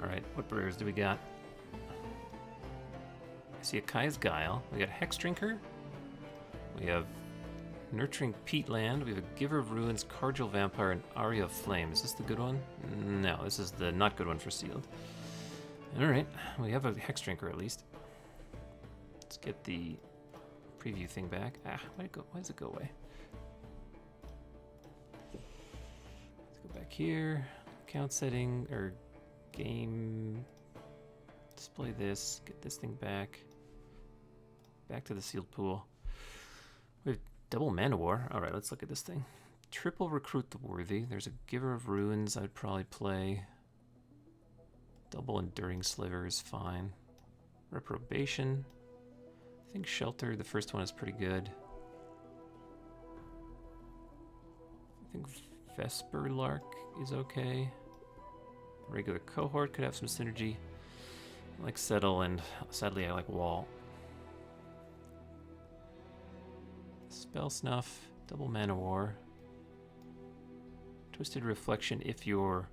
Alright, what brewers do we got? I see a Kai's Guile. We got Hex Drinker. We have Nurturing Peatland. We have a Giver of Ruins, Cordial Vampire, and Aria of Flame. Is this the good one? No, this is the not good one for sealed. Alright, we have a Hex Drinker at least. Let's get the preview thing back. Why does it go away? Let's go back here. Account setting, or game. Display this. Get this thing back. Back to the sealed pool. We have double Mana War. Alright, let's look at this thing. Triple Recruit the Worthy. There's a Giver of Ruins I'd probably play. Double Enduring Sliver is fine. Reprobation. I think Shelter, the first one, is pretty good. I think Vesper Lark is okay. Regular Cohort could have some synergy. I like Settle, and sadly I like Wall. Spell Snuff, Double Mana War. Twisted Reflection if you're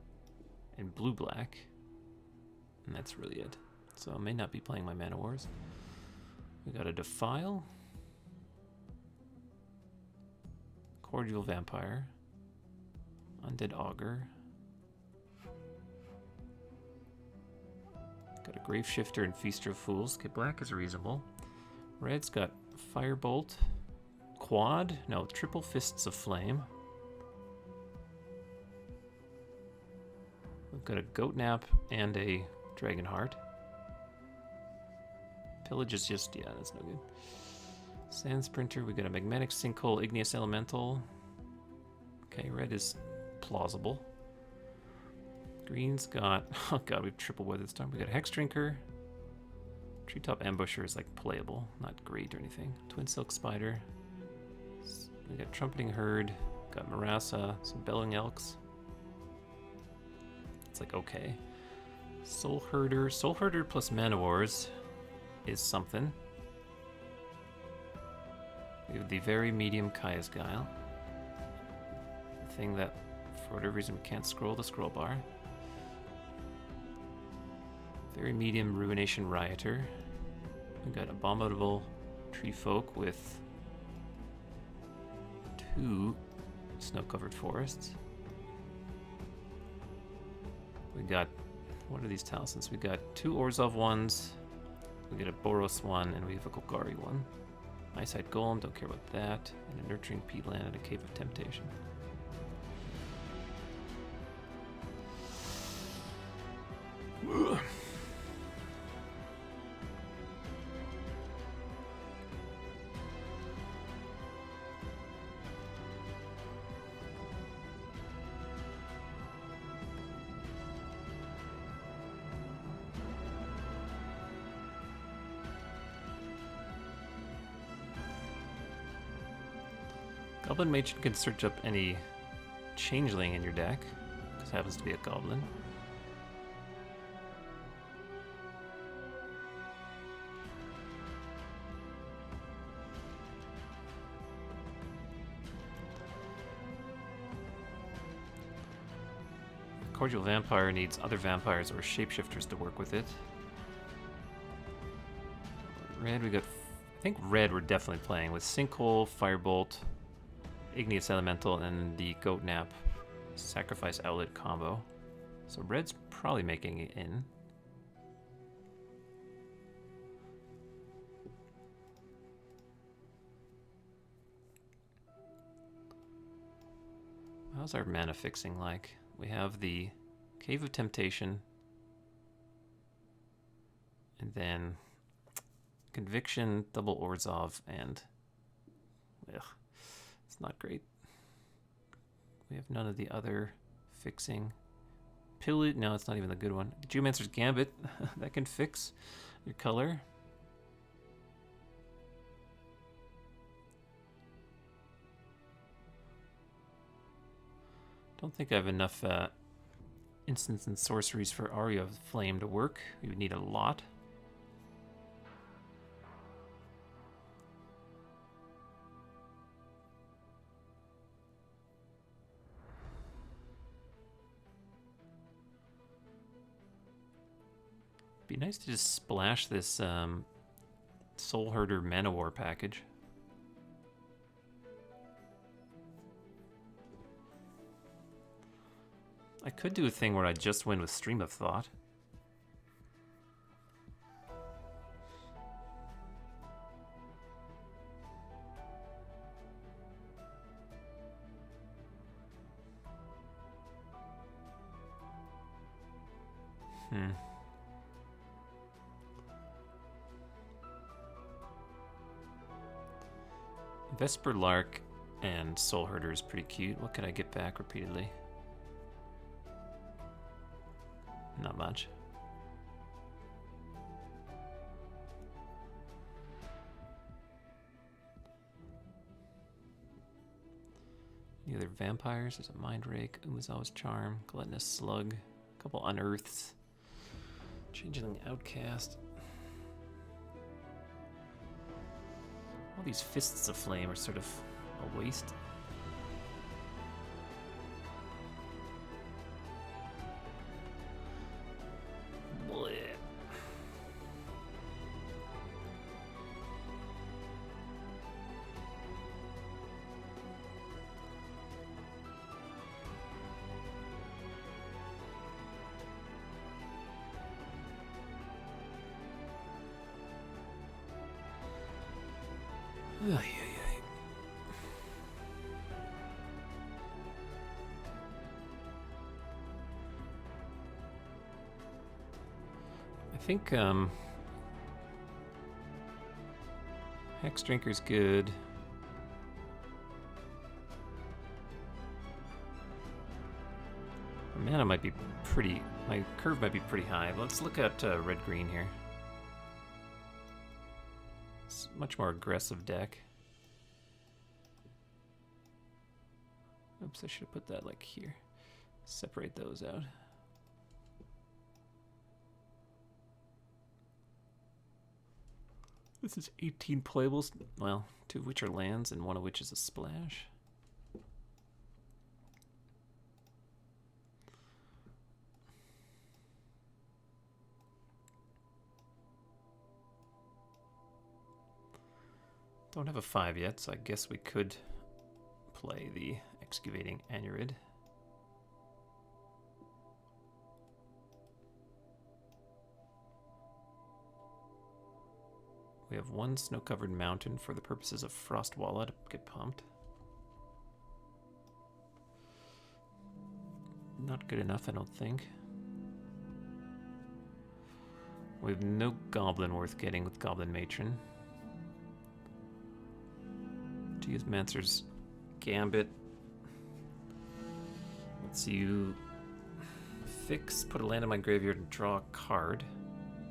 in blue-black. And that's really it. So I may not be playing my Mana Wars. We got a Defile. Cordial Vampire. Undead Augur. Got a Grave Shifter and Feaster of Fools. Okay, black is reasonable. Red's got Firebolt. Quad. No, Triple Fists of Flame. We've got a Goat Nap and a Dragonheart. Pillage is just, yeah, that's no good. Sand Sprinter, we got a Magmatic Sinkhole, Igneous Elemental. Okay, red is plausible. Green's got, oh god, we've triple weathered storm. We got a Hex Drinker. Treetop Ambusher is like playable, not great or anything. Twin Silk Spider. We got Trumpeting Herd, got Marassa, some Bellowing Elks. It's like okay. Soul Herder plus Mana Wars is something. We have the very medium Kaya's Guile. The thing that, for whatever reason, we can't scroll the scroll bar. Very medium Ruination Rioter. We got Abominable Tree Folk with 2 snow-covered forests. We got, what are these talismans? We got 2 Orzhov ones. We get a Boros one, and we have a Golgari one. Eyesight Golem, don't care about that. And a Nurturing Peatland and a Cave of Temptation. Goblin Matron can search up any changeling in your deck, because it happens to be a goblin. Cordial Vampire needs other vampires or shapeshifters to work with it. Red, we got, I think red we're definitely playing with Sinkhole, Firebolt, Igneous Elemental, and the Goat Nap Sacrifice Outlet combo. So red's probably making it in. How's our mana fixing like? We have the Cave of Temptation, and then Conviction, double Orzhov, and ugh, it's not great. We have none of the other fixing. Pillage, no, it's not even the good one. Geomancer's Gambit, that can fix your color. Don't think I have enough instants and sorceries for Aria of Flame to work. We would need a lot. Be nice to just splash this Soul Herder Manowar package. I could do a thing where I just win with Stream of Thought. Vesper Lark and Soul Herder is pretty cute. What can I get back repeatedly? Not much. Any other vampires? There's a Mind Rake, Umazawa's Charm, Gluttonous Slug, a couple Unearths, Changeling Outcast. All these Fists of Flame are sort of a waste. Blech. Ay, ay, ay. I think Hex Drinker's good. My mana might be pretty, my curve might be pretty high. Let's look at red-green here. It's a much more aggressive deck. Oops, I should have put that like here. Separate those out. This is 18 playables, well, 2 of which are lands and 1 of which is a splash. Don't have a 5 yet, so I guess we could play the Excavating Anurid. We have 1 snow-covered mountain for the purposes of Frostwalla to get pumped. Not good enough, I don't think. We have no goblin worth getting with Goblin Matron. Geomancer's Gambit. Let's you fix, put a land in my graveyard and draw a card.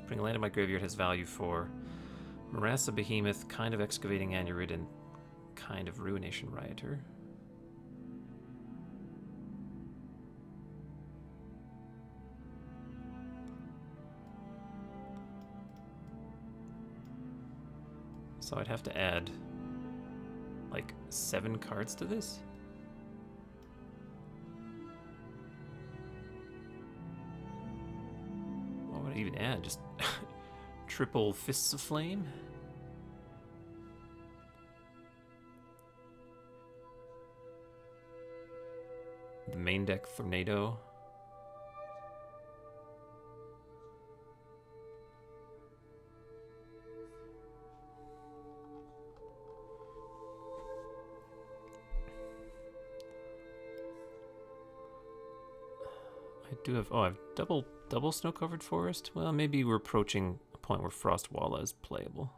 Putting a land in my graveyard has value for Marassa Behemoth, kind of Excavating Anurid, and kind of Ruination Rioter. So I'd have to add like 7 cards to this? What would I even add? Just triple Fists of Flame? The main deck Tornado. I do have, oh, I have double snow-covered forest? Well, maybe we're approaching a point where Frostwalla is playable.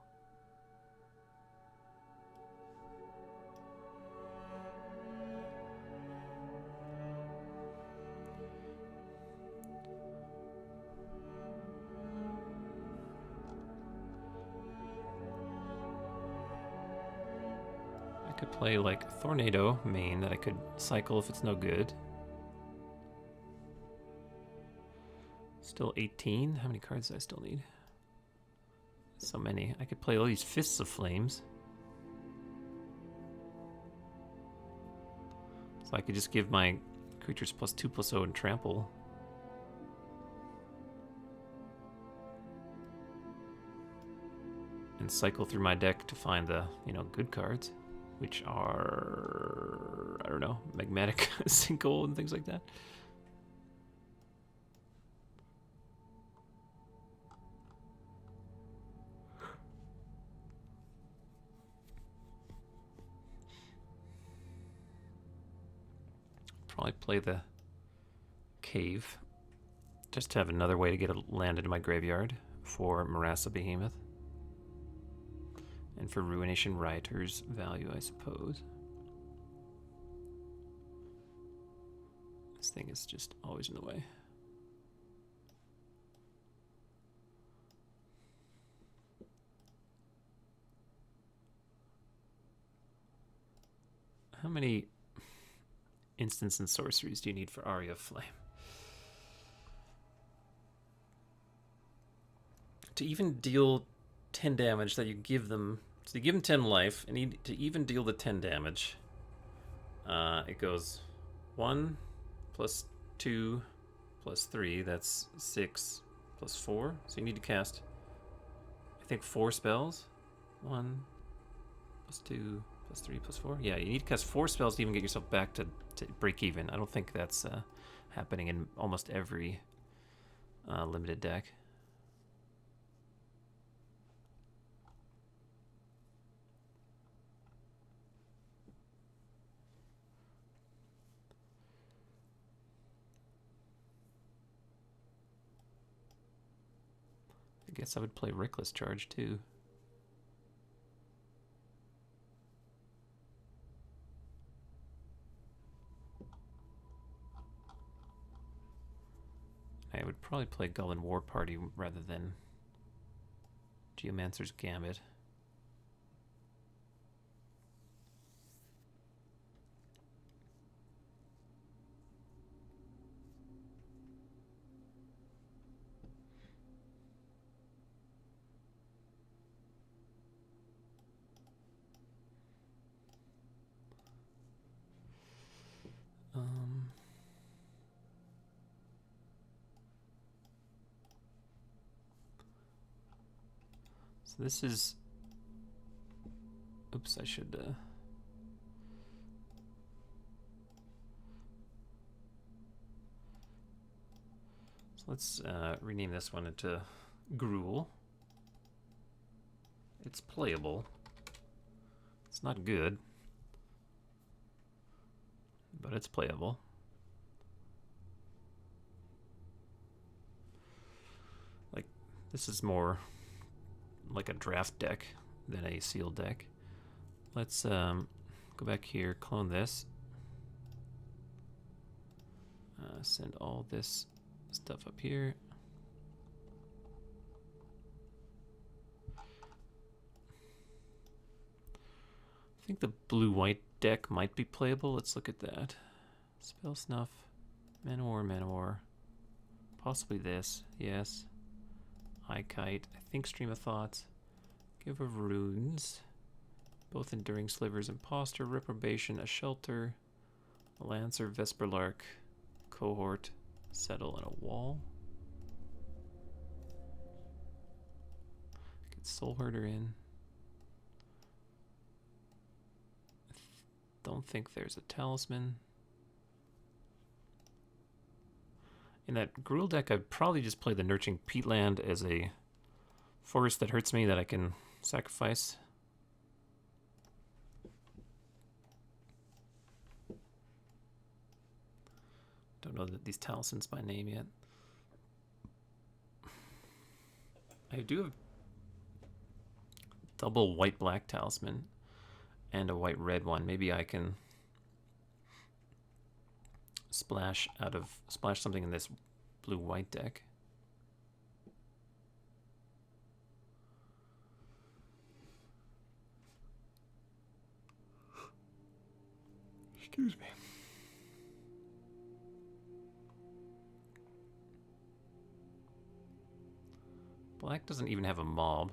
I could play like Tornado main that I could cycle if it's no good. Still 18? How many cards do I still need? So many. I could play all these Fists of Flames. So I could just give my creatures +2/+0 and trample. can cycle through my deck to find the, you know, good cards, which are, I don't know, magmatic sinkhole and things like that. Probably play the cave, just to have another way to get a land into my graveyard for Marassa Behemoth. And for Ruination Rioter's value, I suppose. This thing is just always in the way. How many instants and sorceries do you need for Aria of Flame? To even deal 10 damage that you give them, so you give them 10 life, and to even deal the 10 damage, it goes 1 plus 2 plus 3, that's 6 plus 4. So you need to cast, I think, 4 spells. 1 plus 2 plus 3 plus 4. Yeah, you need to cast 4 spells to even get yourself back to break even. I don't think that's happening in almost every limited deck. I guess I would play Reckless Charge too. I would probably play Gullen War Party rather than Geomancer's Gambit. So this is, oops, I should so let's rename this one into Gruel. It's playable. It's not good, but it's playable. Like, this is more like a draft deck than a sealed deck. Let's go back here, clone this, send all this stuff up here. I think the blue-white deck might be playable. Let's look at that. Spell Snuff, Manowar, possibly this, yes. Eye Kite, I think Stream of Thoughts, Give of Runes, both Enduring Slivers, Imposter, Reprobation, a Shelter, a Lancer, Vesperlark, Cohort, Settle, and a Wall. Get Soul Herder in. Don't think there's a Talisman. In that Gruel deck, I'd probably just play the Nurturing Peatland as a forest that hurts me that I can sacrifice. Don't know these talismans by name yet. I do have double white-black talisman and a white-red one. Maybe I can splash something in this blue-white deck. Excuse me. Black doesn't even have a mob.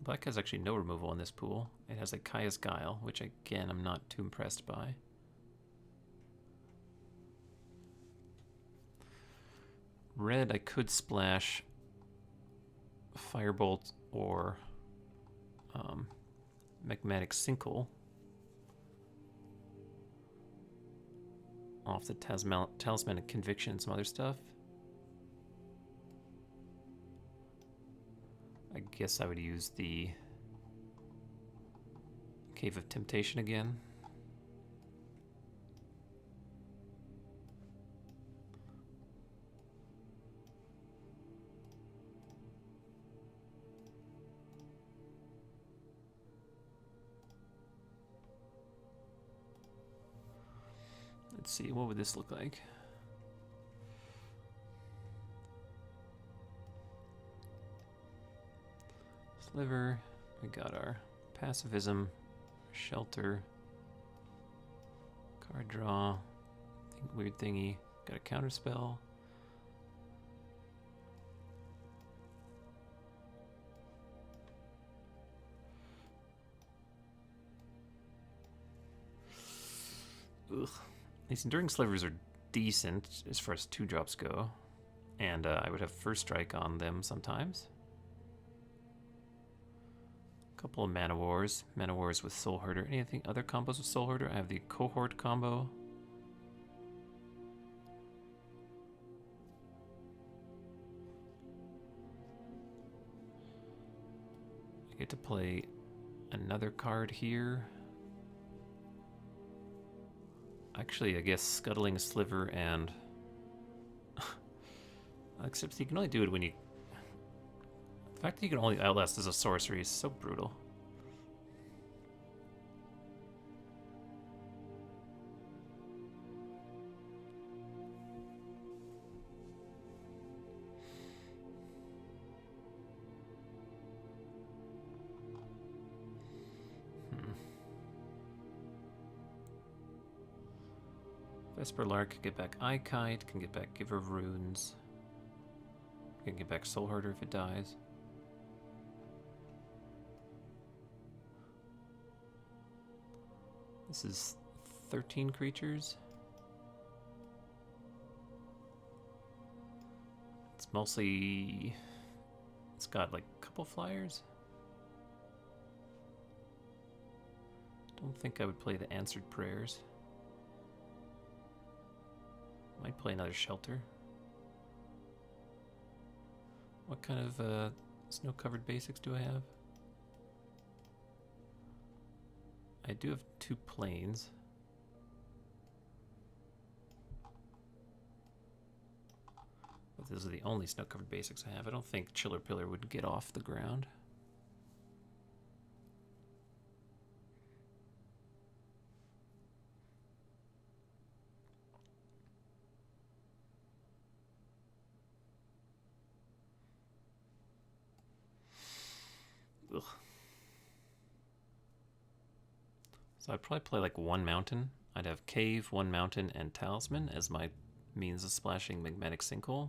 Black has actually no removal in this pool. It has like Kaya's Guile, which again I'm not too impressed by. Red, I could splash Firebolt or Magmatic Sinkle off the Talismanic Conviction and some other stuff. I guess I would use the Cave of Temptation again. Let's see, what would this look like? Sliver, we got our pacifism, shelter, card draw, weird thingy, got a counter spell. Ugh. These enduring slivers are decent as far as 2-drops go, and I would have first strike on them sometimes. A couple of Mana Wars with Soul Herder. Anything other combos with Soul Herder? I have the Cohort combo. I get to play another card here. Actually, I guess Scuttling Sliver and... Except you can only do it when you... The fact that you can only Outlast as a sorcery is so brutal. Vesper Lark can get back Eye Kite, can get back Giver of Runes, can get back Soul Herder if it dies. This is 13 creatures. It's mostly... It's got like a couple flyers. Don't think I would play the Answered Prayers. Might play another Shelter. What kind of snow-covered basics do I have? I do have 2 planes. But those are the only snow-covered basics I have. I don't think Chiller Pillar would get off the ground. Ugh. So I'd probably play like 1 mountain. I'd have Cave, 1 mountain, and Talisman as my means of splashing Magmatic Sinkhole.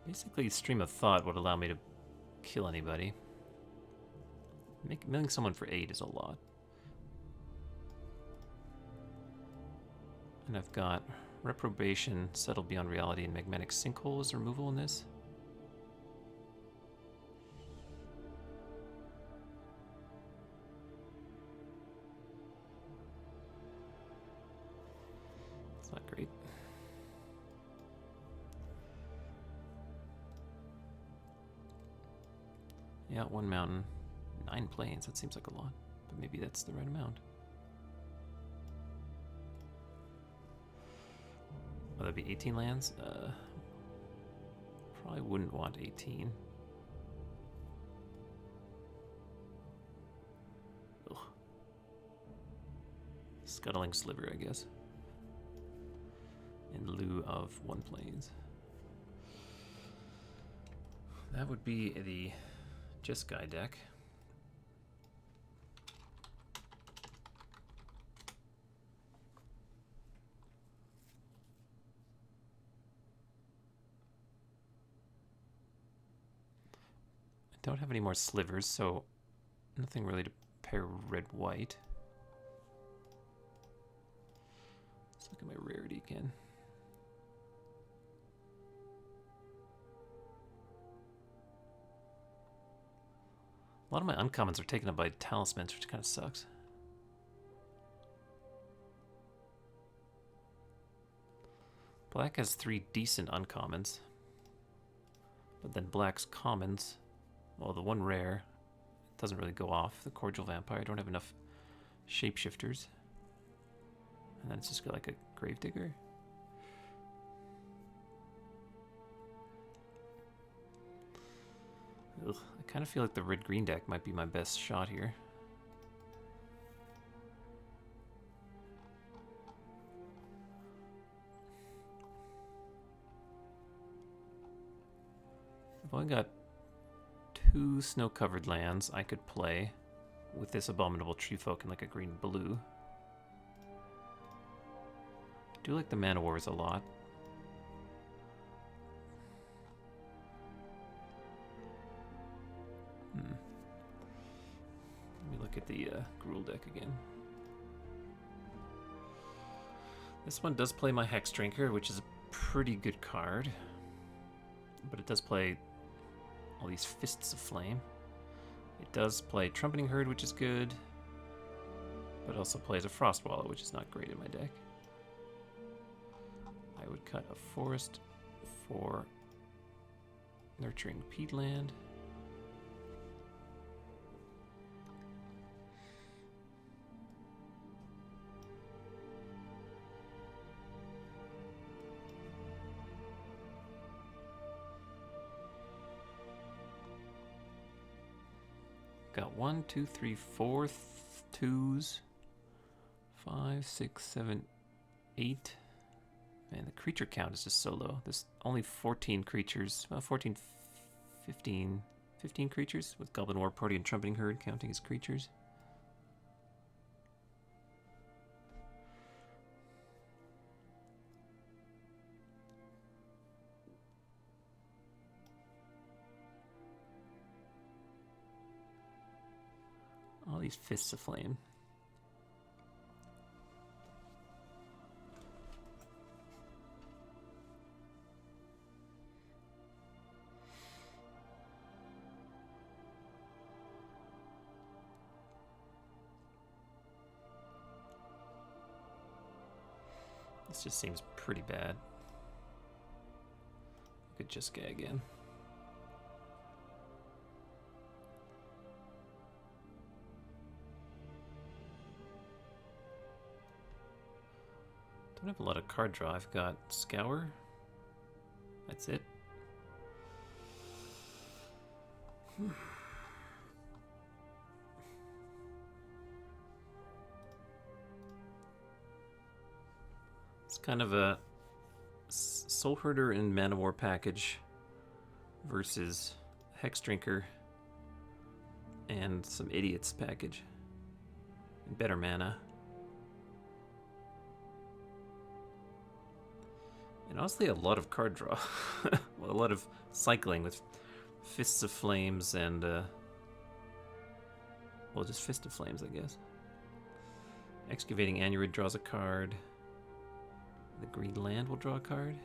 Basically, Stream of Thought would allow me to kill anybody. Milling someone for 8 is a lot. And I've got Reprobation, Settle Beyond Reality, and Magmatic Sinkhole as removal in this. It's not great. Yeah, 1 mountain, 9 plains. That seems like a lot, but maybe that's the right amount. Oh, that'd be 18 lands? Probably wouldn't want 18. Ugh. Scuttling Sliver, I guess. In lieu of 1 plains. That would be the Jeskai deck. Don't have any more slivers, so nothing really to pair red-white. Let's look at my rarity again. A lot of my uncommons are taken up by talismans, which kind of sucks. Black has 3 decent uncommons. But then black's commons, well, the one rare doesn't really go off. The Cordial Vampire, I don't have enough shapeshifters. And then it's just got like a Gravedigger. Ugh, I kind of feel like the red-green deck might be my best shot here. I've only got 2 snow-covered lands I could play with this Abominable Treefolk and like a green-blue. I do like the Mana Wars a lot. Let me look at the Gruul deck again. This one does play my Hex Drinker, which is a pretty good card. But it does play all these Fists of Flame. It does play Trumpeting Herd, which is good. But also plays a Frost Wallow, which is not great in my deck. I would cut a forest for Nurturing Peatland. Got 1, 2, 3, 4 twos, 5, 6, 7, 8. Man, the creature count is just so low. There's only 14 creatures, well, 14, 15 creatures with Goblin War Party and Trumpeting Herd counting as creatures. All these Fists of Flame. This just seems pretty bad. I could just gag in. Don't have a lot of card draw. I've got Scour. That's it. It's kind of a Soul Herder and Mana War package versus Hex Drinker and some Idiots package. And better mana. And honestly, a lot of card draw. Well, a lot of cycling with Fists of Flames and, well, just Fist of Flames, I guess. Excavating Anurid draws a card. The green land will draw a card.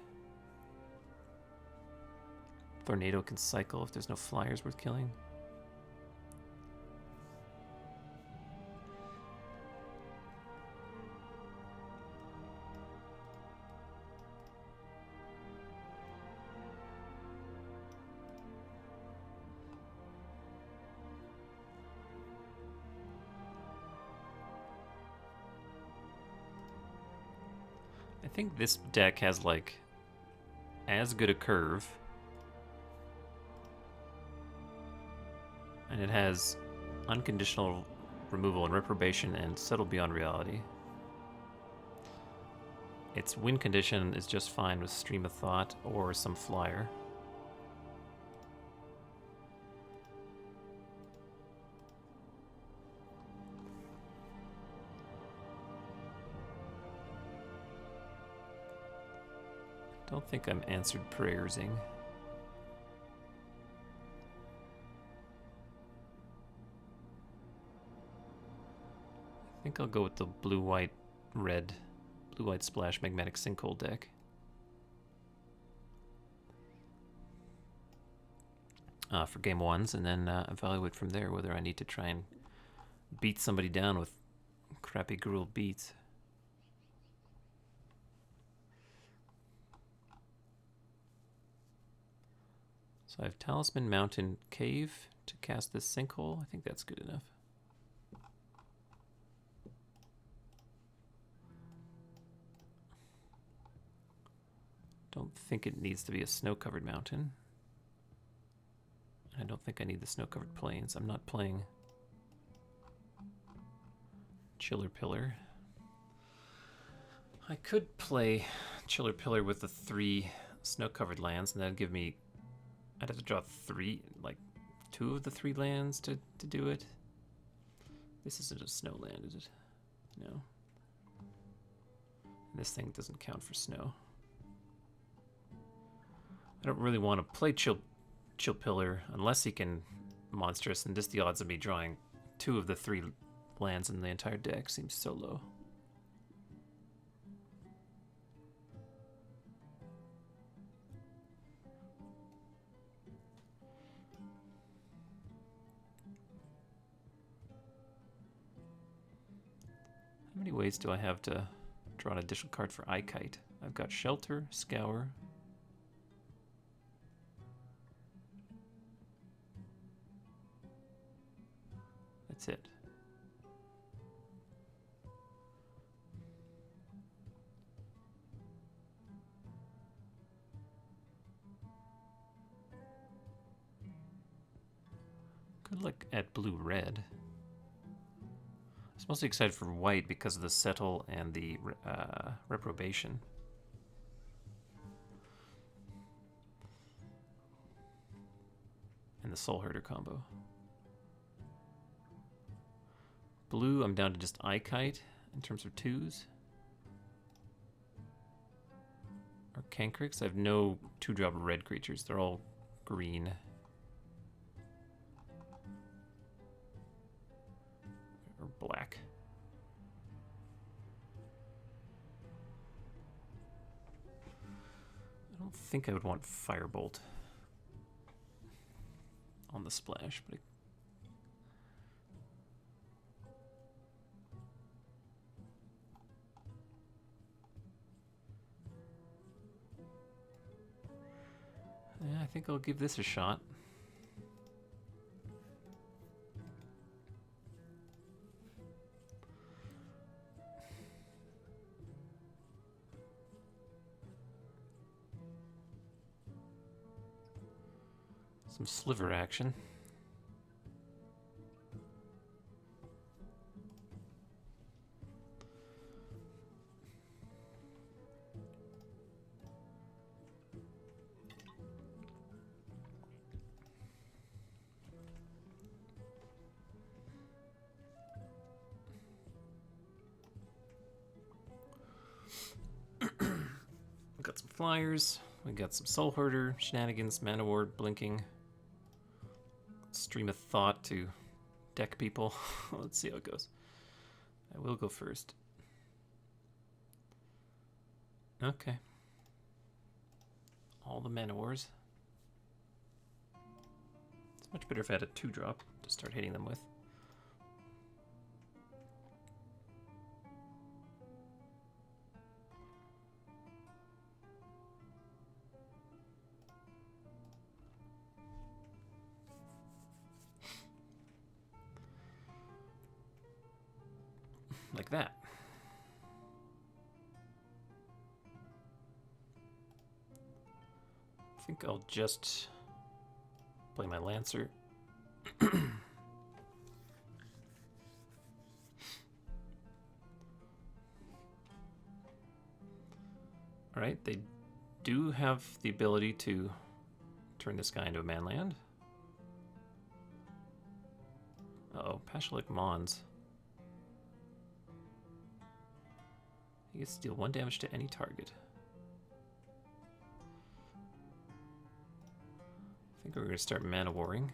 Tornado can cycle if there's no flyers worth killing. I think this deck has like as good a curve, and it has unconditional removal and reprobation and settle beyond reality. Its win condition is just fine with Stream of Thought or some flyer. Don't think I'm answered prayersing. I think I'll go with the blue-white-red blue-white splash magmatic sinkhole deck. For game ones, and then evaluate from there whether I need to try and beat somebody down with crappy Gruul beats. So I have Talisman Mountain Cave to cast this sinkhole. I think that's good enough. Don't think it needs to be a snow-covered mountain. I don't think I need the snow-covered plains. I'm not playing Chiller Pillar. I could play Chiller Pillar with the 3 snow-covered lands, and that'd give me... I'd have to draw 2 of the 3 lands to do it. This isn't a snow land, is it? No. And this thing doesn't count for snow. I don't really want to play Chill Pillar unless he can monstrous, and just the odds of me drawing 2 of the 3 lands in the entire deck seems so low. How many ways do I have to draw an additional card for Kite? I've got Shelter, Scour. That's it. Could look at blue-red. I was mostly excited for white because of the Settle and the Reprobation. And the Soul Herder combo. Blue, I'm down to just Kite in terms of 2s. Or Cankrix, I have no 2-drop red creatures. They're all green. Or black. I don't think I would want Firebolt on the splash, but yeah, I think I'll give this a shot. Some sliver action. We got some flyers. We got some Soul Herder, shenanigans, Mana Ward, blinking. Stream of thought to deck people. Let's see how it goes. I will go first. Okay. All the Mana Wars. It's much better if I had a 2-drop to start hitting them with. Like that. I think I'll just play my Lancer. Alright, they do have the ability to turn this guy into a manland. Uh-oh, Pashalik Mons. He gets to deal 1 damage to any target. I think we're going to start mana warring.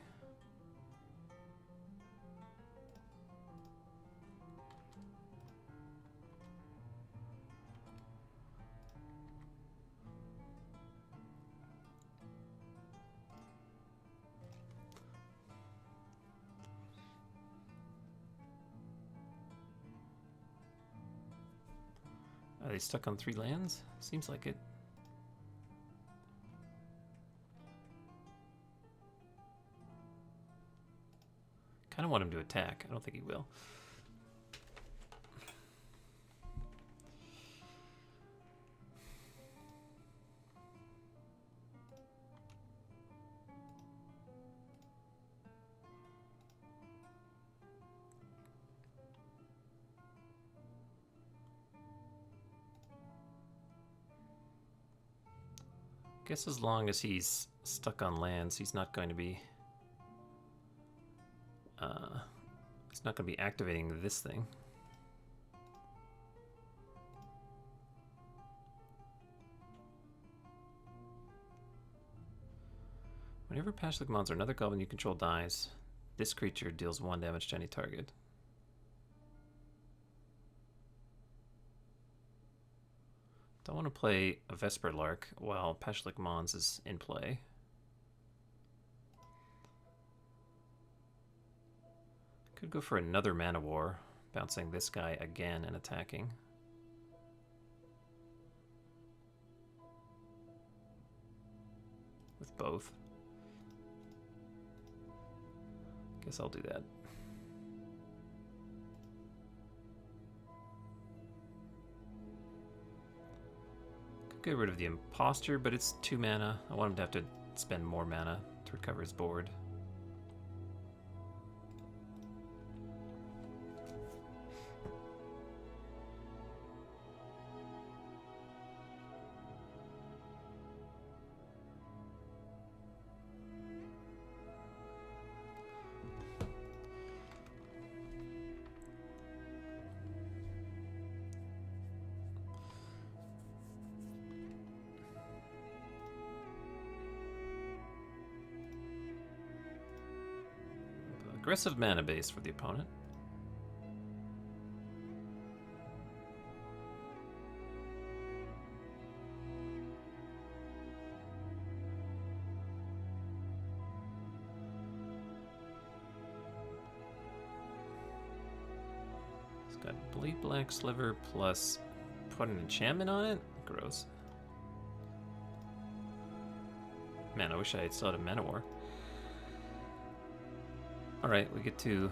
Are they stuck on 3 lands? Seems like it. Kind of want him to attack. I don't think he will. Guess as long as he's stuck on lands, he's not going to be activating this thing. Whenever Pashlik Mons or another goblin you control dies, this creature deals 1 damage to any target. Don't want to play a Vesper Lark while Pashlik Mons is in play. Could go for another Mana War, bouncing this guy again and attacking. With both. Guess I'll do that. Get rid of the Imposter, but it's 2 mana. I want him to have to spend more mana to recover his board. Aggressive mana base for the opponent. It's got Bleed Black Sliver plus put an enchantment on it? Gross. Man, I wish I had still had a Mana War. Alright, we get to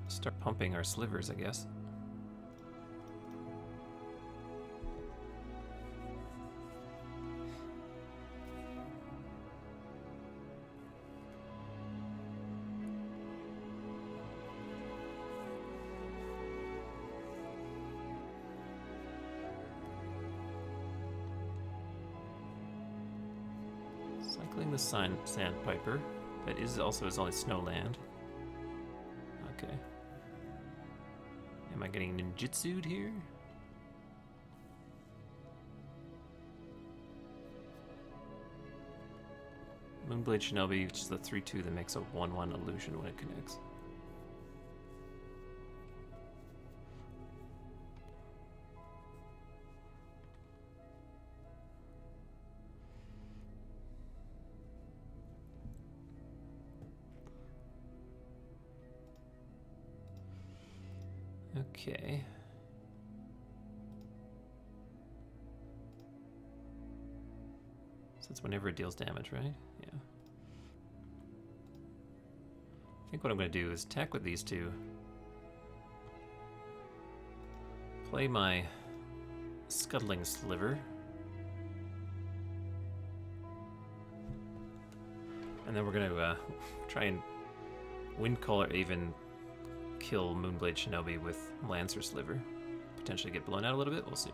start pumping our slivers, I guess. Cycling the Sandpiper. That is also his only snow land. Okay. Am I getting ninjutsu'd here? Moonblade Shinobi, which is the 3/2 that makes a 1/1 illusion when it connects. Okay. So it's whenever it deals damage, right? Yeah. I think what I'm going to do is attack with these two. Play my Scuttling Sliver. And then we're going to try and Windcaller Aven kill Moonblade Shinobi with Lancer Sliver. Potentially get blown out a little bit, we'll see.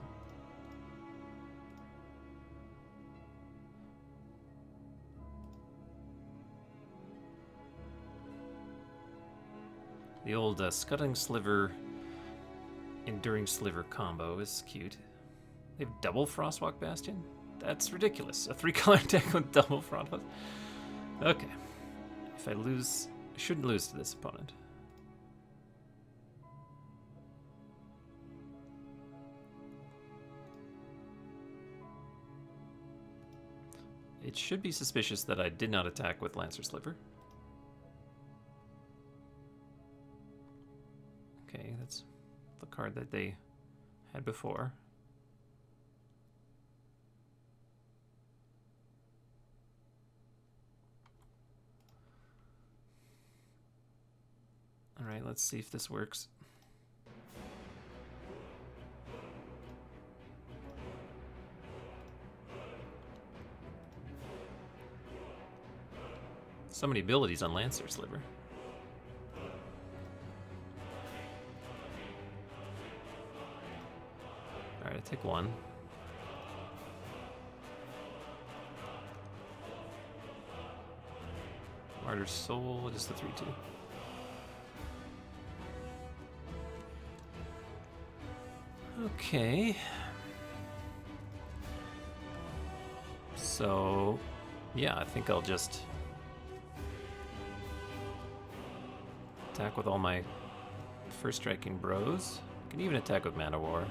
The old Scuttling Sliver, Enduring Sliver combo is cute. They have double Frostwalk Bastion? That's ridiculous. A 3-color deck with double Frostwalk. Okay. If I lose, I shouldn't lose to this opponent. It should be suspicious that I did not attack with Lancer Sliver. Okay, that's the card that they had before. All right, let's see if this works. So many abilities on Lancer Sliver. Alright, I take one. Martyr's Soul, just the 3/2. Okay. So, yeah, I think I'll just attack with all my first striking bros. I can even attack with Mana War.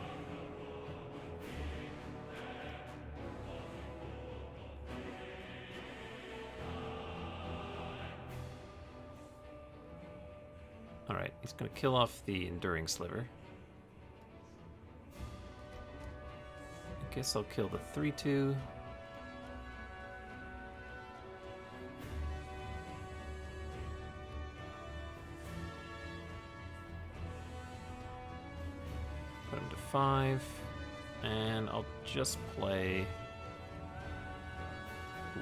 Alright, he's gonna kill off the Enduring Sliver. I guess I'll kill the 3/2. Put him to 5. And I'll just play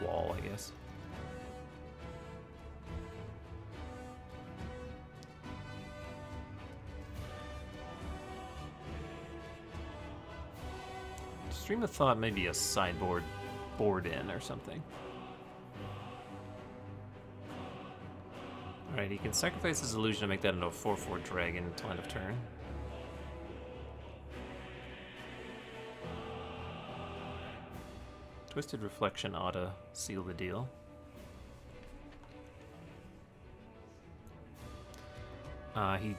Wall, I guess. Stream of Thought, maybe a sideboard board in or something. Alright, he can sacrifice his illusion to make that into a 4/4 dragon until end of turn. Twisted Reflection ought to seal the deal. He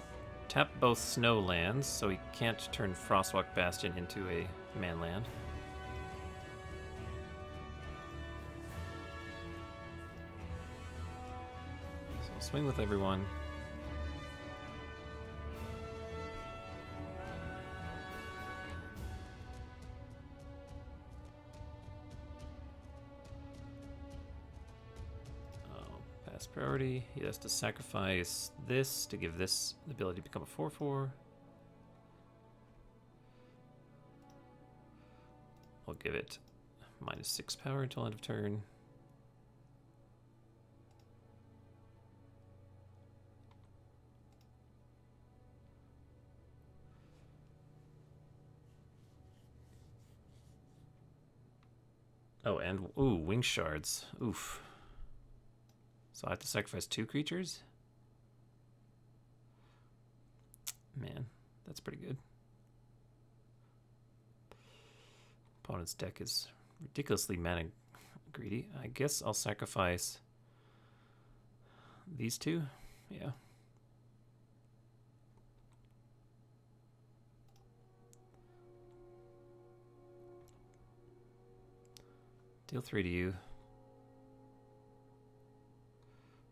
tapped both snow lands, so he can't turn Frostwalk Bastion into a manland. So I'll swing with everyone. Pass priority. He has to sacrifice this to give this the ability to become a 4/4. I'll give it -6 power until end of turn. Oh, and ooh, Wing Shards. Oof. So I have to sacrifice 2 creatures? Man, that's pretty good. Opponent's deck is ridiculously mana greedy. I guess I'll sacrifice these 2. Yeah. Deal 3 to you.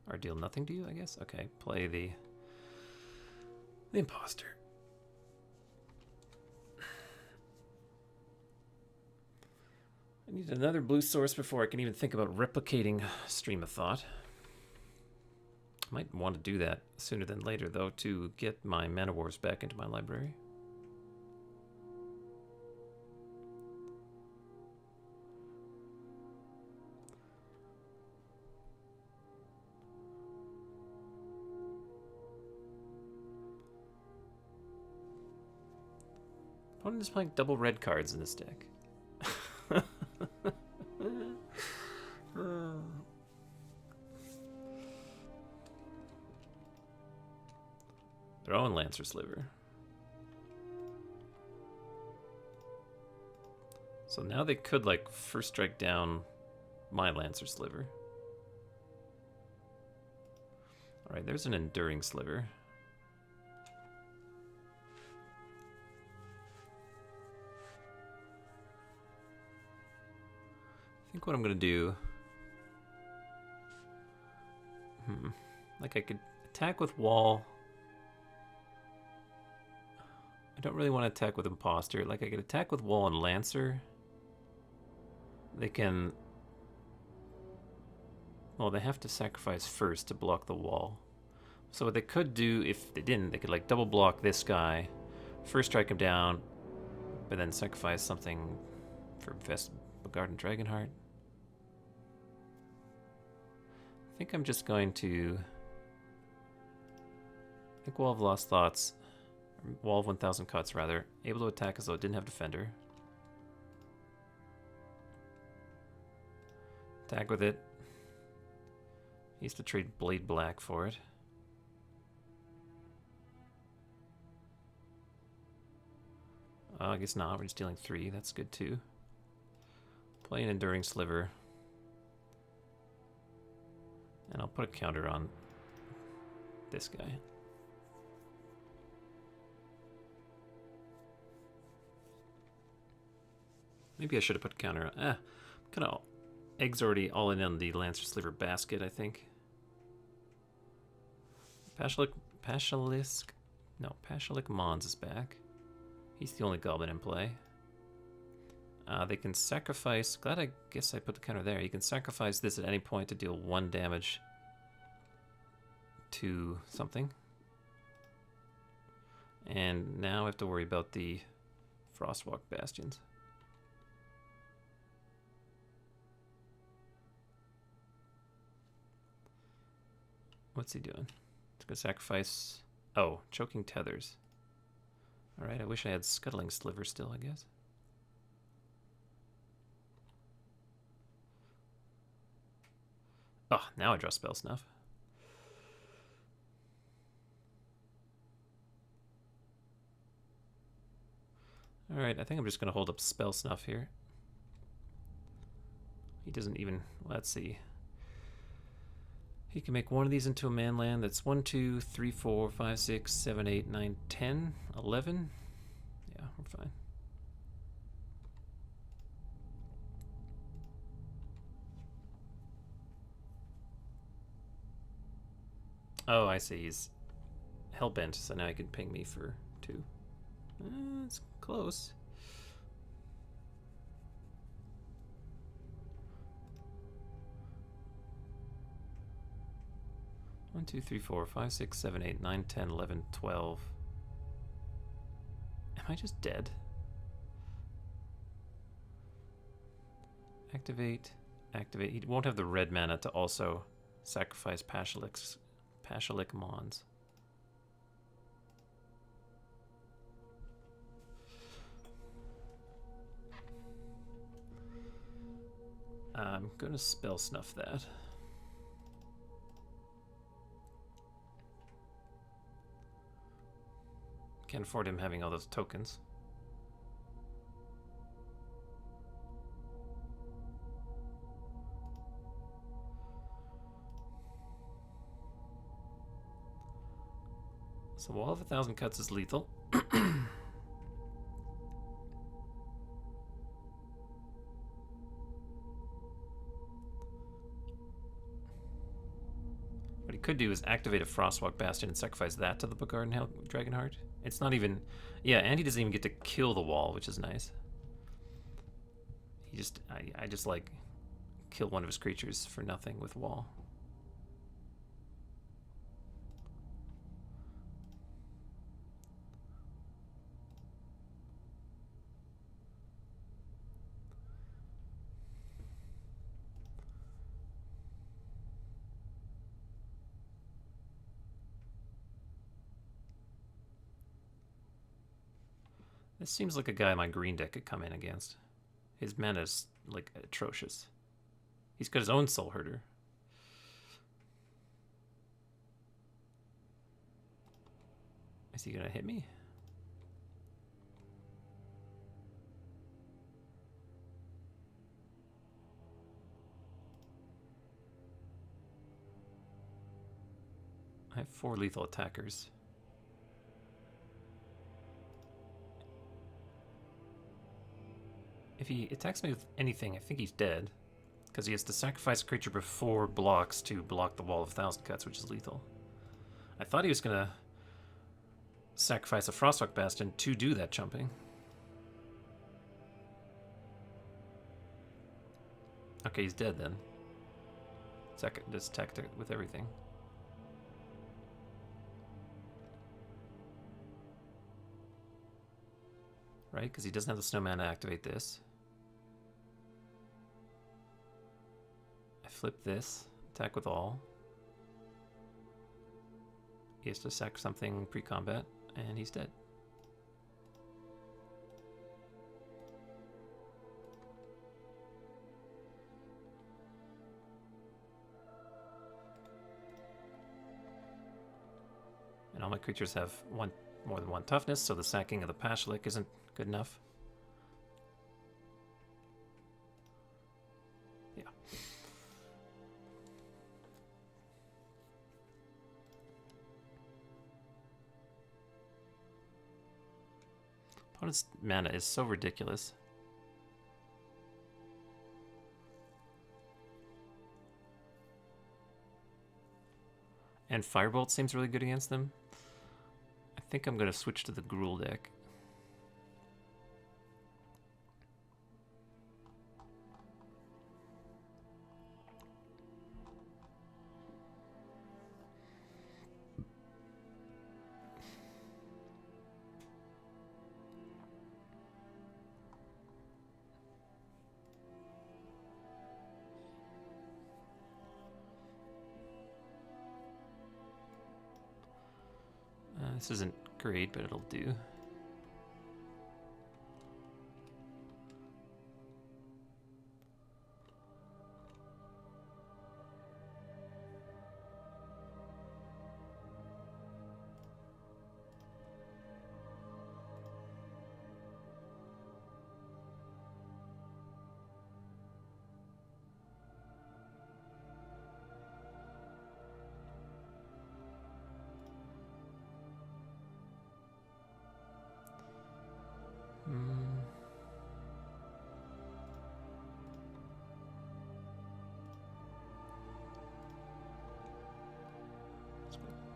Or deal nothing to you, I guess? Okay, play the Imposter. I need another blue source before I can even think about replicating Stream of Thought. I might want to do that sooner than later, though, to get my Mana Wars back into my library. Opponent is playing double red cards in this deck. Throw in Lancer Sliver. So now they could, like, first strike down my Lancer Sliver. Alright, there's an Enduring Sliver. I think what I'm gonna do... Like, I could attack with Wall... I don't really want to attack with Imposter. Like, I could attack with Wall and Lancer. They can... Well, they have to sacrifice first to block the wall. So what they could do, if they didn't, they could like double block this guy, first strike him down, but then sacrifice something for Garden Dragonheart. I think I'm just going to... I think Wall of Lost Thoughts, Wall of 1,000 Cuts rather, able to attack as though it didn't have Defender. Attack with it. He used to trade Blade Black for it. I guess not, we're just dealing 3, that's good too. Play an Enduring Sliver. And I'll put a counter on this guy. Maybe I should have put a counter on. Kind of eggs already all in on the Lancer Sliver basket, I think. Pashalisk Mons is back. He's the only goblin in play. They can sacrifice... Glad I guess I put the counter there. You can sacrifice this at any point to deal 1 damage to something. And now I have to worry about the Frostwalk Bastions. What's he doing? He's gonna sacrifice... Oh, Choking Tethers. Alright, I wish I had Scuttling Sliver still, I guess. Oh, now I draw Spell Snuff. Alright, I think I'm just going to hold up Spell Snuff here. He doesn't even... Let's see. He can make one of these into a man land. That's 1, 2, 3, 4, 5, 6, 7, 8, 9, 10, 11. Yeah, we're fine. Oh, I see. He's hellbent, so now he can ping me for 2. It's close. One, 2, 3, 4, 5, 6, 7, 8, 9, 10, 11, 12. Am I just dead? Activate, activate. He won't have the red mana to also sacrifice Pashalik Mons. I'm gonna Spell Snuff that. Can't afford him having all those tokens. So Wall of 1,000 Cuts is lethal. What he could do is activate a Frostwalk Bastion and sacrifice that to the Bogarden Dragonheart. It's not even... Yeah, and he doesn't even get to kill the wall, which is nice. He just... I just, like, kill one of his creatures for nothing with wall. This seems like a guy my green deck could come in against. His mana's, like, atrocious. He's got his own Soul Herder. Is he gonna hit me? I have 4 lethal attackers. If he attacks me with anything, I think he's dead. Because he has to sacrifice a creature before blocks to block the Wall of 1,000 Cuts, which is lethal. I thought he was gonna sacrifice a Frostwalk Bastion to do that jumping. Okay, he's dead then. Second, just attacked it with everything. Right, because he doesn't have the snowman to activate this. I flip this, attack with all. He has to sack something pre-combat, and he's dead. And all my creatures have more than one toughness, so the sacking of the Pashalik isn't good enough. Yeah. Opponent's mana is so ridiculous. And Firebolt seems really good against them. I think I'm going to switch to the Gruul deck. This isn't great, but it'll do.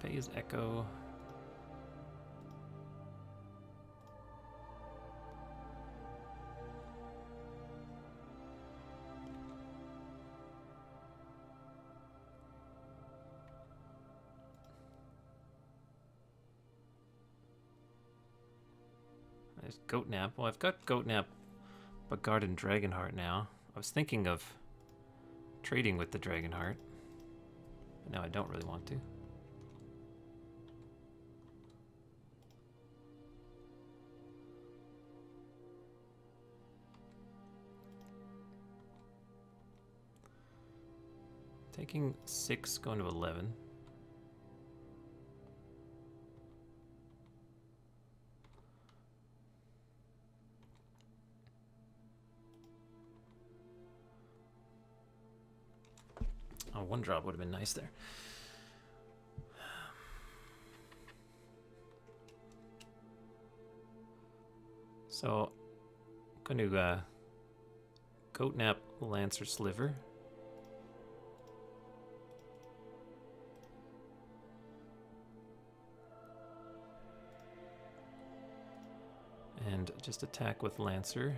Pay his Echo. There's Goatnap. Well, I've got Goatnap, Bogard, and Dragonheart now. I was thinking of trading with the Dragonheart, but now I don't really want to. Taking 6, going to 11. Oh, 1 drop would have been nice there. So, I'm going to Goatnap, Lancer, Sliver. And just attack with Lancer.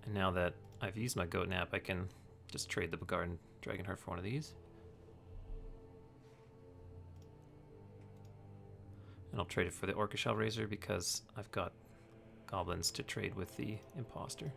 And now that I've used my Goatnap, I can just trade the Bogard and Dragonheart for one of these. And I'll trade it for the Orcish Razor because I've got goblins to trade with the Imposter.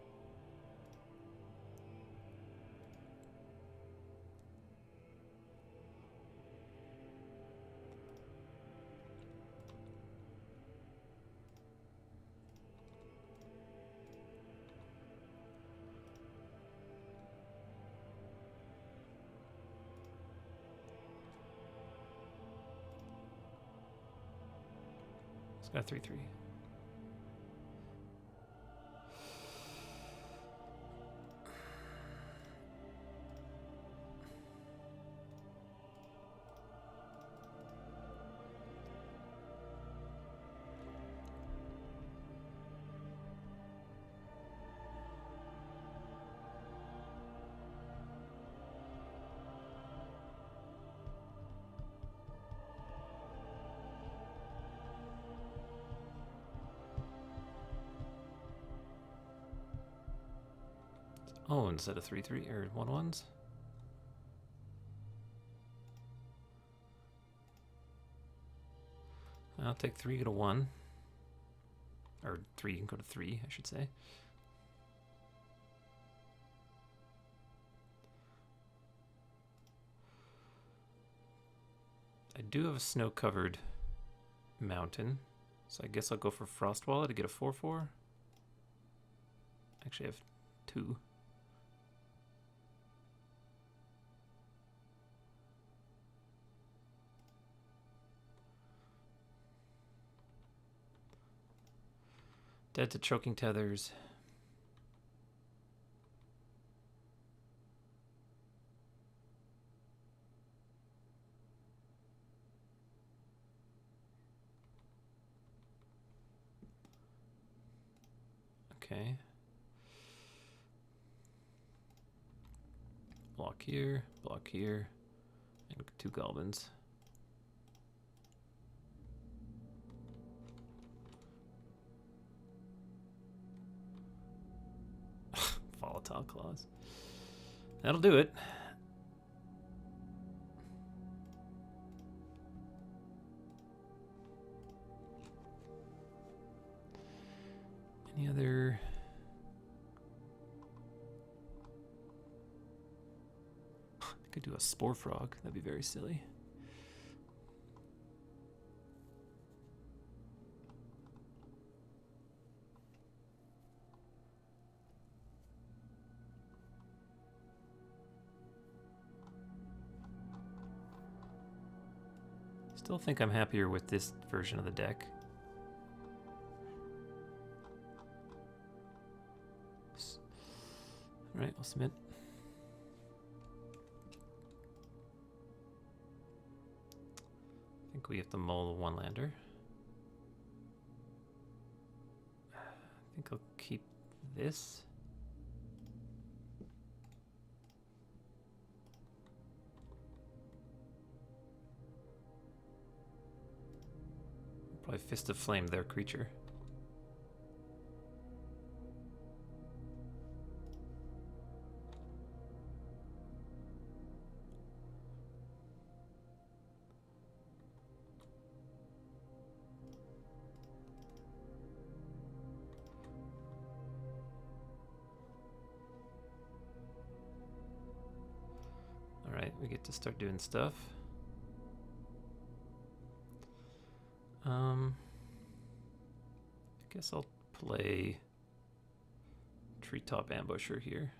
It's got 3/3. Oh, instead of 3/3 or 1/1s. I'll take 3, go to 1. Or 3 and go to 3, I should say. I do have a snow-covered mountain, so I guess I'll go for Frostwalla to get a 4/4. Actually, I have 2. Dead to Choking Tethers. Okay. Block here, and 2 goblins. Volatile Claws. That'll do it. Any other... I could do a Spore Frog. That'd be very silly. Still think I'm happier with this version of the deck. Alright, I'll submit. I think we have to mull the 1-lander. I think I'll keep this. Probably Fist of Flame their creature. Alright, we get to start doing stuff. I guess I'll play Treetop Ambusher here.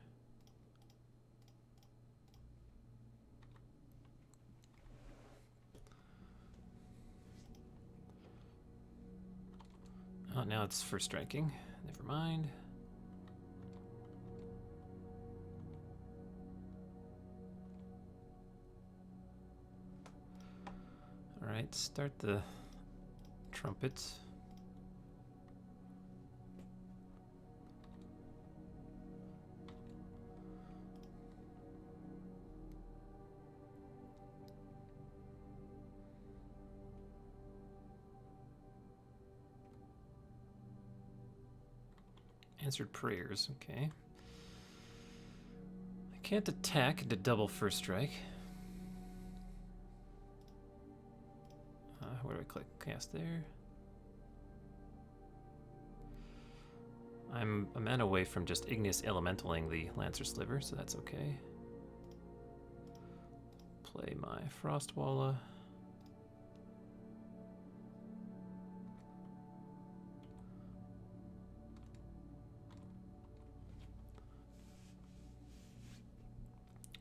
Oh, now it's for striking. Never mind. All right, start the trumpets. Answered prayers, okay. I can't attack into double first strike. Where do I click? Cast there. I'm a man away from just Igneous Elementaling the Lancer Sliver, so that's okay. Play my Frostwalla.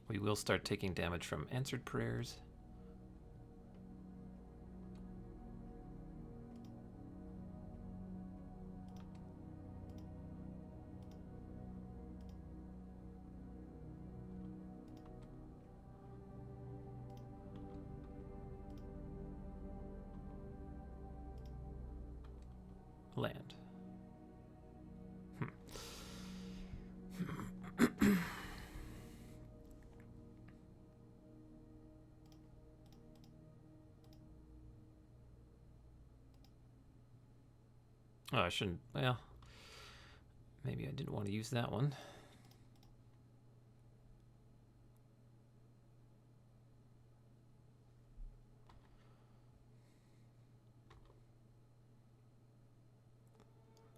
We will start taking damage from Answered Prayers. Land. Oh, I shouldn't. Well, maybe I didn't want to use that one.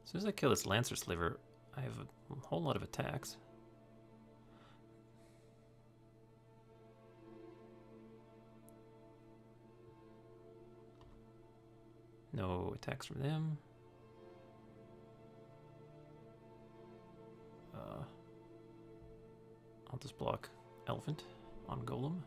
As soon as I kill this Lancer Sliver, I have a whole lot of attacks. No attacks from them. I'll just block Elephant on Golem.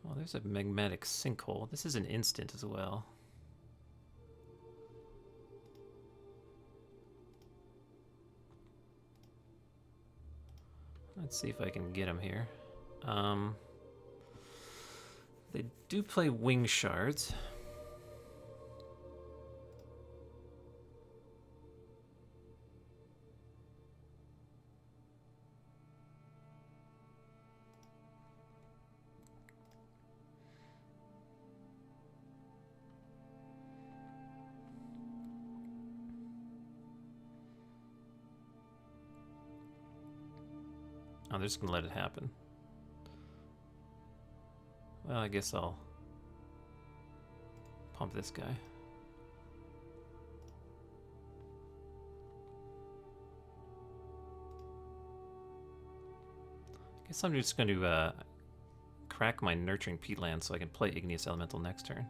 Oh, there's a magmatic sinkhole. This is an instant as well. Let's see if I can get him here. They do play Wing Shards. Oh, they're just gonna let it happen. Well, I guess I'll pump this guy. Guess I'm just going to crack my Nurturing Peatland so I can play Igneous Elemental next turn.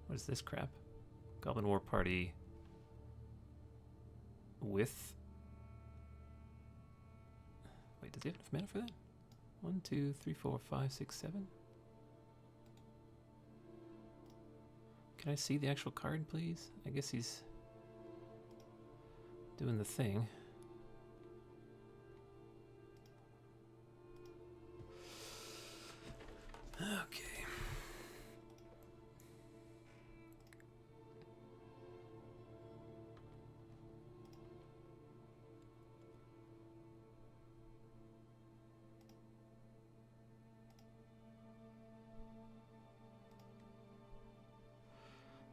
What is this crap? Goblin War Party with... Wait, does he have enough mana for that? 1, 2, 3, 4, 5, 6, 7? Can I see the actual card, please? I guess he's doing the thing. Okay.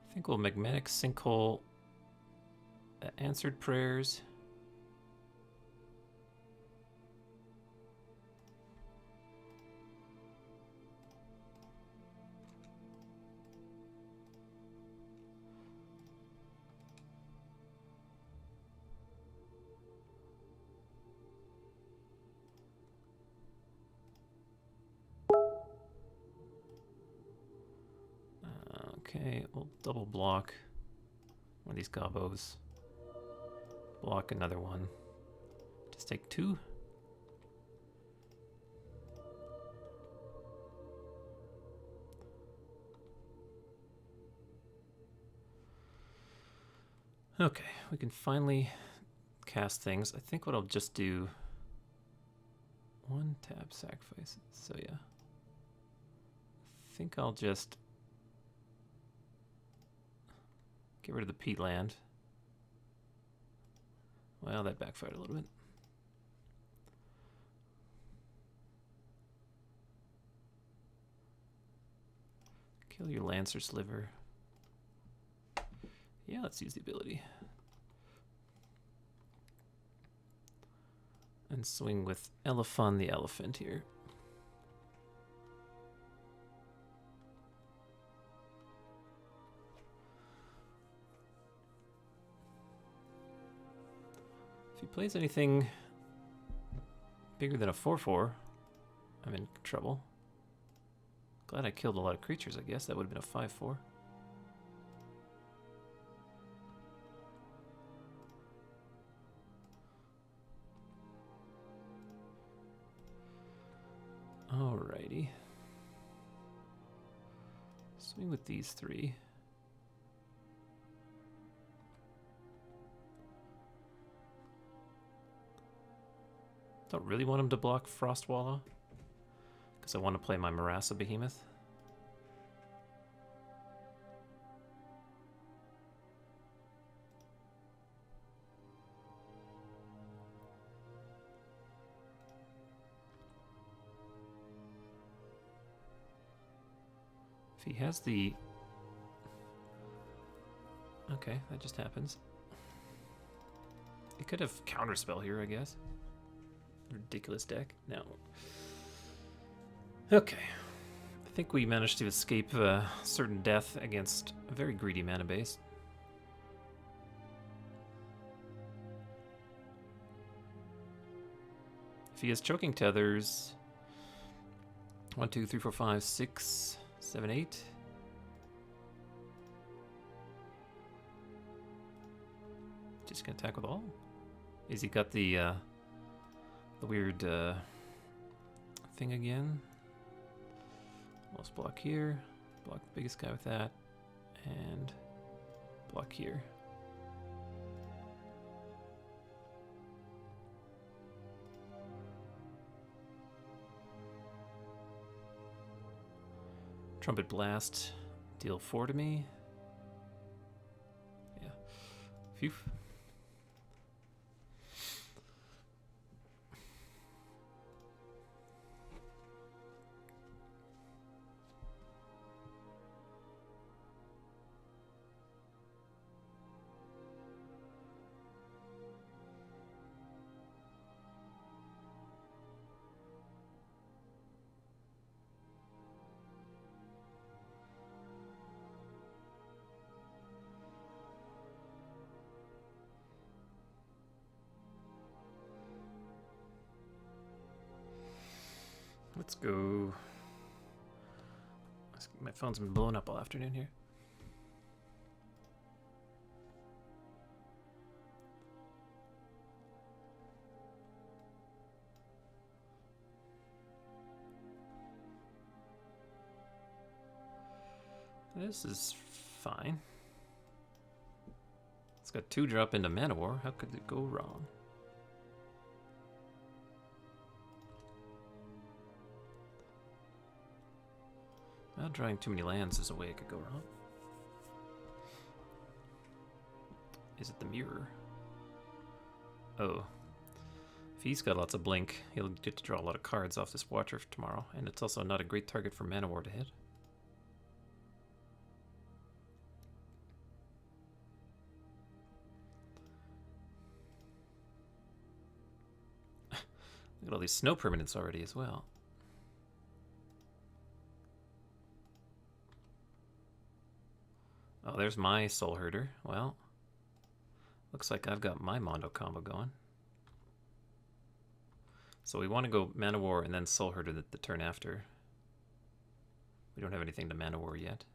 I think we'll Magmatic Sinkhole, Answered Prayers. Okay, we'll double block one of these gobos. Block another one. Just take 2. Okay, we can finally cast things. I think what I'll just do... 1 tap sacrifices. So yeah. I think I'll just... get rid of the peatland. Well, that backfired a little bit. Kill your Lancer Sliver. Yeah, let's use the ability. And swing with Elephant the Elephant here. If he plays anything bigger than a 4/4, I'm in trouble. Glad I killed a lot of creatures, I guess. That would have been a 5/4. Alrighty. Swing with these 3. Don't really want him to block Frostwalla, because I want to play my Marasa Behemoth. If he has the Okay, that just happens. You could have counterspell here, I guess. Ridiculous deck. No. Okay. I think we managed to escape certain death against a very greedy mana base. If he has choking tethers, 1, 2, 3, 4, 5, 6, 7, 8. Just gonna attack with all. Is he got the weird thing again? Let's block here. Block the biggest guy with that, and block here. Trumpet Blast, deal 4 to me. Yeah. Phew. Let's go. My phone's been blowing up all afternoon here. This is fine. It's got 2-drop into Mana War. How could it go wrong? Well, drawing too many lands is a way it could go wrong. Is it the mirror? Oh. If he's got lots of blink, he'll get to draw a lot of cards off this Watcher for tomorrow, and it's also not a great target for Mana War to hit. Look at all these snow permanents already as well. Oh, there's my Soul Herder. Well, looks like I've got my Mondo combo going. So we want to go Mana War and then Soul Herder the turn after. We don't have anything to Mana War yet.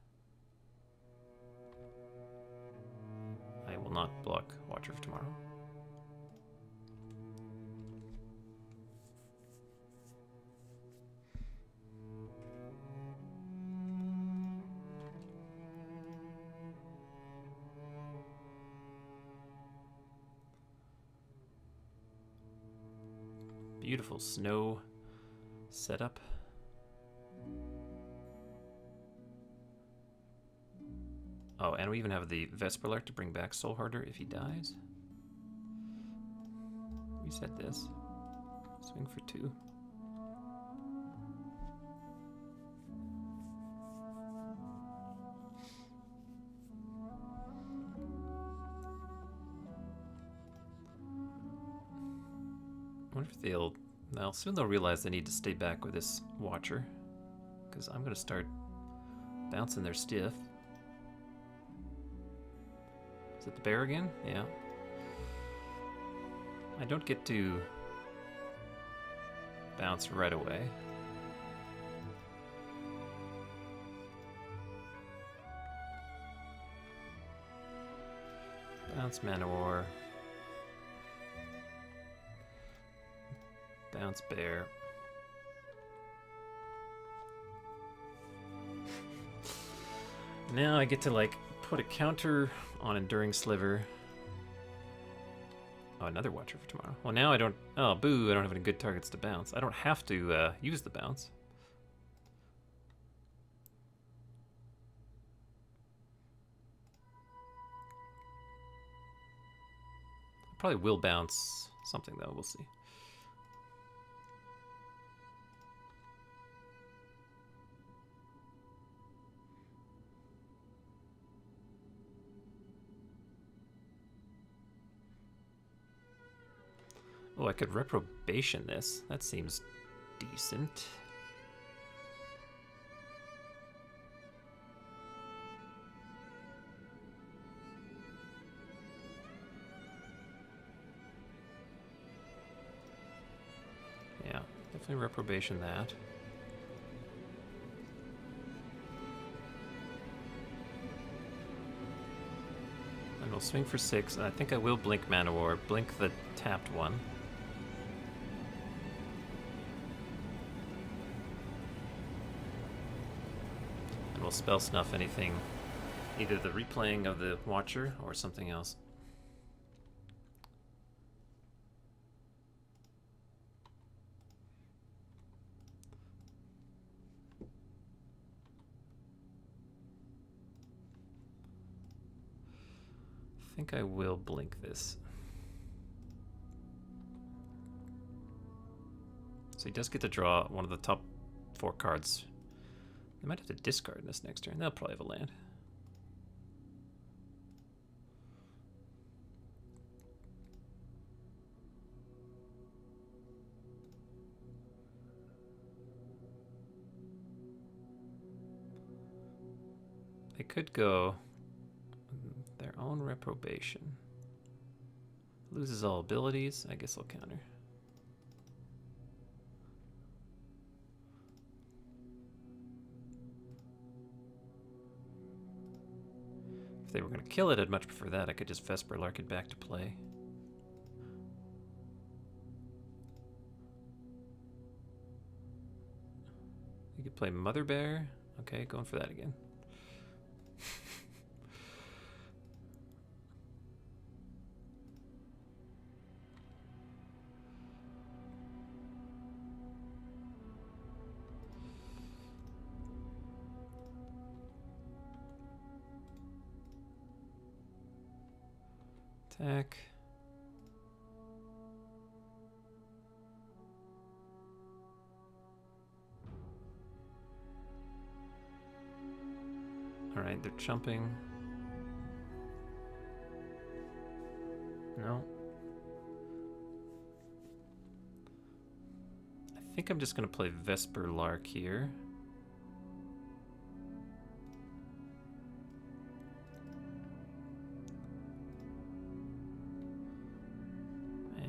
I will not block Watcher for tomorrow. Beautiful snow setup. Oh, and we even have the Vesperlark to bring back Soul Herder if he dies. Reset this. Swing for 2. I wonder if they'll... Well, soon they'll realize they need to stay back with this Watcher, because I'm going to start bouncing their stiff. Is it the bear again? Yeah. I don't get to bounce right away. Bounce Mana War. Bounce bear. Now I get to like put a counter on Enduring Sliver. Oh, another Watcher for tomorrow. Well, now I don't... Oh, boo, I don't have any good targets to bounce. I don't have to use the bounce. I probably will bounce something, though. We'll see. Oh, I could reprobation this. That seems decent. Yeah, definitely reprobation that. And we'll swing for 6. I think I will blink Mana War. Blink the tapped one. And we'll spell snuff anything. Either the replaying of the Watcher or something else. I think I will blink this. So he does get to draw one of the top 4 cards. They might have to discard this next turn. They'll probably have a land. They could go their own reprobation. Loses all abilities. I guess I'll counter. If they were going to kill it, I'd much prefer that. I could just Vesper Lark it back to play. You could play Mother Bear. Okay, going for that again. Attack. All right, they're chumping. No. I think I'm just going to play Vesper Lark here.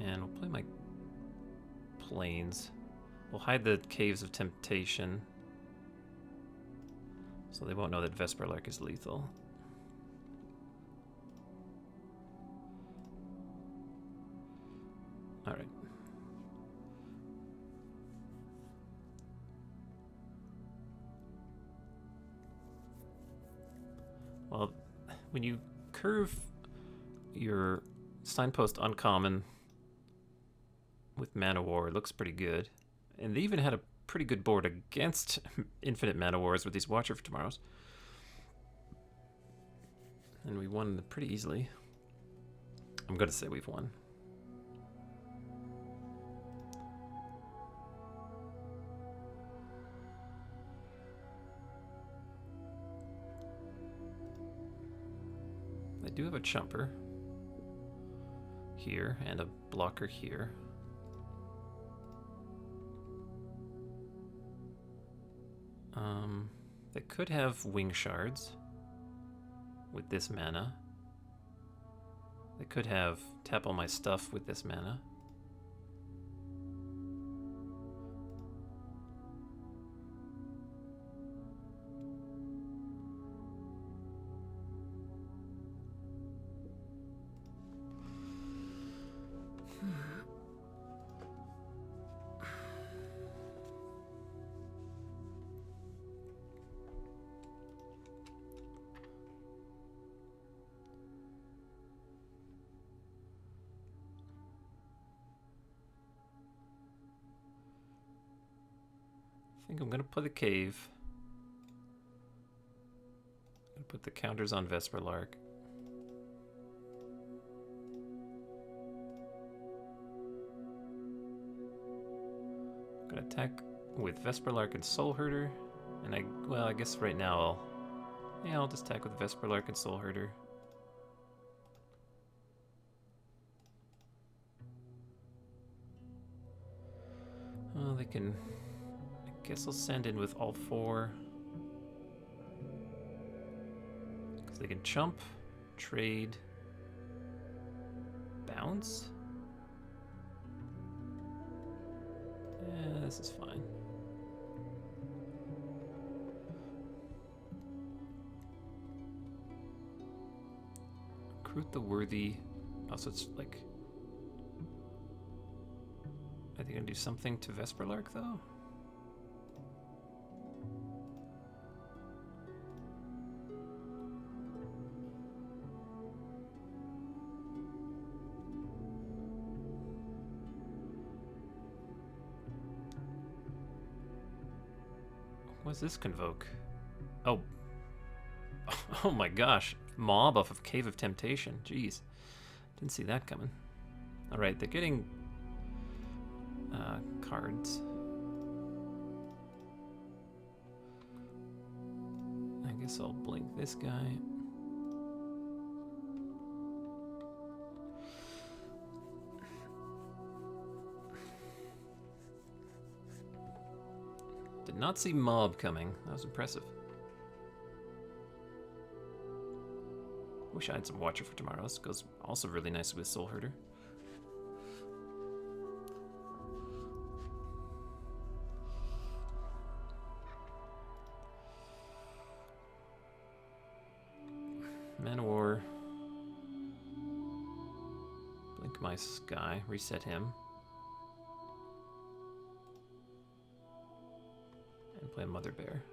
And we'll play my plains. We'll hide the Caves of Temptation, so they won't know that Vesper Lark is lethal. All right. Well, when you curve your Signpost uncommon with Mana War, it looks pretty good. And they even had a pretty good board against infinite Mana Wars with these Watcher for Tomorrows. And we won pretty easily. I'm going to say we've won. They do have a chumper here and a blocker here. They could have wing shards with this mana. They could have tap all my stuff with this mana. I think I'm going to play the cave. I'm going to put the counters on Vesper Lark. I'm going to attack with Vesper Lark and Soul Herder. And I guess right now I'll just attack with Vesper Lark and Soul Herder. Well, they can... I guess I'll send in with all 4. Because they can chump, trade, bounce. Yeah, this is fine. Recruit the worthy. Oh, so it's like... Are they gonna do something to Vesperlark, though? What's this convoke? Oh. Oh my gosh. Mob off of Cave of Temptation. Jeez. Didn't see that coming. Alright, they're getting cards. I guess I'll blink this guy. Did not see mob coming. That was impressive. Wish I had some Watcher for tomorrow. This goes also really nice with Soul Herder. Man of War. Blink my Sky. Reset him. And play Mother Bear.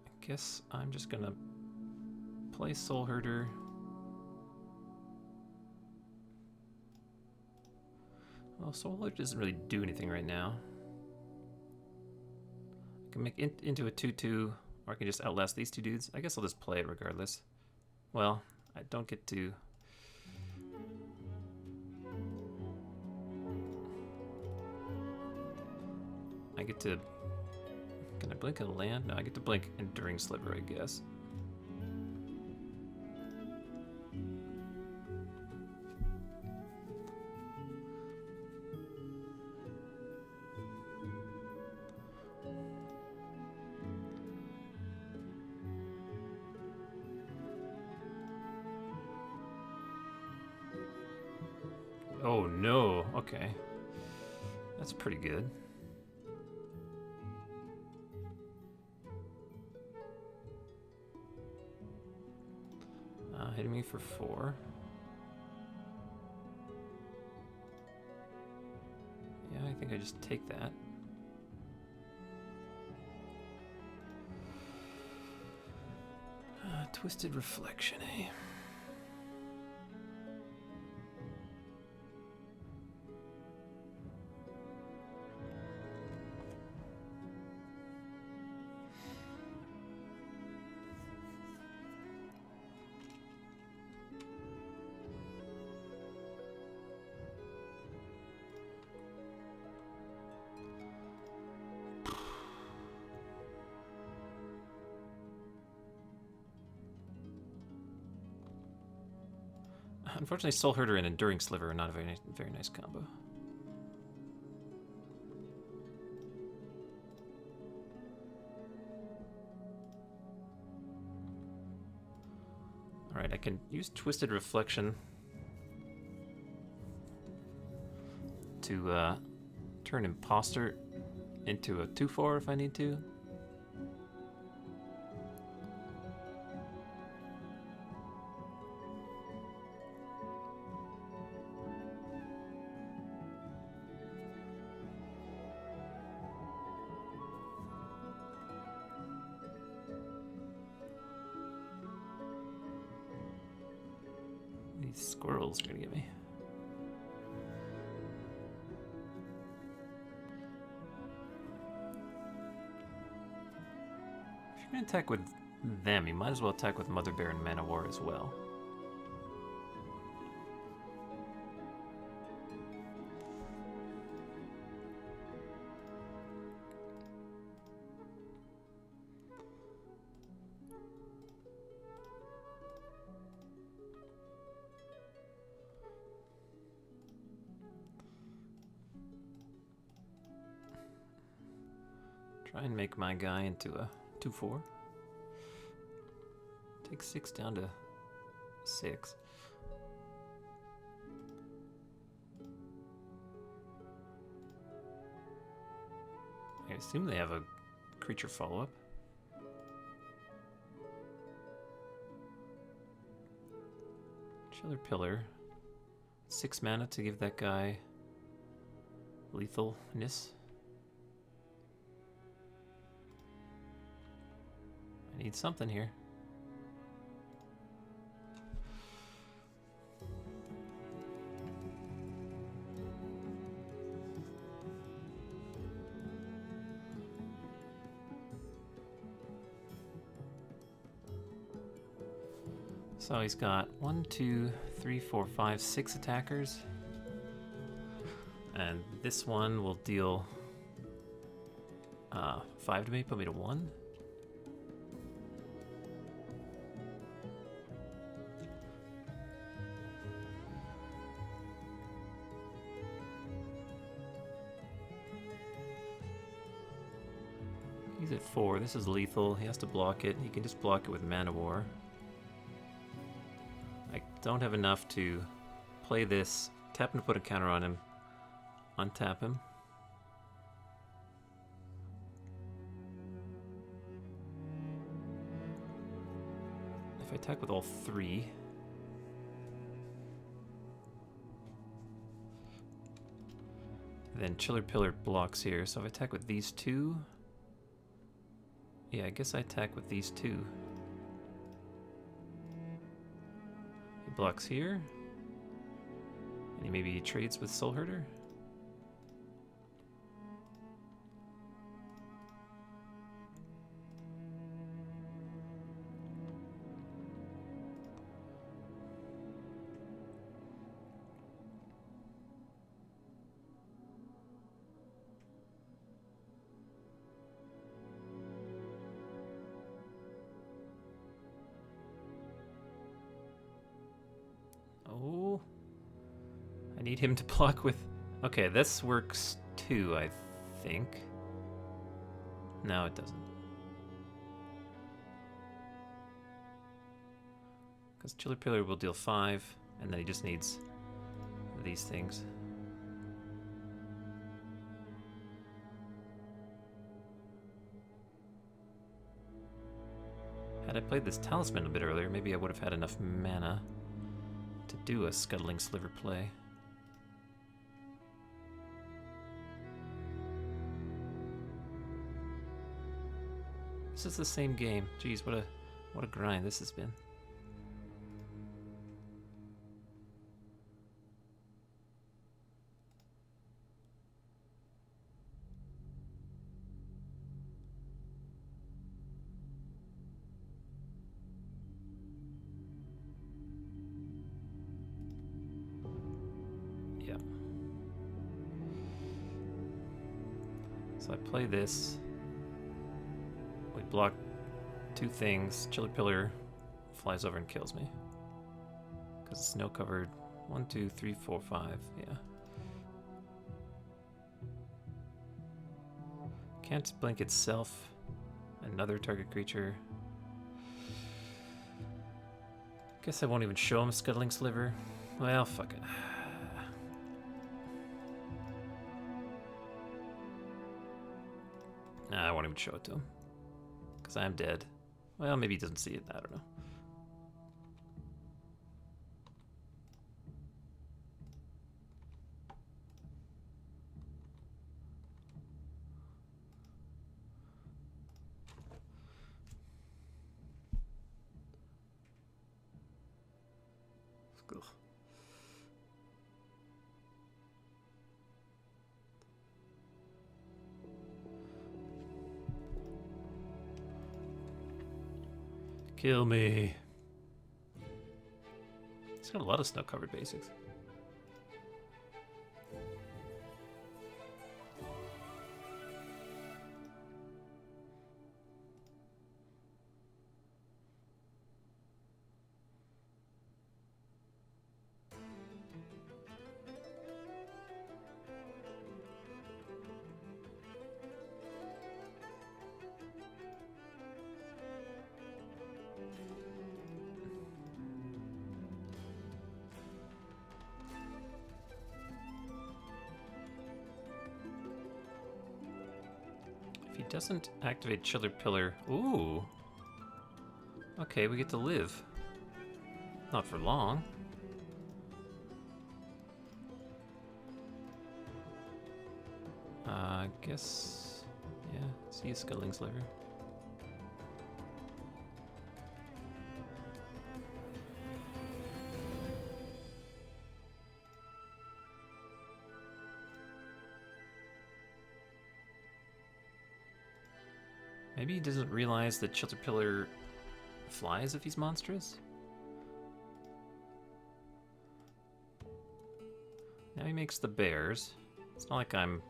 I guess I'm just gonna play Soul Herder. Well, Soul Herder doesn't really do anything right now. I can make it into a 2/2, or I can just outlast these two dudes. I guess I'll just play it regardless. Well, I don't get to... I get to... Can I blink a land? No, I get to blink Enduring Sliver, I guess. Oh no, okay. That's pretty good. Hitting me for 4. Yeah, I think I just take that. Twisted Reflection, eh? Unfortunately, Soul Herder and Enduring Sliver are not a very nice combo. Alright, I can use Twisted Reflection to turn Imposter into a 2/4 if I need to. These squirrels are gonna get me. If you're gonna attack with them, you might as well attack with Mother Bear and Man of War as well. and make my guy into a 2/4. Take 6 down to 6. I assume they have a creature follow-up. Chiller Pillar. 6 mana to give that guy lethalness. I need something here. So he's got 1, 2, 3, 4, 5, 6 attackers. And this one will deal 5 to me, put me to 1. He's at 4. This is lethal. He has to block it. He can just block it with Mana War. I don't have enough to play this. Tap him to put a counter on him. Untap him. If I attack with all 3... then Chiller Pillar blocks here, so if I attack with these 2... yeah, I guess I attack with these 2. He blocks here. And he maybe trades with Soul Herder. Oh, I need him to block with... okay, this works too, I think. No, it doesn't. Because Chiller Pillar will deal 5, and then he just needs these things. Had I played this Talisman a bit earlier, maybe I would have had enough mana to do a Scuttling Sliver play. This is the same game. Jeez, what a grind this has been. Yeah. So I play this. We block 2 things. Chiller Pillar flies over and kills me. Because it's snow covered. 1, 2, 3, 4, 5. Yeah. Can't blink itself. Another target creature. Guess I won't even show him Scuttling Sliver. Well, fuck it. Nah, I won't even show it to him. Because I'm dead. Well, maybe he doesn't see it. I don't know. Ugh. Kill me. It's got a lot of snow-covered basics. doesn't activate Chiller Pillar. Ooh. Okay, we get to live. Not for long. I guess... yeah, see a Scuttling Sliver. Maybe he doesn't realize that Chiller Pillar flies if he's monstrous? Now he makes the bears. It's not like I'm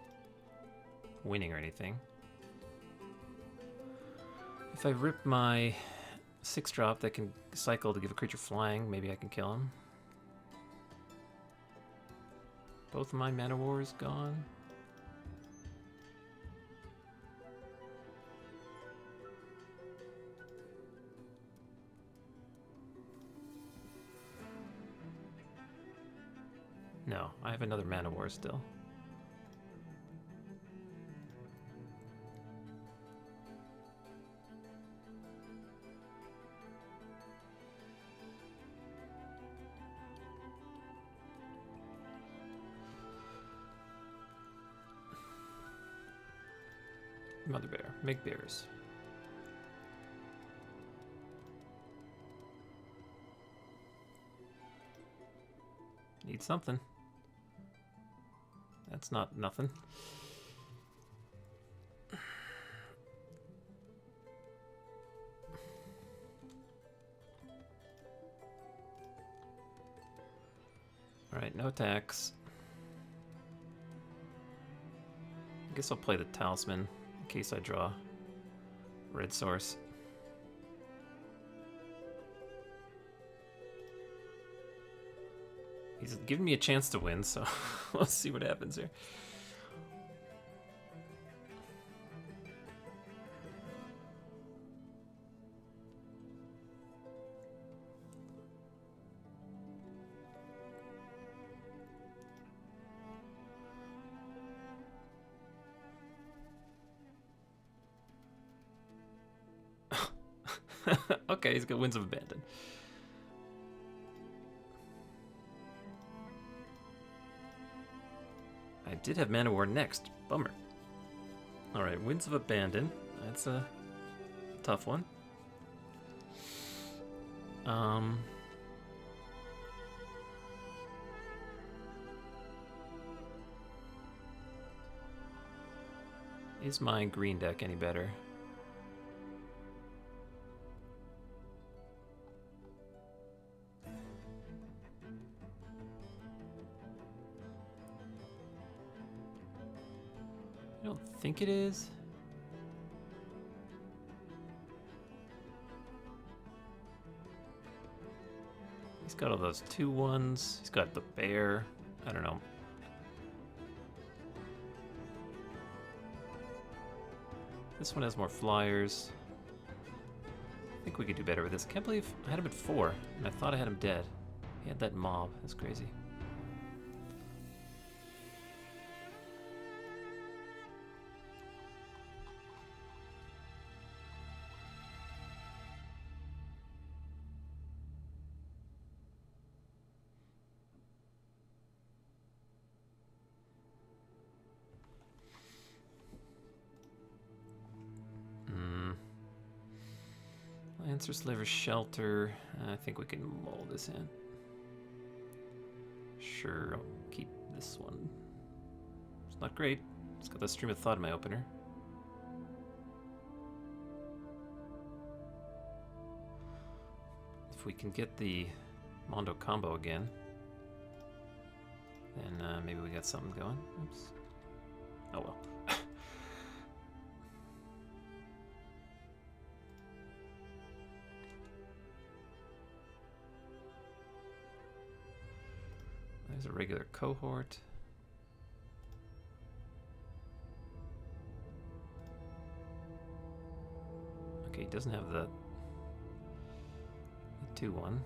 winning or anything. If I rip my 6-drop that can cycle to give a creature flying, maybe I can kill him. Both of my mana wars gone. No, I have another mana war still. Mother bear, make bears. Need something. That's not nothing. Alright, no attacks. I guess I'll play the Talisman in case I draw red source. He's giving me a chance to win, so let's see what happens here. Okay, he's got Winds of Abandon. I did have Mana War next. Bummer. Alright, Winds of Abandon. That's a tough one. Is my green deck any better? I don't think it is. He's got all those 2/1s. He's got the bear. I don't know. This one has more flyers. I think we could do better with this. I can't believe I had him at 4, and I thought I had him dead. He had that mob. That's crazy. Lancer Sliver Shelter. I think we can mull this in. Sure, I'll keep this one. It's not great. It's got the Stream of Thought in my opener. If we can get the Mondo combo again, then maybe we got something going. Oops. Oh well. There's a regular cohort. Okay, he doesn't have the 2/1.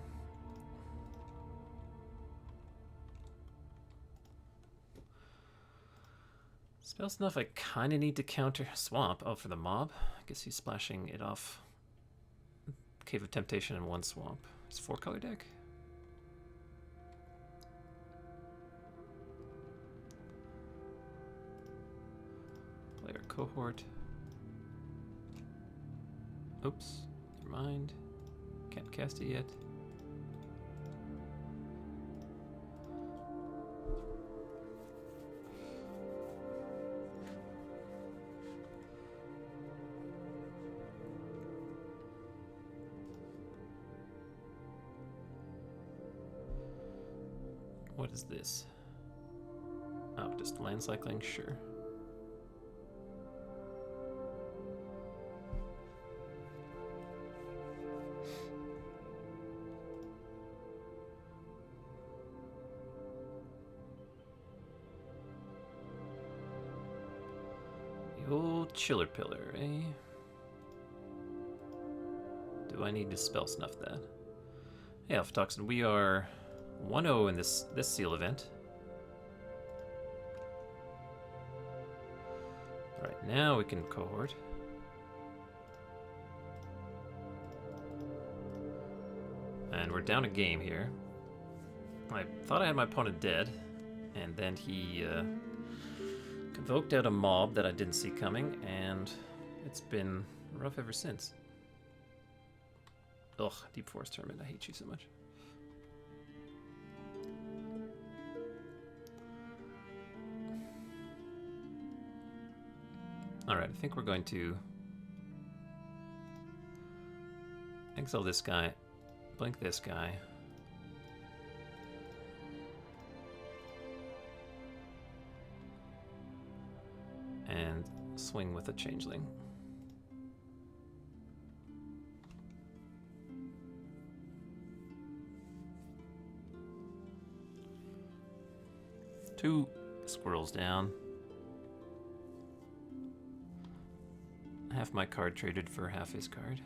Spell Snuff I kind of need to counter. Swamp, oh, for the mob? I guess he's splashing it off Cave of Temptation and one swamp. It's a 4-color deck? Player cohort. Oops, never mind. Can't cast it yet. What is this? Oh, just land cycling? Sure. The old Chiller Pillar, eh? Do I need to spell snuff that? Hey, Alphatoxin, we are 1-0 in this seal event. Alright, now we can cohort. And we're down a game here. I thought I had my opponent dead, and then he convoked out a mob that I didn't see coming, and it's been rough ever since. Ugh, Deep Forest Tournament, I hate you so much. Alright, I think we're going to exile this guy, blink this guy. And swing with a changeling. Two squirrels down. Half my card traded for half his card.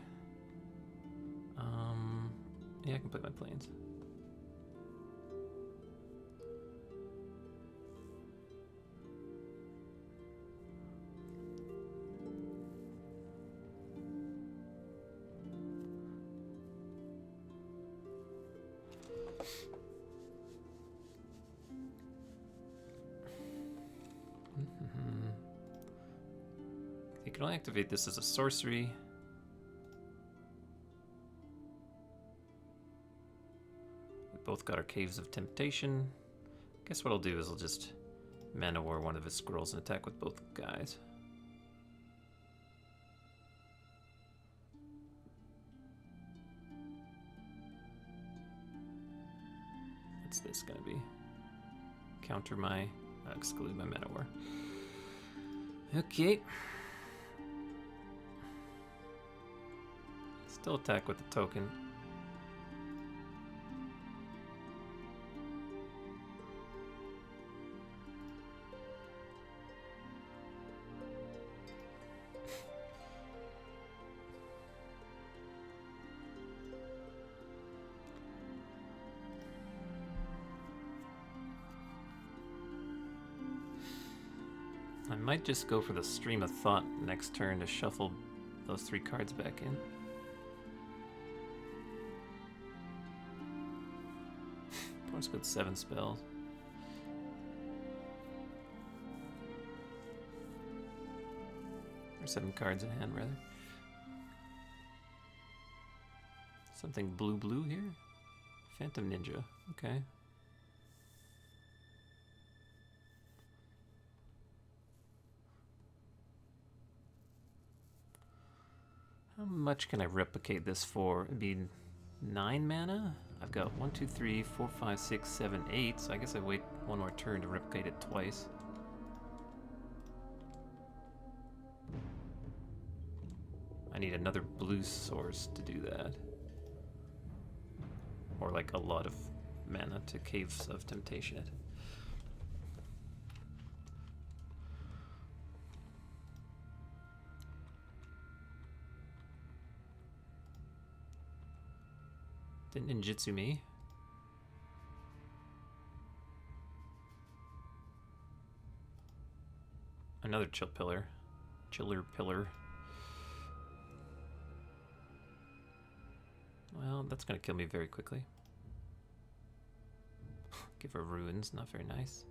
Yeah, I can play my planes. You can only activate this as a sorcery. We both got our Caves of Temptation. Guess what I'll do is I'll just Mana War one of his scrolls and attack with both guys. What's this gonna be? Counter my, exclude my Mana War. Okay. Still attack with the token. I might just go for the Stream of Thought next turn to shuffle those 3 cards back in. Opponent's got 7 spells. Or 7 cards in hand, rather. Something blue here? Phantom Ninja, okay. How much can I replicate this for? It'd be 9 mana? I've got 1, 2, 3, 4, 5, 6, 7, 8, so I guess I wait one more turn to replicate it twice. I need another blue source to do that. Or like a lot of mana to Caves of Temptation it. Didn't ninjutsu me. another chiller pillar. Well, that's gonna kill me very quickly. Give her ruins, not very nice.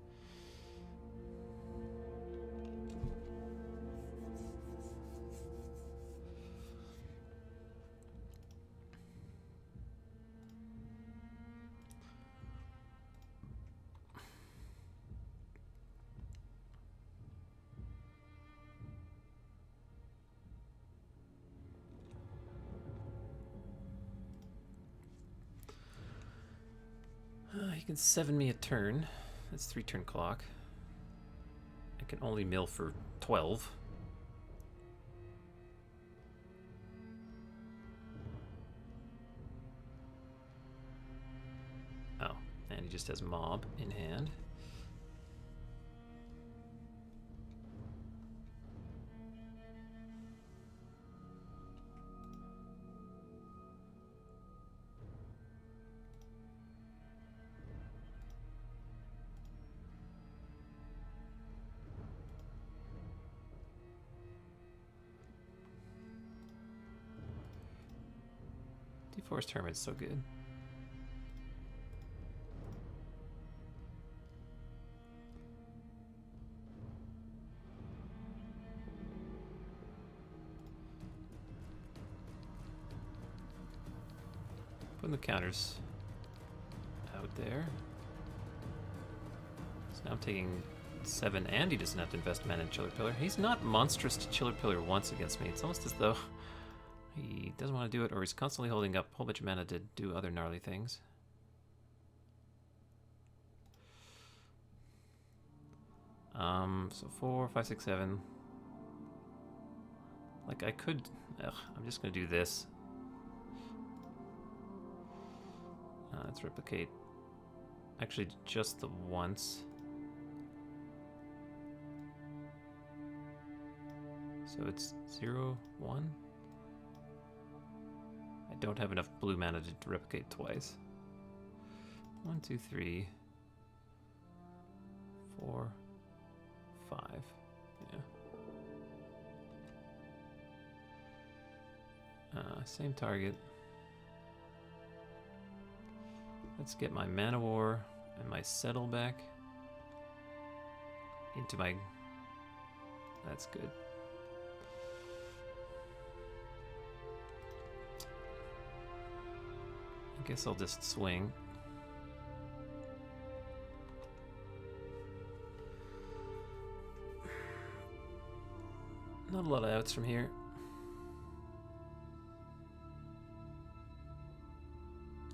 He can 7 me a turn. That's 3 turn clock. I can only mill for 12. Oh, and he just has mob in hand. Forest Hermit's so good. Putting the counters out there. So now I'm taking 7, and he doesn't have to invest mana in Chiller Pillar. He's not monstrous to Chiller Pillar once against me. It's almost as though he doesn't want to do it, or he's constantly holding up a whole bunch of mana to do other gnarly things. So 4, 5, 6, 7. Like I could, I'm just gonna do this. Let's replicate. Actually, just the once. So it's 0, 1. I don't have enough blue mana to replicate twice. 1, 2, 3, 4, 5. Yeah. Same target. Let's get my Mana War and my Settle back into my... That's good. I guess I'll just swing. Not a lot of outs from here.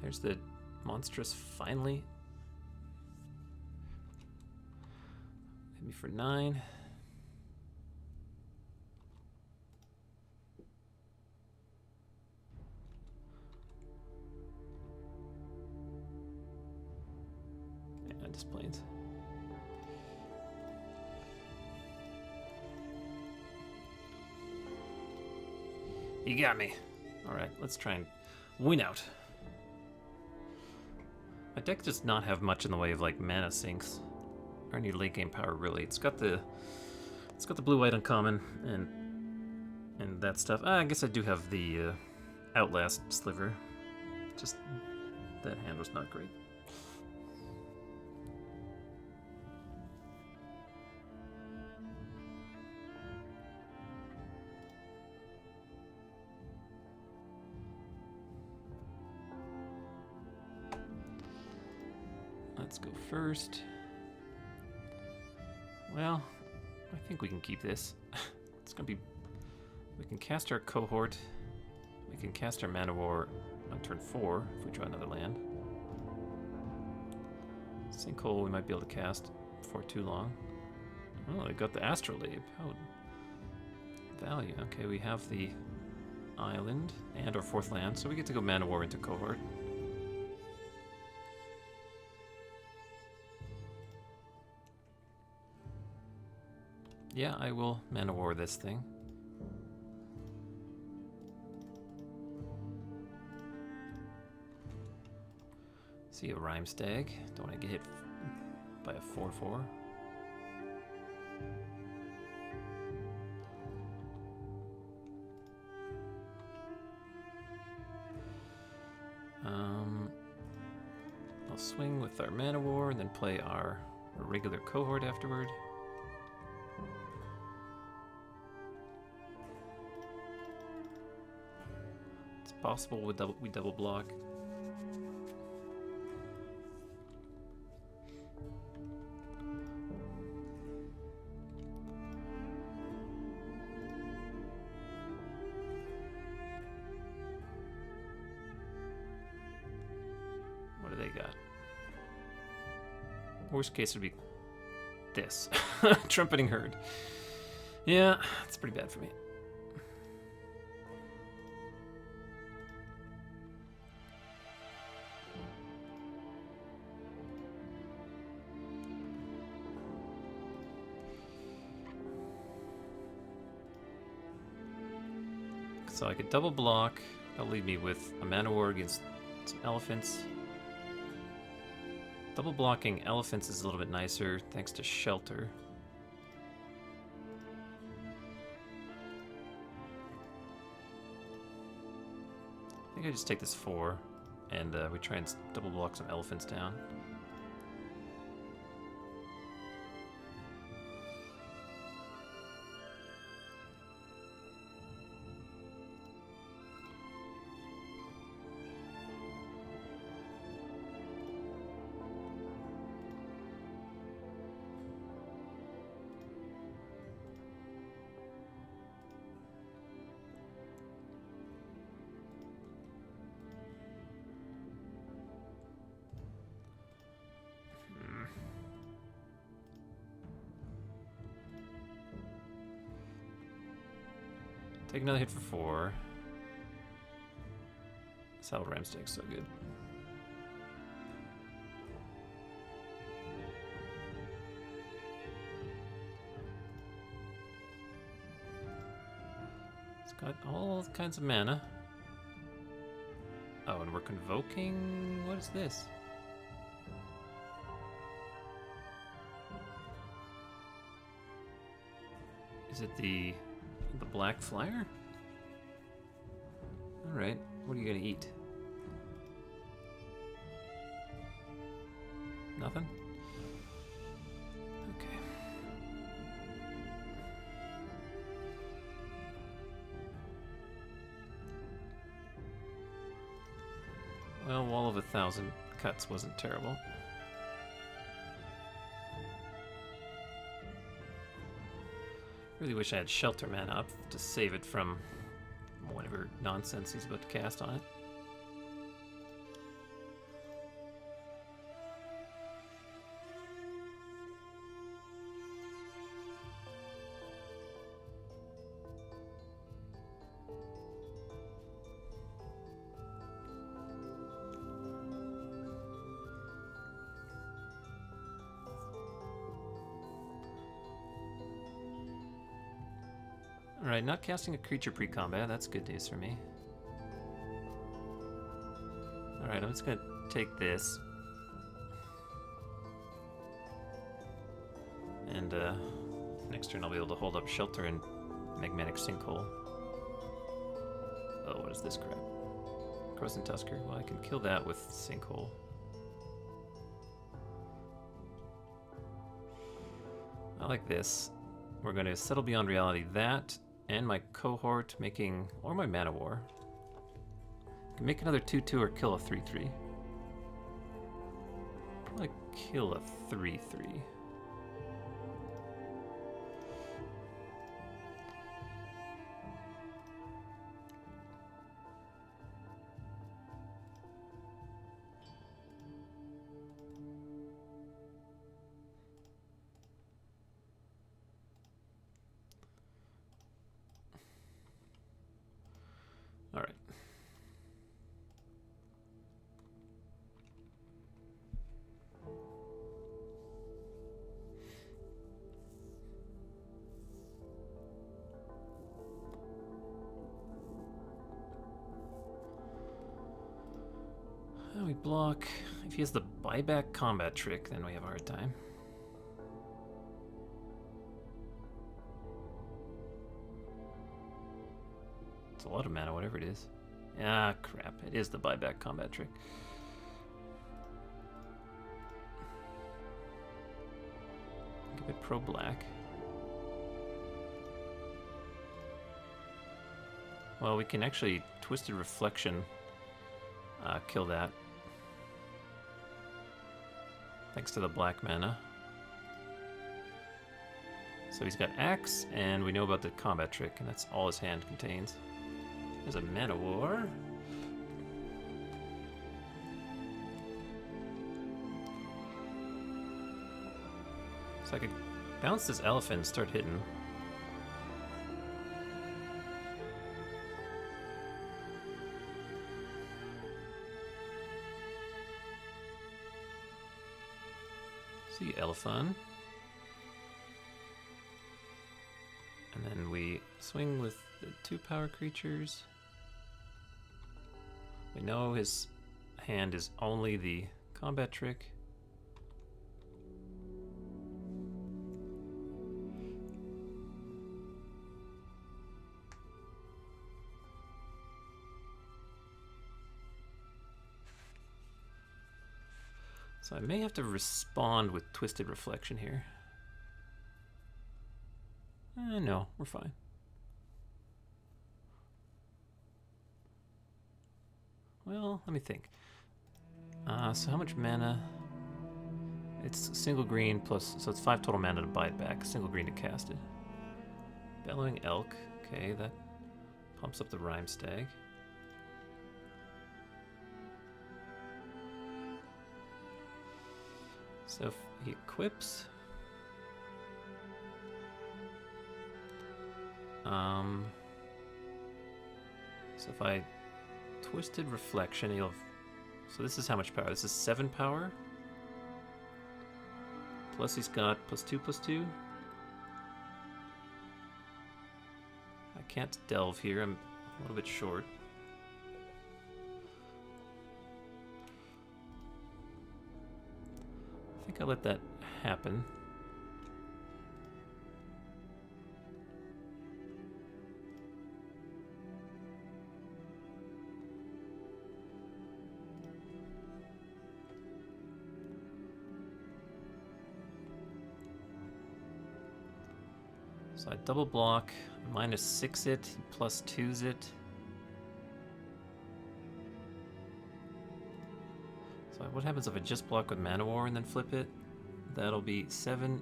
There's the monstrous finally. Hit me for 9. Planes. You got me. Alright, let's try and win out. My deck does not have much in the way of like mana sinks or any late game power really. It's got the blue-white uncommon and that stuff. I guess I do have the Outlast Sliver. Just that hand was not great. Let's go first. Well, I think we can keep this. It's gonna be... We can cast our Cohort. We can cast our Mana War on turn 4 if we draw another land. Sinkhole we might be able to cast before too long. Oh, I got the Astrolabe. Oh, value. Okay, we have the island and our 4th land, so we get to go Mana War into Cohort. Yeah, I will Mana War this thing. See a Rhyme Stag. Don't want to get hit by a 4/4. I'll swing with our Mana War and then play our regular cohort afterward. It's possible we double block. What do they got? Worst case would be this. Trumpeting Herd. Yeah, it's pretty bad for me. So I could double block. That'll leave me with a Mana War against some elephants. Double blocking elephants is a little bit nicer thanks to shelter. I think I just take this 4 and we try and double block some elephants down. Take another hit for 4. Saddle Ram Stick's so good. It's got all kinds of mana. Oh, and we're convoking... What is this? Is it the black flyer? Alright, what are you gonna eat? Nothing? Okay. Well, Wall of 1,000 Cuts wasn't terrible. Really wish I had shelter mana up to save it from whatever nonsense he's about to cast on it. Alright, not casting a creature pre-combat, that's good news for me. Alright, I'm just gonna take this. And next turn I'll be able to hold up Shelter and Magmatic Sinkhole. Oh, what is this crap? Crossing Tusker. Well, I can kill that with Sinkhole. I like this. We're going to Settle Beyond Reality that, and my cohort making, or my Mana War. I can make another 2/2 or kill a 3/3. Probably kill a 3/3. All right. We block. If he has the buyback combat trick, then we have a hard time. It's a lot of mana, whatever it is. Ah, crap. It is the buyback combat trick. Give it pro-black. Well, we can actually Twisted Reflection kill that. Thanks to the black mana. So he's got Axe, and we know about the combat trick, and that's all his hand contains. There's a Mana War. So I could bounce this elephant and start hitting. See elephant. And then we swing with the 2 power creatures. We know his hand is only the combat trick. So I may have to respond with Twisted Reflection here. No, we're fine. Well, let me think. So how much mana? It's single green plus, so it's 5 total mana to buy it back. Single green to cast it. Bellowing Elk. Okay, that pumps up the Rhyme Stag. So if he equips... so if I Twisted Reflection, he'll have... So this is how much power? This is 7 power. Plus he's got +2/+2. I can't delve here, I'm a little bit short. I think I'll let that happen. So I double block, -6 it, +2s it. So what happens if I just block with Mana War and then flip it? That'll be 7.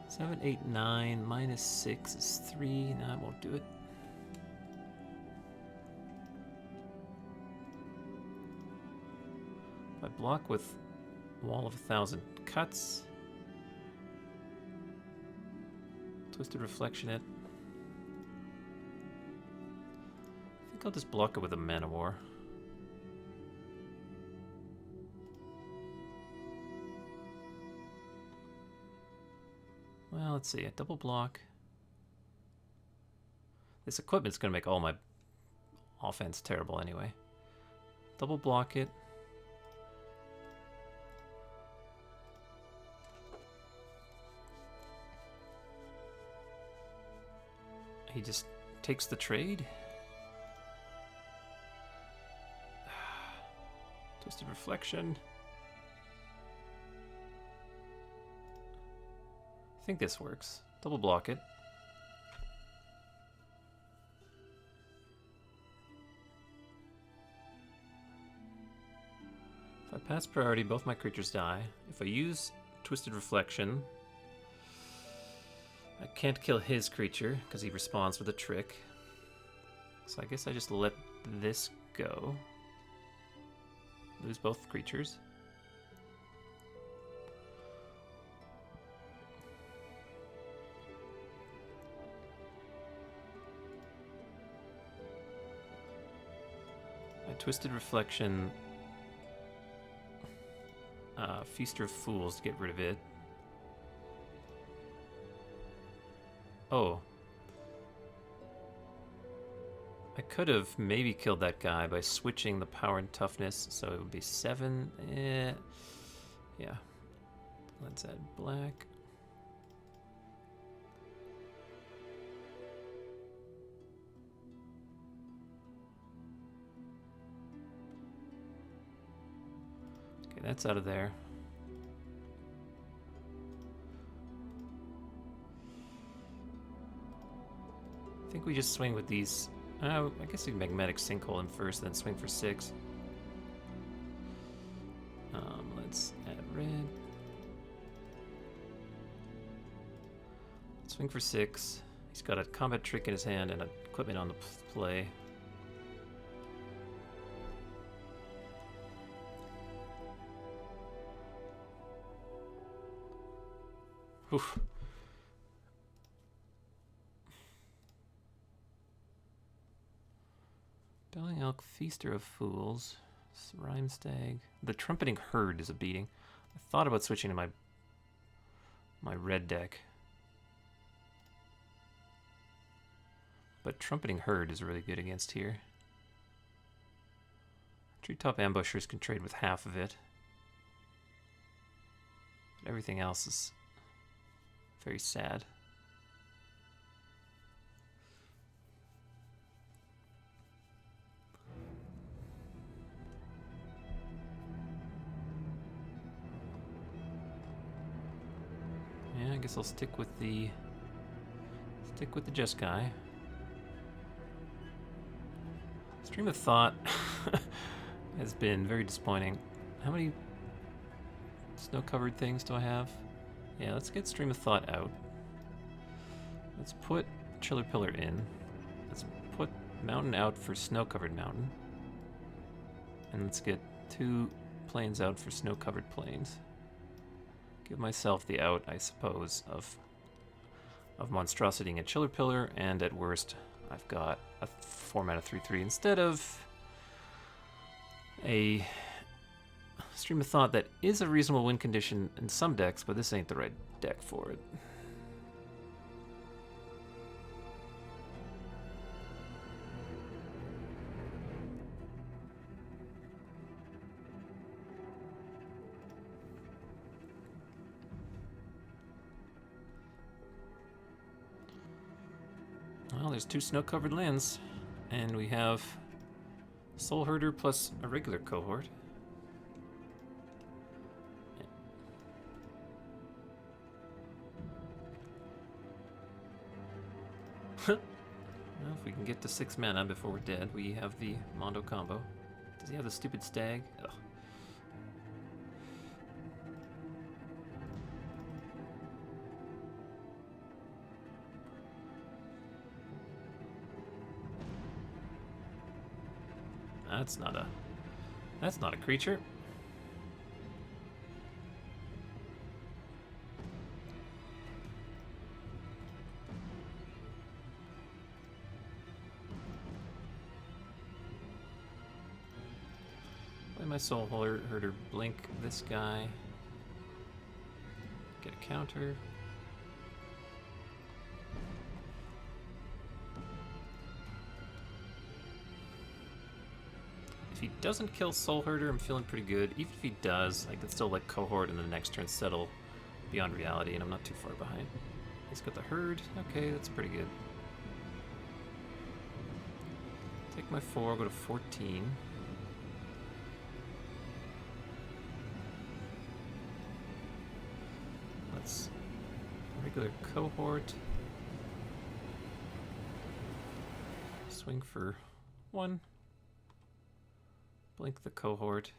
7, 8, 9, -6 is 3. No, I won't do it. If I block with Wall of 1,000 Cuts, Twisted Reflection it. I think I'll just block it with a Mana War. Well, let's see. A double block. This equipment's going to make all my offense terrible anyway. Double block it. He just takes the trade. Twisted Reflection. I think this works. Double block it. If I pass priority, both my creatures die. If I use Twisted Reflection, I can't kill his creature because he responds with a trick. So I guess I just let this go. Lose both creatures. I Twisted Reflection, Feaster of Fools to get rid of it. Oh. I could have maybe killed that guy by switching the power and toughness, so it would be 7. Yeah. Let's add black. that's out of there. I think we just swing with these. I guess we can magnetic sinkhole him first, then swing for 6. Let's add red. Swing for 6. He's got a combat trick in his hand and an equipment on the play. Oof. Belling Elk, Feaster of Fools, Rhyme Stag. The Trumpeting Herd is a beating. I thought about switching to my red deck. But Trumpeting Herd is really good against here. Treetop Ambushers can trade with half of it. But everything else is very sad. Yeah, I guess I'll stick with the Jeskai. Stream of Thought has been very disappointing. How many snow-covered things do I have? Yeah, let's get Stream of Thought out. Let's put Chiller Pillar in. Let's put Mountain out for Snow-Covered Mountain. And let's get 2 plains out for Snow-Covered Plains. Give myself the out, I suppose, of Monstrosity and Chiller Pillar, and at worst, I've got a 4-mana 3/3 instead of a Stream of Thought that is a reasonable win condition in some decks, but this ain't the right deck for it. Well, there's 2 snow-covered lands, and we have Soul Herder plus a regular cohort. Well, if we can get to 6 mana before we're dead, we have the Mondo combo. Does he have the stupid stag? Ugh. That's not a creature. Play my Soul Herder, blink this guy. Get a counter. If he doesn't kill Soul Herder, I'm feeling pretty good. Even if he does, I can still let cohort and then the next turn settle Beyond Reality, and I'm not too far behind. He's got the herd. Okay, that's pretty good. Take my 4, go to 14. Let's regular cohort. Swing for 1. Blink the cohort.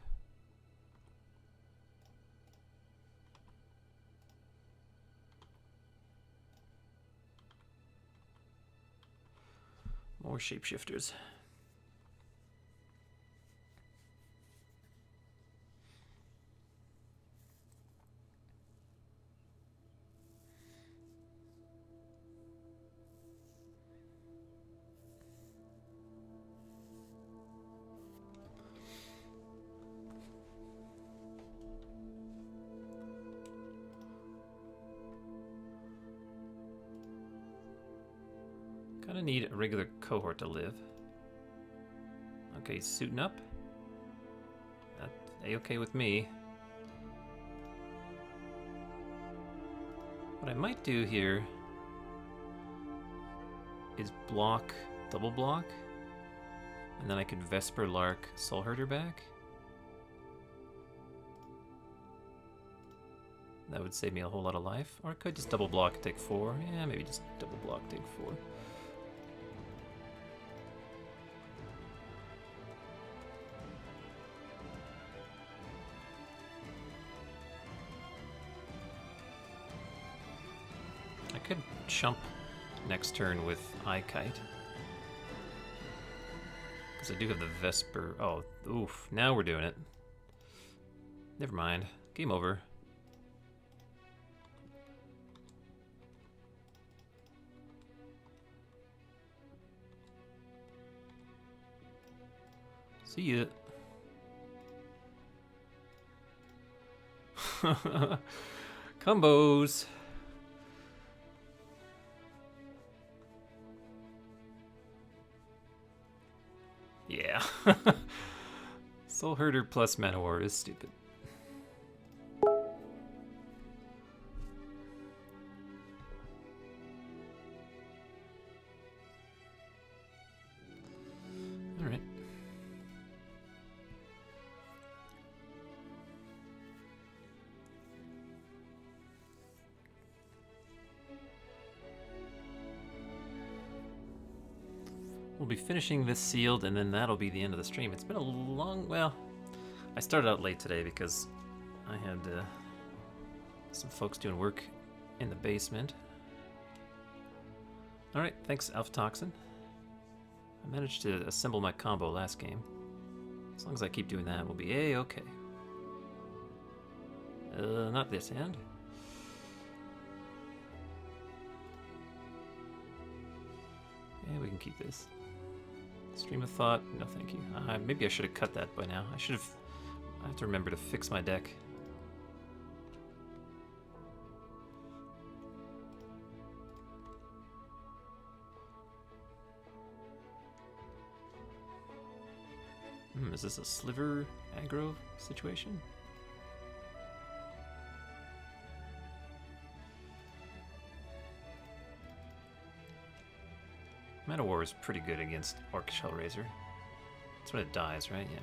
More shapeshifters. Kinda need a regular cohort to live. Okay, suiting up. That's A-okay with me. What I might do here is block, double block, and then I could Vesper Lark Soul Herder back. That would save me a whole lot of life. Or I could just double block and take 4. Yeah, maybe just double block, take 4. I could chump next turn with Kite. Because I do have the Vesper. Oh, oof. Now we're doing it. Never mind. Game over. See ya. Combos. Yeah. Soul Herder plus Mana War is stupid. Alright. We'll be finishing this sealed, and then that'll be the end of the stream. It's been a long... Well, I started out late today because I had some folks doing work in the basement. Alright, thanks, Alpha Toxin. I managed to assemble my combo last game. As long as I keep doing that, we'll be A-okay. Not this hand. Yeah, we can keep this. Stream of Thought, no thank you. Maybe I should have cut that by now. I have to remember to fix my deck. Is this a sliver aggro situation? Mana War is pretty good against Orc Shellraiser. That's when it dies, right? Yeah.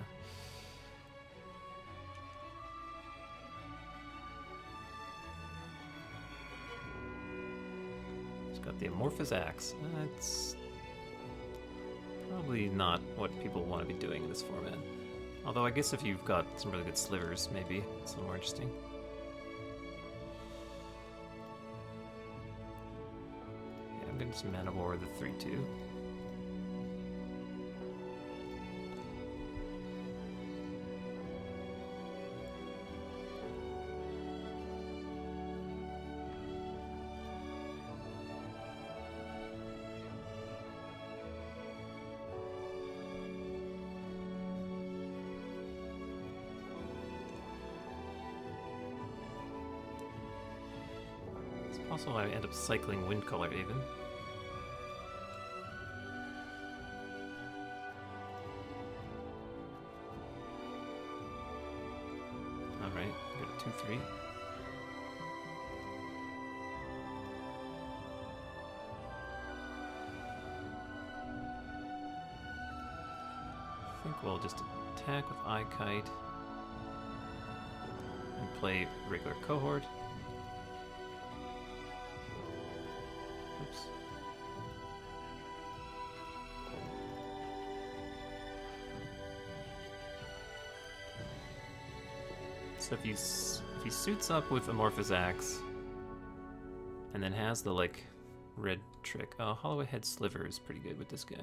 It's got the Amorphous Axe. That's probably not what people want to be doing in this format. Although I guess if you've got some really good slivers, maybe it's a little more interesting. Yeah, I'm getting some Mana War, the 3-2. Also, I end up cycling Windcaller even. Alright, got a 2-3. I think we'll just attack with Kite and play regular Cohort. Oops. So if he suits up with Amorphous Axe and then has the like red trick. Oh, Holloway Head Sliver is pretty good with this guy.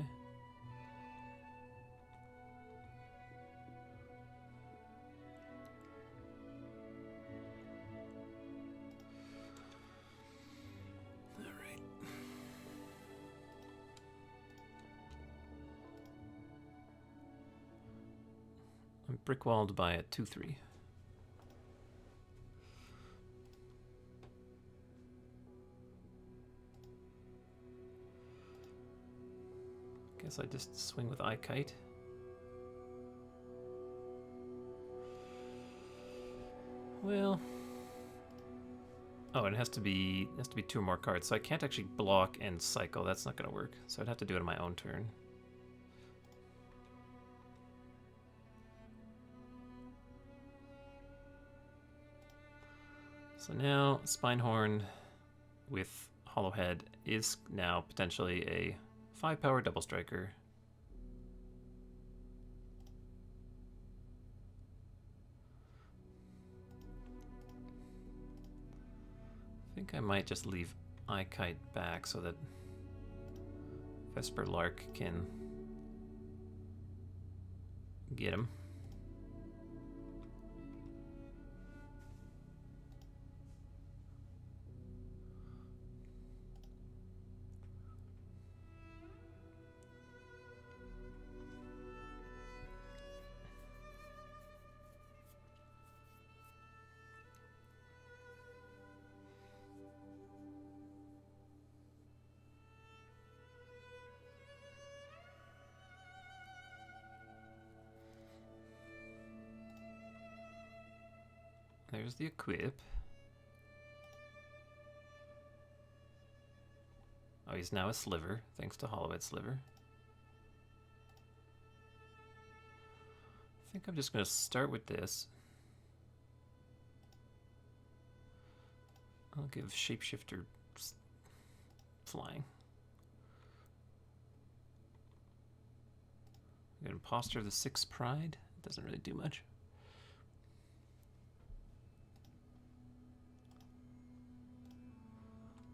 Brickwalled by a 2-3. Guess I just swing with Kite. Well, oh, it has to be 2 or more cards, so I can't actually block and cycle. That's not going to work. So I'd have to do it on my own turn. So now Spinehorn with Hollowhead is now potentially a 5-power double striker. I think I might just leave iKite back so that Vesper Lark can get him. There's the equip. Oh, he's now a sliver, thanks to Hollowhead Sliver. I think I'm just going to start with this. I'll give Shapeshifter flying. I got Imposter of the 6 Pride. Doesn't really do much.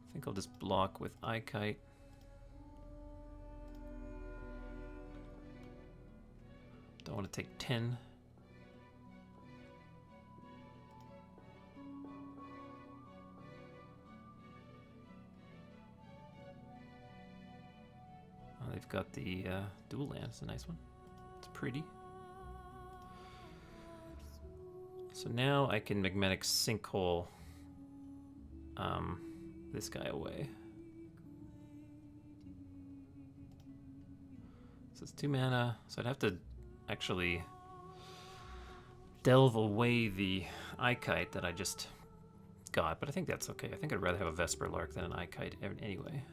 I think I'll just block with iKite. Don't want to take 10. Oh, they've got the dual land. It's a nice one. It's pretty. So now I can Magmatic Sinkhole this guy away. So it's 2 mana, so I'd have to actually delve away the iKite that I just got, but I think that's okay. I think I'd rather have a Vesper Lark than an iKite anyway.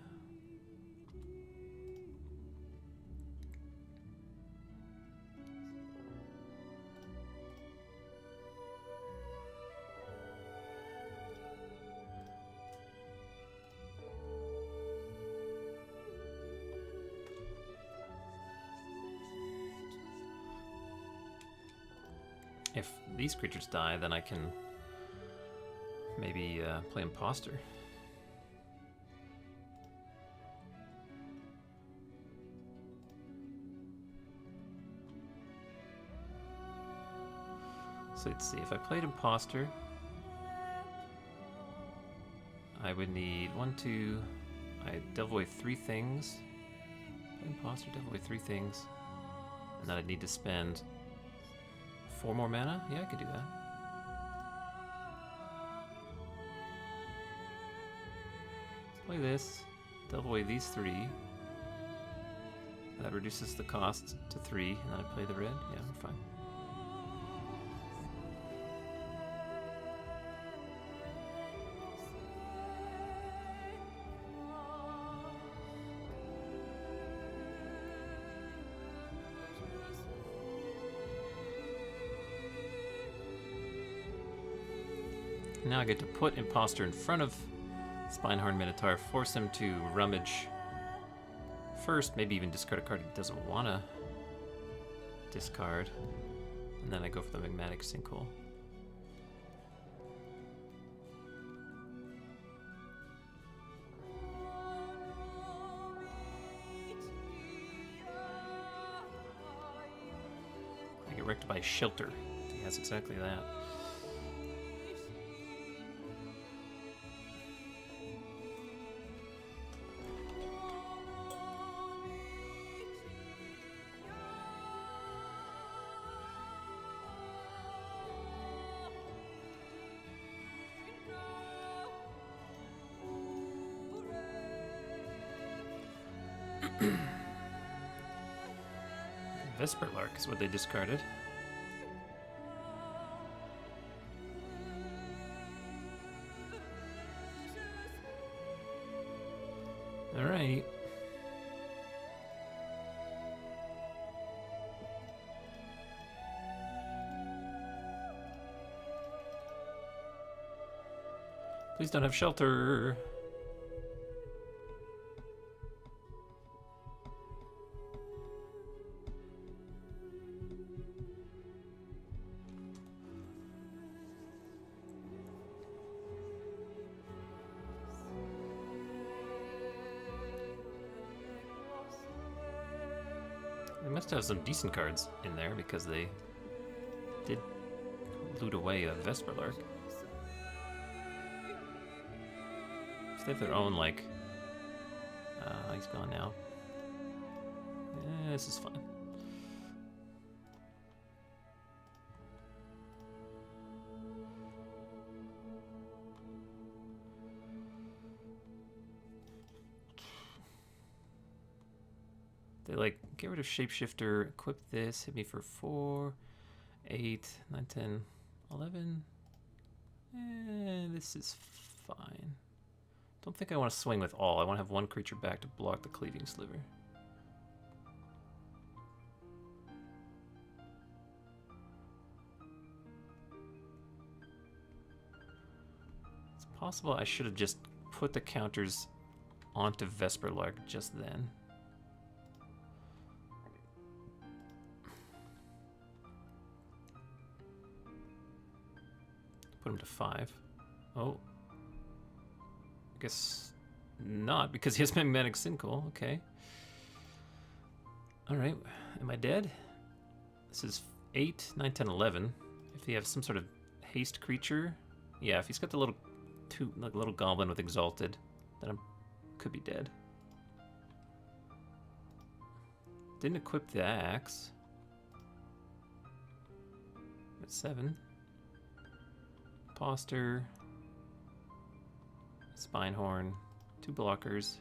If these creatures die, then I can maybe play Imposter. So let's see, if I played Imposter, I would need 1, 2, I delve away 3 things. Play Imposter, delve away 3 things. And then I'd need to spend 4 more mana? Yeah, I could do that. Play this, delve away these 3. That reduces the cost to 3, and then I play the red. Yeah, we're fine. Now I get to put Imposter in front of Spinehorn Minotaur, force him to rummage first, maybe even discard a card he doesn't want to discard, and then I go for the Magmatic Sinkhole. I get wrecked by Shelter. He has exactly that. Vesper Lark is what they discarded. All right. Please don't have shelter. They must have some decent cards in there because they did loot away a Vesperlark. If they have their own, like... he's gone now. This is fine. They like, get rid of Shapeshifter, equip this, hit me for 4, 8, 9, 10, 11. This is fine. Don't think I want to swing with all. I want to have one creature back to block the Cleaving Sliver. It's possible I should have just put the counters onto Vesperlark just then. Put him to 5. Oh. I guess not, because he has Magnetic Sinkhole. Okay. Alright. Am I dead? This is 8, 9, 10, 11. If he has some sort of haste creature. Yeah, if he's got the little little goblin with Exalted, then I could be dead. Didn't equip the axe. At 7. Imposter, Spinehorn, 2 blockers.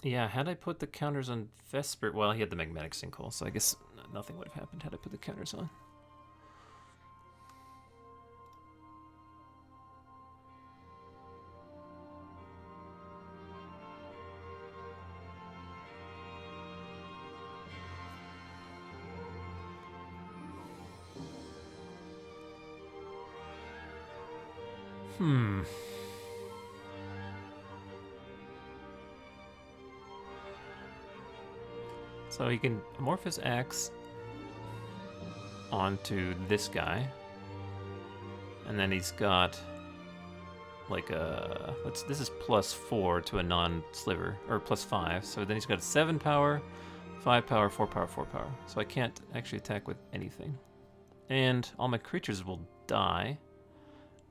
Yeah, had I put the counters on Vesper, well, he had the Magnetic Sinkhole, so I guess nothing would have happened had I put the counters on. So he can morph his axe onto this guy. And then he's got like a... this is +4 to a non-sliver, or +5. So then he's got 7 power, 5 power, 4 power, 4 power. So I can't actually attack with anything. And all my creatures will die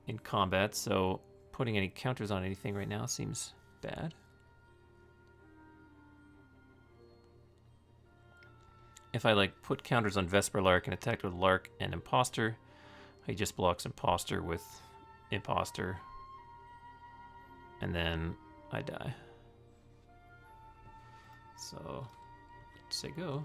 in combat, so putting any counters on anything right now seems bad. If I like put counters on Vesperlark and attacked with Lark and Imposter, he just blocks Imposter with Imposter, and then I die. So, say go.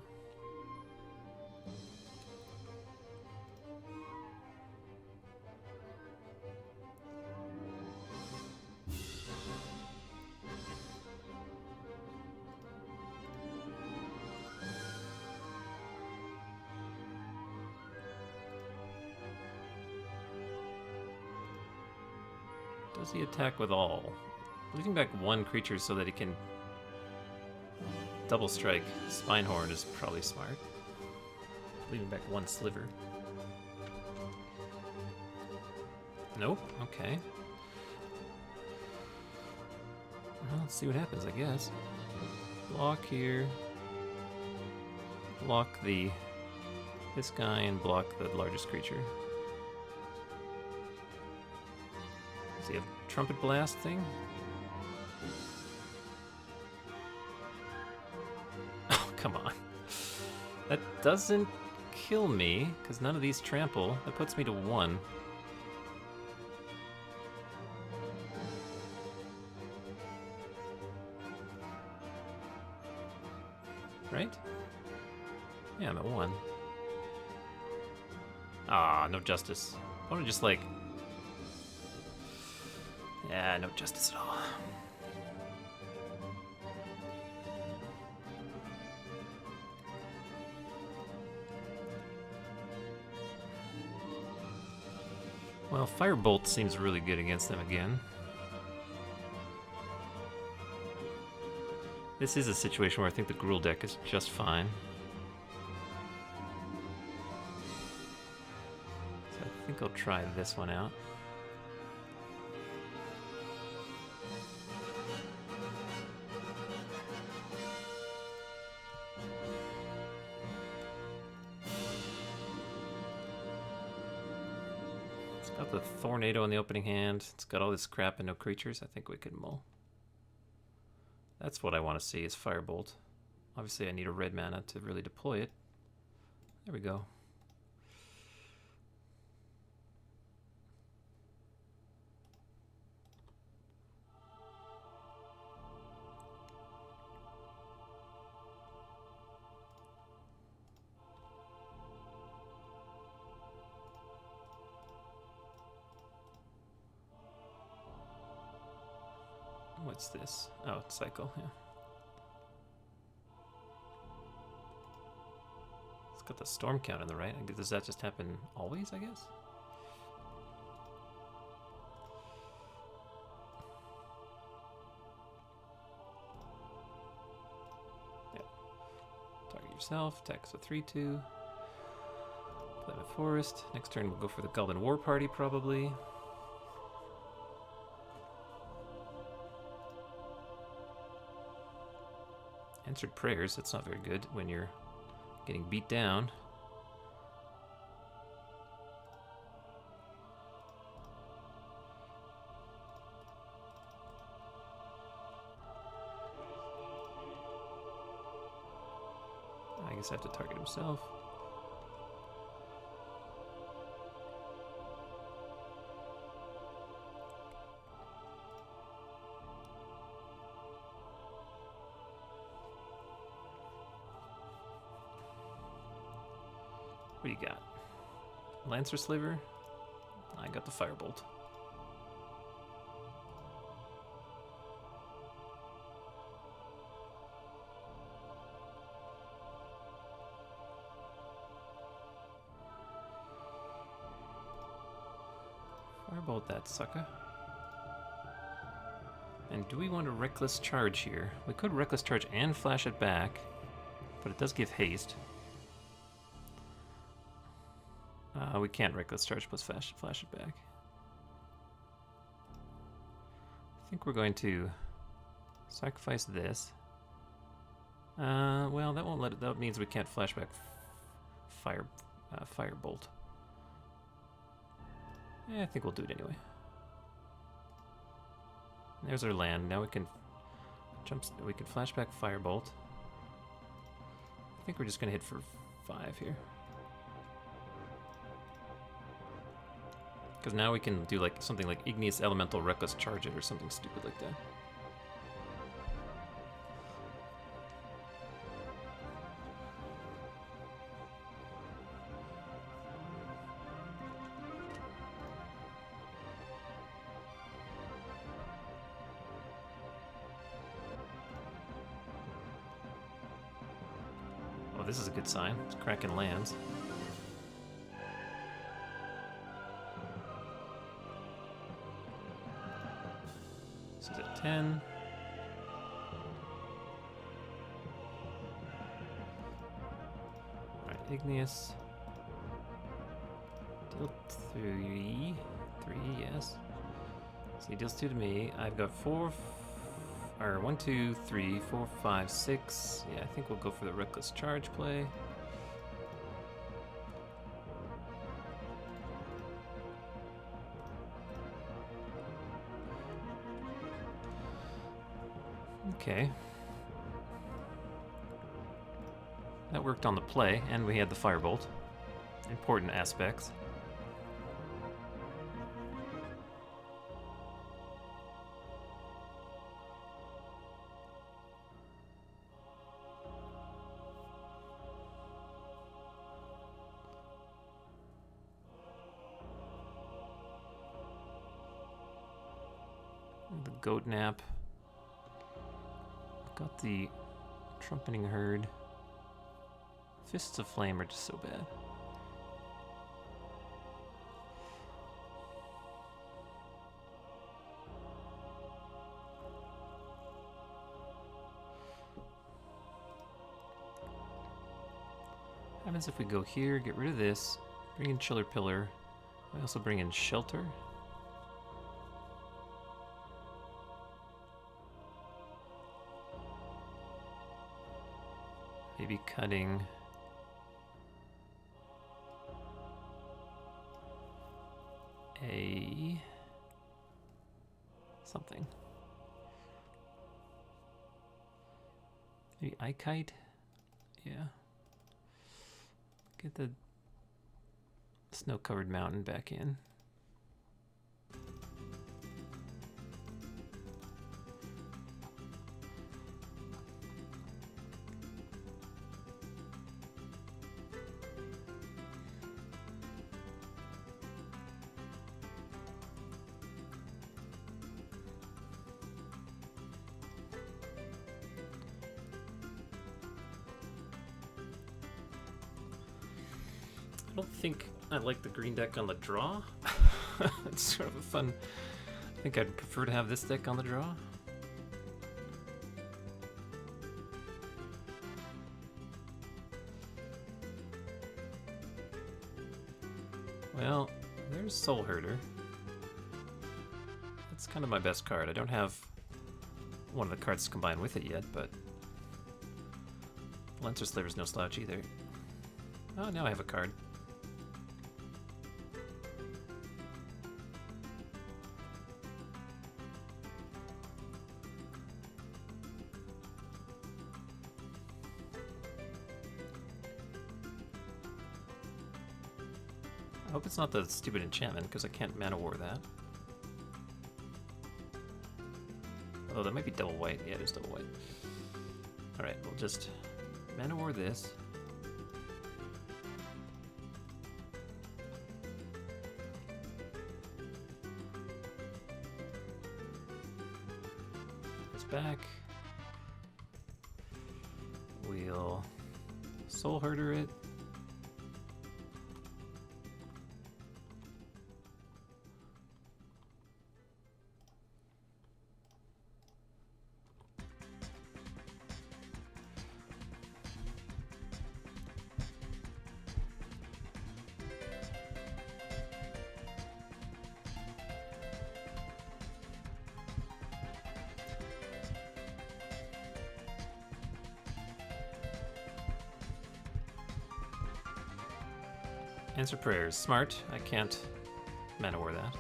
Does he attack with all? Leaving back 1 creature so that he can double strike Spinehorn is probably smart. Leaving back 1 sliver. Nope, okay. Well, let's see what happens, I guess. Block here. Block this guy and block the largest creature. Does he have Trumpet Blast thing? Oh, come on. That doesn't kill me, because none of these trample. That puts me to 1. Right? Yeah, I'm at 1. Ah, no justice. I want to just like... Yeah, no justice at all. Well, Firebolt seems really good against them again. This is a situation where I think the Gruul deck is just fine. So I think I'll try this one out. It's got the Tornado in the opening hand. It's got all this crap and no creatures. I think we could mull. That's what I want to see, is Firebolt. Obviously I need a red mana to really deploy it. There we go. What's this? Oh, it's cycle, yeah. It's got the storm count on the right. Does that just happen always, I guess? Yeah. Target yourself, attacks a 3-2. Play the forest. Next turn we'll go for the Goblin War Party, probably. Answered prayers, that's not very good when you're getting beat down. I guess I have to target himself. What do you got? Lancer Sliver? I got the Firebolt. Firebolt that sucker. And do we want to Reckless Charge here? We could Reckless Charge and flash it back, but it does give haste. We can't Reckless Charge plus flash it back. I think we're going to sacrifice this. Well, that won't let it. That means we can't flashback Firebolt. Yeah, I think we'll do it anyway. There's our land. Now we can We can flashback Firebolt. I think we're just gonna hit for 5 here. Because now we can do like something like Igneous Elemental Reckless Charge it or something stupid like that. Oh, this is a good sign. It's cracking lands. This is at 10. Alright, Igneous. Deal 3. 3, yes. So he deals 2 to me. I've got 4. Or 1, 2, 3, 4, 5, 6. Yeah, I think we'll go for the Reckless Charge play. Okay. That worked on the play, and we had the Firebolt. Important aspects. The Goat Nap. Got the Trumpeting Herd. Fists of Flame are just so bad. happens if we go here, get rid of this, bring in Chiller Pillar. I also bring in Shelter. Maybe cutting a something. Maybe Kite. Yeah. Get the snow-covered mountain back in. I don't think I like the green deck on the draw. It's sort of a fun... I think I'd prefer to have this deck on the draw. Well, there's Soul Herder. That's kind of my best card. I don't have one of the cards to combine with it yet, but... Lancer Sliver's no slouch either. Oh, now I have a card. I hope it's not the stupid enchantment, because I can't mana war that. Oh, that might be double white. Yeah, it is double white. Alright, we'll just mana war this. This back. We'll Soul Herder it. Answer prayers. Smart. I can't mana war that.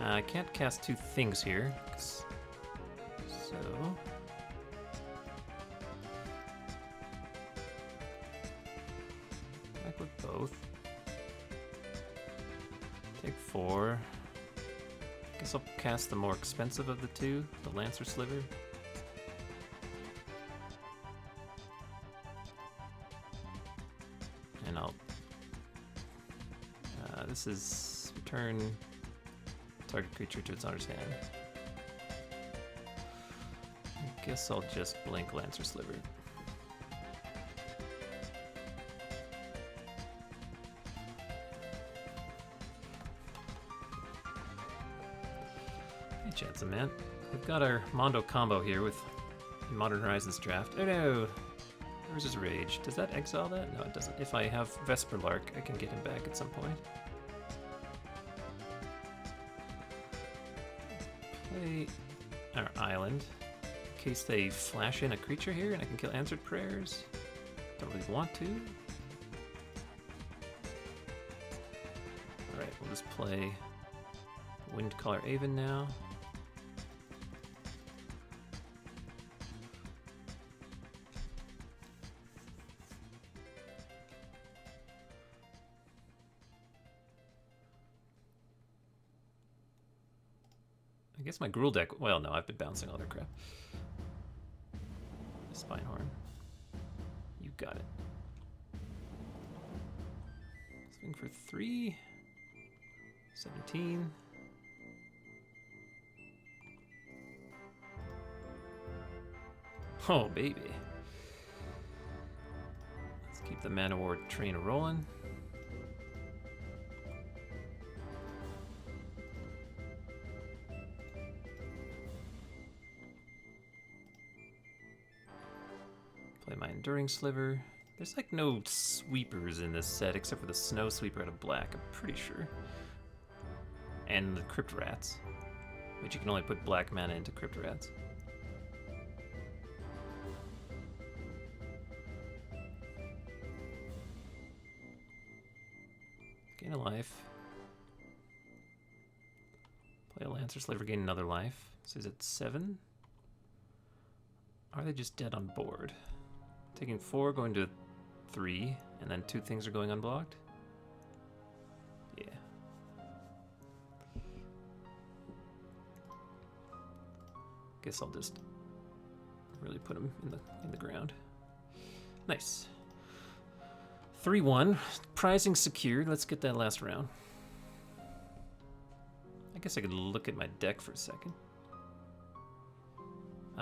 I can't cast two things here. So... back with both. Take 4. Guess I'll cast the more expensive of the two, the Lancer Sliver. And I'll... this is return target creature to its owner's hand. I guess I'll just blink Lancer Sliver. Hey, Chance of Man. We've got our Mondo combo here with Modern Horizons draft. Oh no! Where's his Rage? Does that exile that? No, it doesn't. If I have Vesper Lark, I can get him back at some point. Play our island in case they flash in a creature here and I can kill Answered Prayers. Don't really want to. Alright, we'll just play Windcaller Aven now. I guess my Gruul deck... well, no, I've been bouncing all their crap. Spinehorn. You got it. Swing for 3. 17. Oh, baby. Let's keep the Mana War train rolling. Play my Enduring Sliver. There's like no sweepers in this set except for the Snow Sweeper out of black, I'm pretty sure. And the Crypt Rats, which you can only put black mana into Crypt Rats. Gain a life. Play a Lancer Slaver, gain another life. So is it 7? Are they just dead on board? Taking 4, going to 3, and then 2 things are going unblocked? Yeah. Guess I'll just really put them in the ground. Nice. 3-1. Prizing secured. Let's get that last round. I guess I could look at my deck for a second.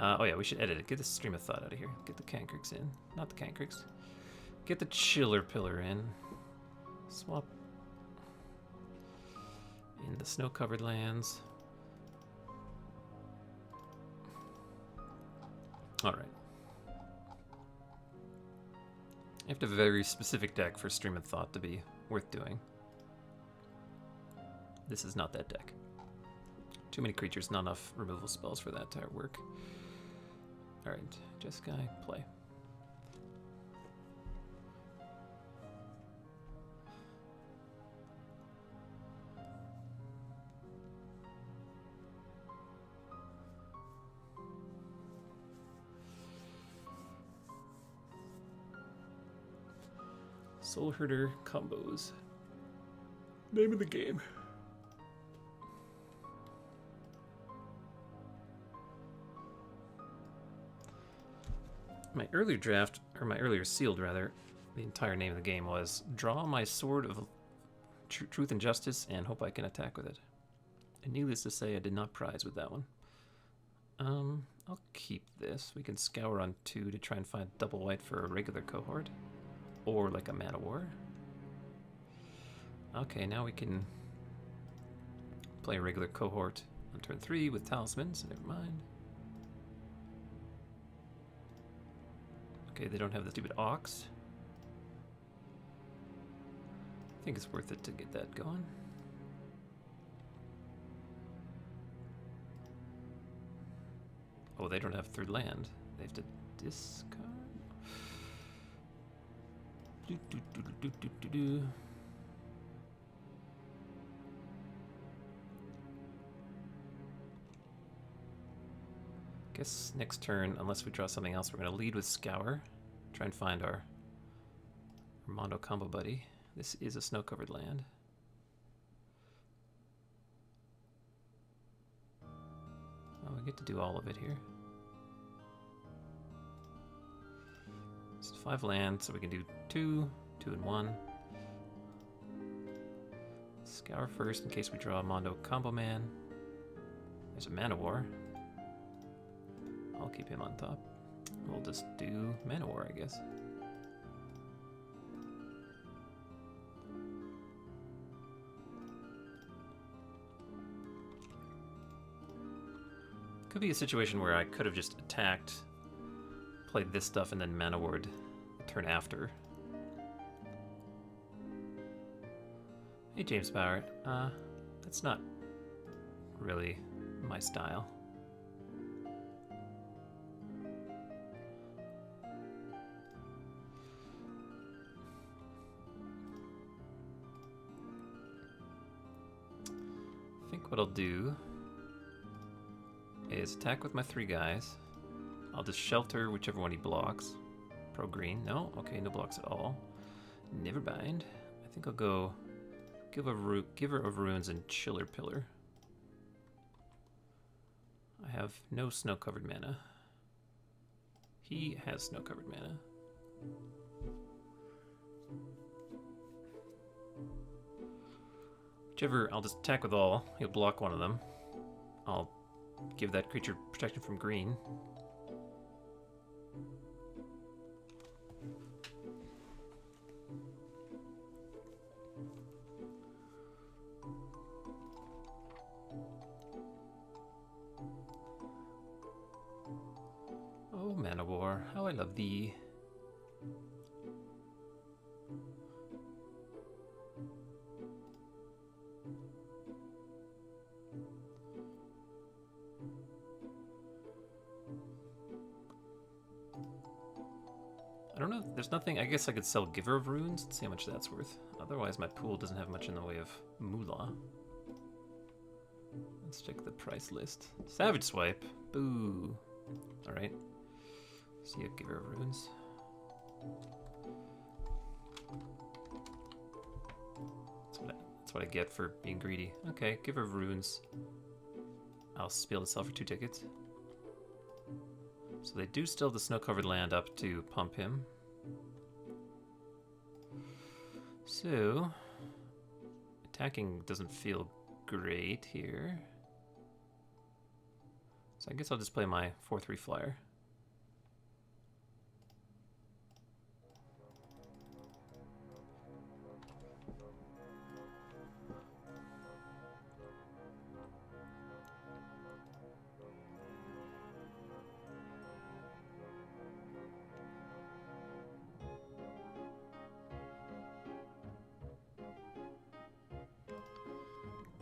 Oh yeah, we should edit it. Get the Stream of Thought out of here. Get the Cancrix in. Not the Cancrix. Get the Chiller Pillar in. Swap in the snow-covered lands. Alright. You have to have a very specific deck for Stream of Thought to be worth doing. This is not that deck. Too many creatures, not enough removal spells for that to work. Alright, Jeskai, play. Soul Herder combos. Name of the game. My earlier draft, or my earlier sealed rather, the entire name of the game was Draw My Sword of Truth and Justice and Hope I Can Attack with it. And needless to say, I did not prize with that one. I'll keep this. We can scour on 2 to try and find double white for a regular cohort. Or like a Mana War. Okay, now we can play a regular cohort on turn 3 with talismans, never mind. Okay, they don't have the stupid Ox. I think it's worth it to get that going. Oh, they don't have third land. They have to discard. Guess next turn, unless we draw something else, we're going to lead with Scour. Try and find our Mondo combo buddy. This is a snow-covered land. Oh, we get to do all of it here. It's 5 lands, so we can do 2, 2 and 1. Scour first in case we draw a Mondo combo man. There's a Mana War. I'll keep him on top. We'll just do Mana War, I guess. Could be a situation where I could have just attacked, played this stuff, and then Mana War'd the turn after. Hey, James Bauer. That's not really my style. I think what I'll do is attack with my 3 guys. I'll just shelter whichever one he blocks. Pro green. No? Okay, no blocks at all. Never mind. I think I'll go Giver of Runes and Chiller Pillar. I have no snow-covered mana. He has snow-covered mana. Whichever, I'll just attack with all. He'll block one of them. I'll give that creature protection from green. Oh, Mana War, how I love thee. I don't know. There's nothing. I guess I could sell Giver of Runes and see how much that's worth. Otherwise, my pool doesn't have much in the way of moolah. Let's check the price list. Savage Swipe. Boo. All right. See a Giver of Runes. That's what I get for being greedy. Okay, Giver of Runes. I'll be able to sell for 2 tickets. So they do still have the snow-covered land up to pump him. So, attacking doesn't feel great here. So I guess I'll just play my 4/3 flyer.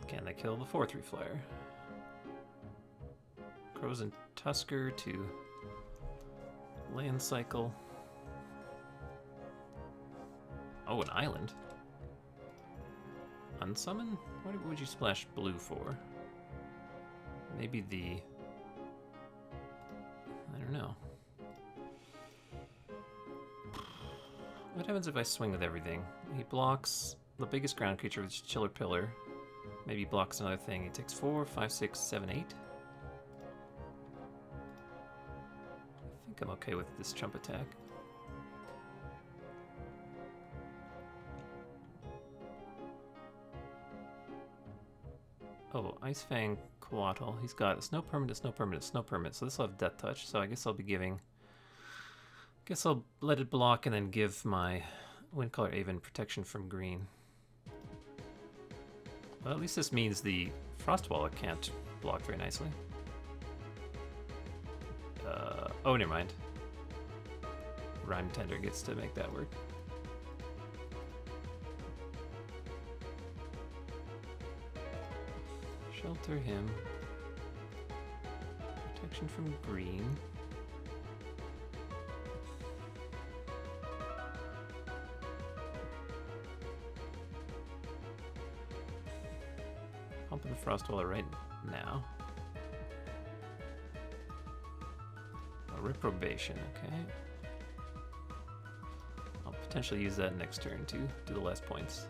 Can they kill the 4/3 flyer? Crows and Tusker to land cycle. Oh, an island. Unsummon? What would you splash blue for? Maybe the... I don't know. What happens if I swing with everything? He blocks the biggest ground creature, which is Chiller Pillar. Maybe blocks another thing. He takes 4, 5, 6, 7, 8. I think I'm okay with this chump attack. Oh, Ice Fang Coatl. He's got a snow permanent, snow permanent, snow permanent. So this will have Death Touch. So I guess I'll be giving... Guess I'll let it block and then give my Windcaller Aven protection from green. Well, at least this means the Frostwalla can't block very nicely. Oh, never mind. Rhyme Tender gets to make that work. Shelter him. Protection from green. Pumping the Frostwalla right now. A Reprobation, okay. I'll potentially use that next turn to do the last points.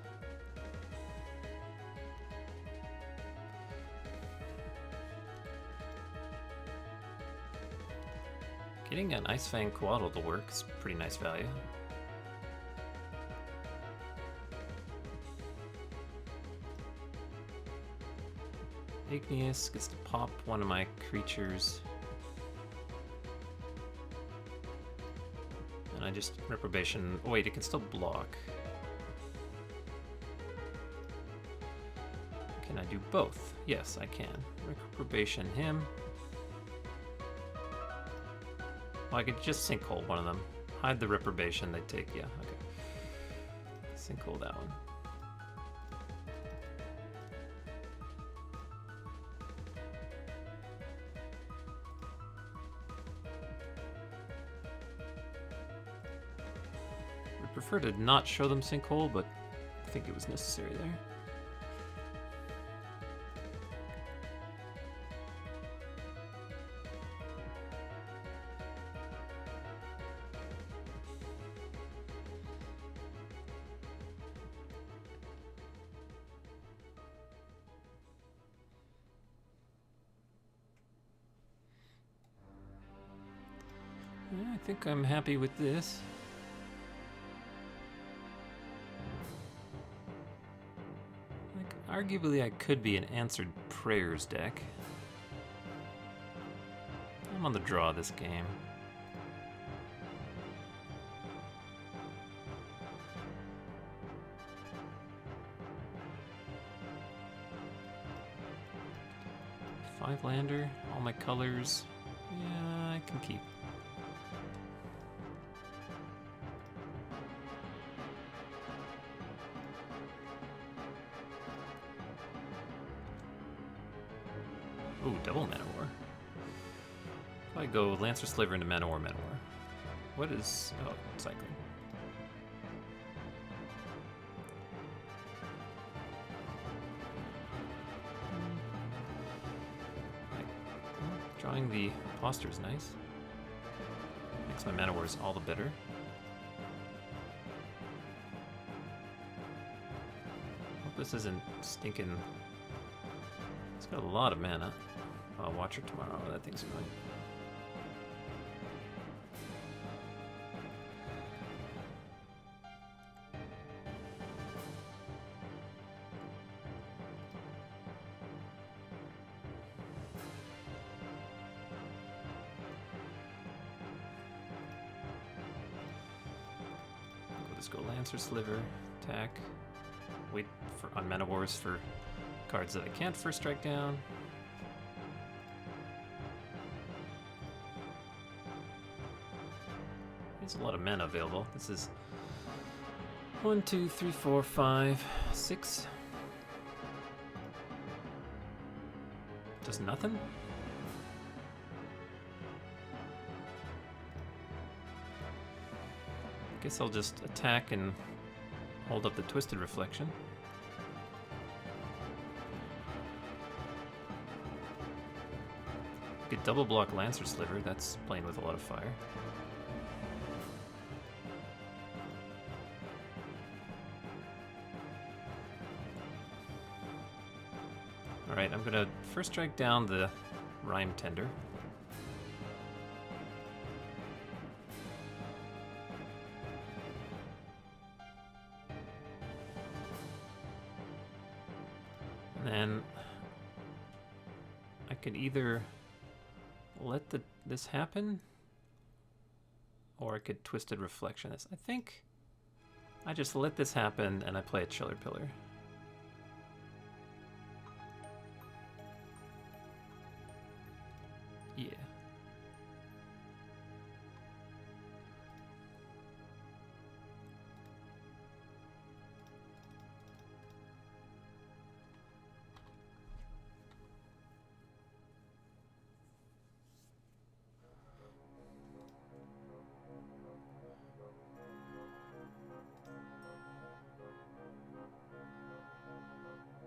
Getting an Ice Fang Coatl to work is pretty nice value. Igneous gets to pop one of my creatures. And I just Reprobation. Oh, wait, it can still block. Can I do both? Yes, I can. Reprobation him. Well, I could just Sinkhole one of them. Hide the Reprobation, they take, yeah, okay. Sinkhole that one. Would prefer to not show them Sinkhole, but I think it was necessary there. Yeah, I think I'm happy with this. Like, arguably I could be an Answered Prayers deck. I'm on the draw this game. Five lander, all my colors. Yeah, I can keep. Ooh, double Manowar. I go Lancer Slaver into Manowar, Manowar. What is... oh, cycling. Drawing the imposter is nice. Makes my mana wars all the better. Hope this isn't stinking... It's got a lot of mana. I'll watch her tomorrow. That thing's annoying. Let's go Lancer Sliver, attack, wait for on Mana Wars for cards that I can't first strike down. There's a lot of mana available. This is 1, 2, 3, 4, 5, 6. Just nothing? Guess I'll just attack and hold up the Twisted Reflection. Could double block Lancer Sliver, that's playing with a lot of fire. Alright, I'm gonna first strike down the Rhyme Tender. And then I could either let this happen, or I could Twisted Reflection this. I think I just let this happen and I play a Chiller Pillar. Yeah.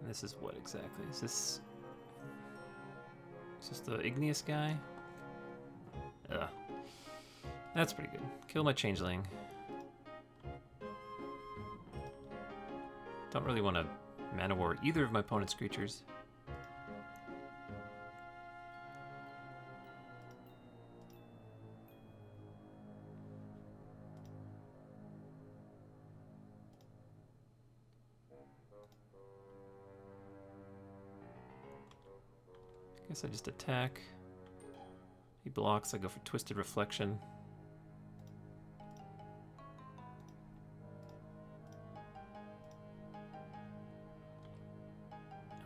This is what exactly? Is this the Igneous guy? Ugh. That's pretty good. Kill my Changeling. Don't really want to Mana War either of my opponent's creatures. Guess I just attack. He blocks, I go for Twisted Reflection.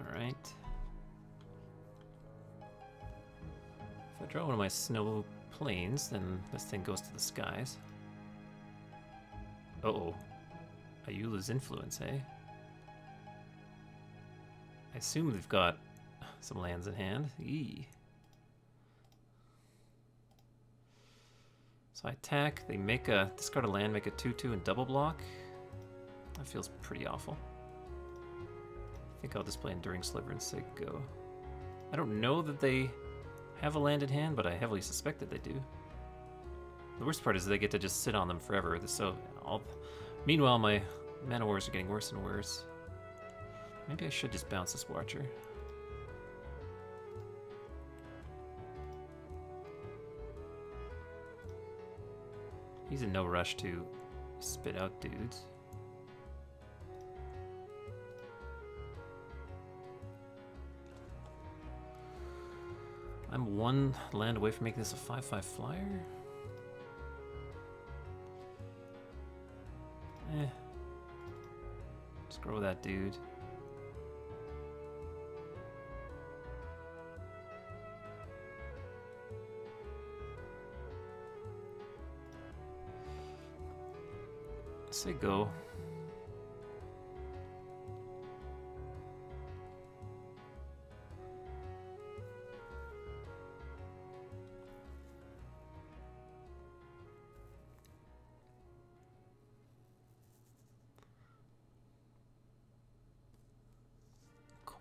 Alright. If I draw one of my Snow Plains, then this thing goes to the skies. Uh-oh. Ayula's Influence, eh? I assume they've got some lands in hand. Eee. So I attack, they make a, discard a land, make a 2/2 and double block. That feels pretty awful. I think I'll just play Enduring Sliver and say go. I don't know that they have a land in hand, but I heavily suspect that they do. The worst part is they get to just sit on them forever. So, meanwhile, my Mana Wars are getting worse and worse. Maybe I should just bounce this Watcher. He's in no rush to spit out dudes. I'm one land away from making this a 5/5 flyer. Screw that dude. Say go.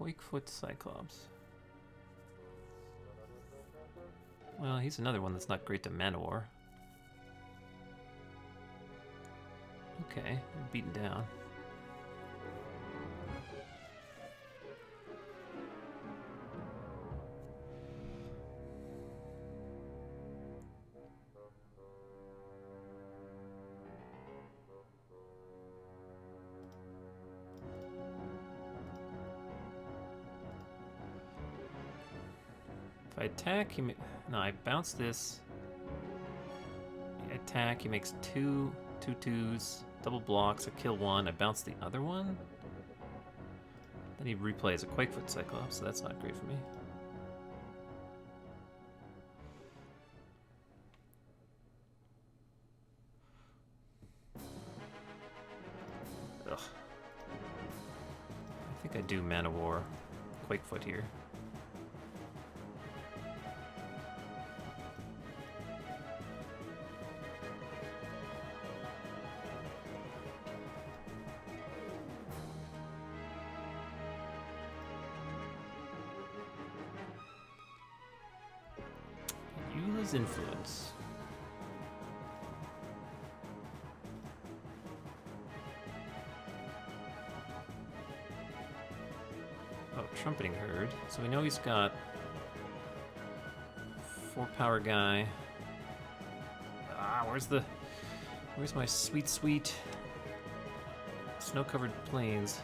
Quakefoot Cyclops. Well, he's another one that's not great to mana war. Okay, we're beaten down. If I attack, he no, I bounce this. I attack, he makes two twos, double blocks, I kill one, I bounce the other one. Then he replays a Quakefoot Cyclops, so that's not great for me. Ugh. I think I do Mana War Quakefoot here. Influence. Oh, Trumpeting Herd. So we know he's got 4-power guy. Ah, where's my sweet snow-covered plains?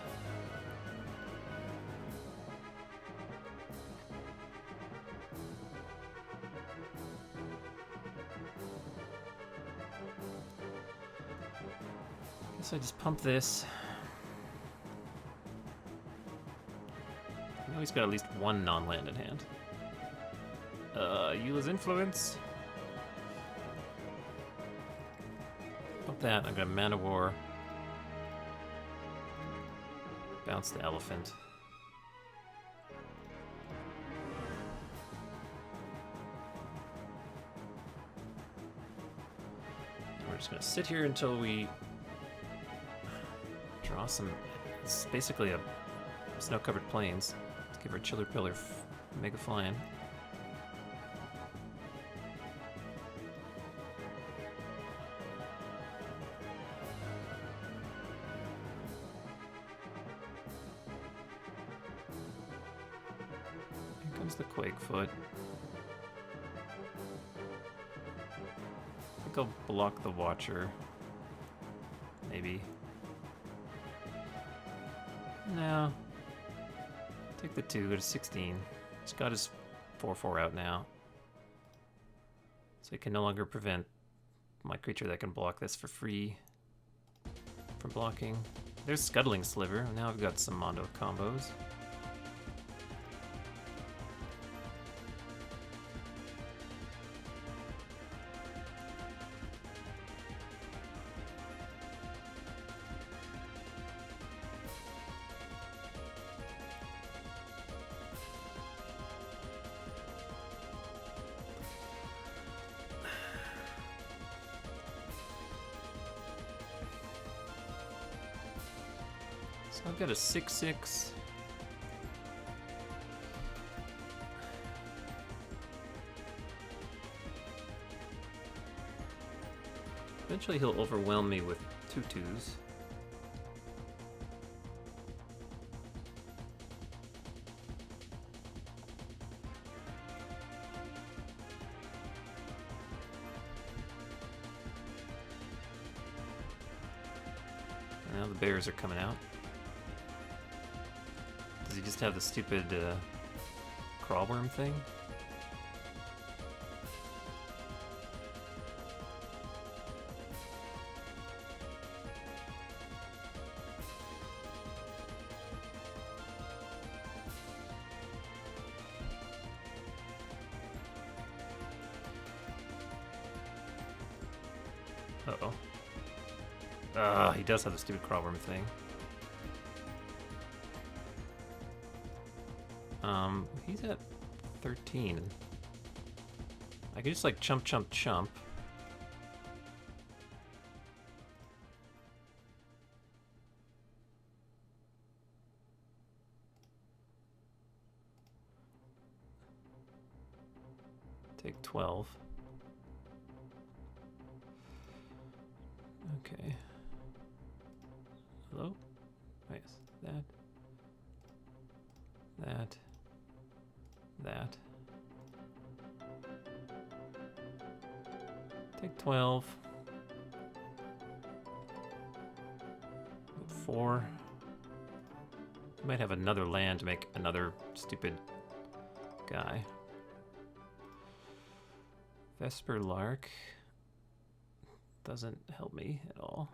So I just pump this. I know he's got at least one non-land in hand. Eula's Influence. Pump that, I'm gonna Mana War. Bounce the Elephant. And we're just gonna sit here until we draw some. It's basically a snow-covered plains. Let's give her Chiller Pillar Mega Flying. Here comes the Quakefoot. I think I'll block the Watcher. Maybe. No. Take the 2, go to 16. He's got his 4/4 out now. So he can no longer prevent my creature that can block this for free from blocking. There's Scuttling Sliver. Now I've got some Mondo combos. So I've got a 6/6. Eventually he'll overwhelm me with 2/2s. Now the bears are coming out. Does he just have the stupid crawworm thing? Uh-oh. He does have the stupid crawworm thing. He's at 13. I can just like chump. 12. Okay. Hello? Oh, yes. That. Take 12. With 4. I might have another land to make another stupid guy. Vesper Lark doesn't help me at all.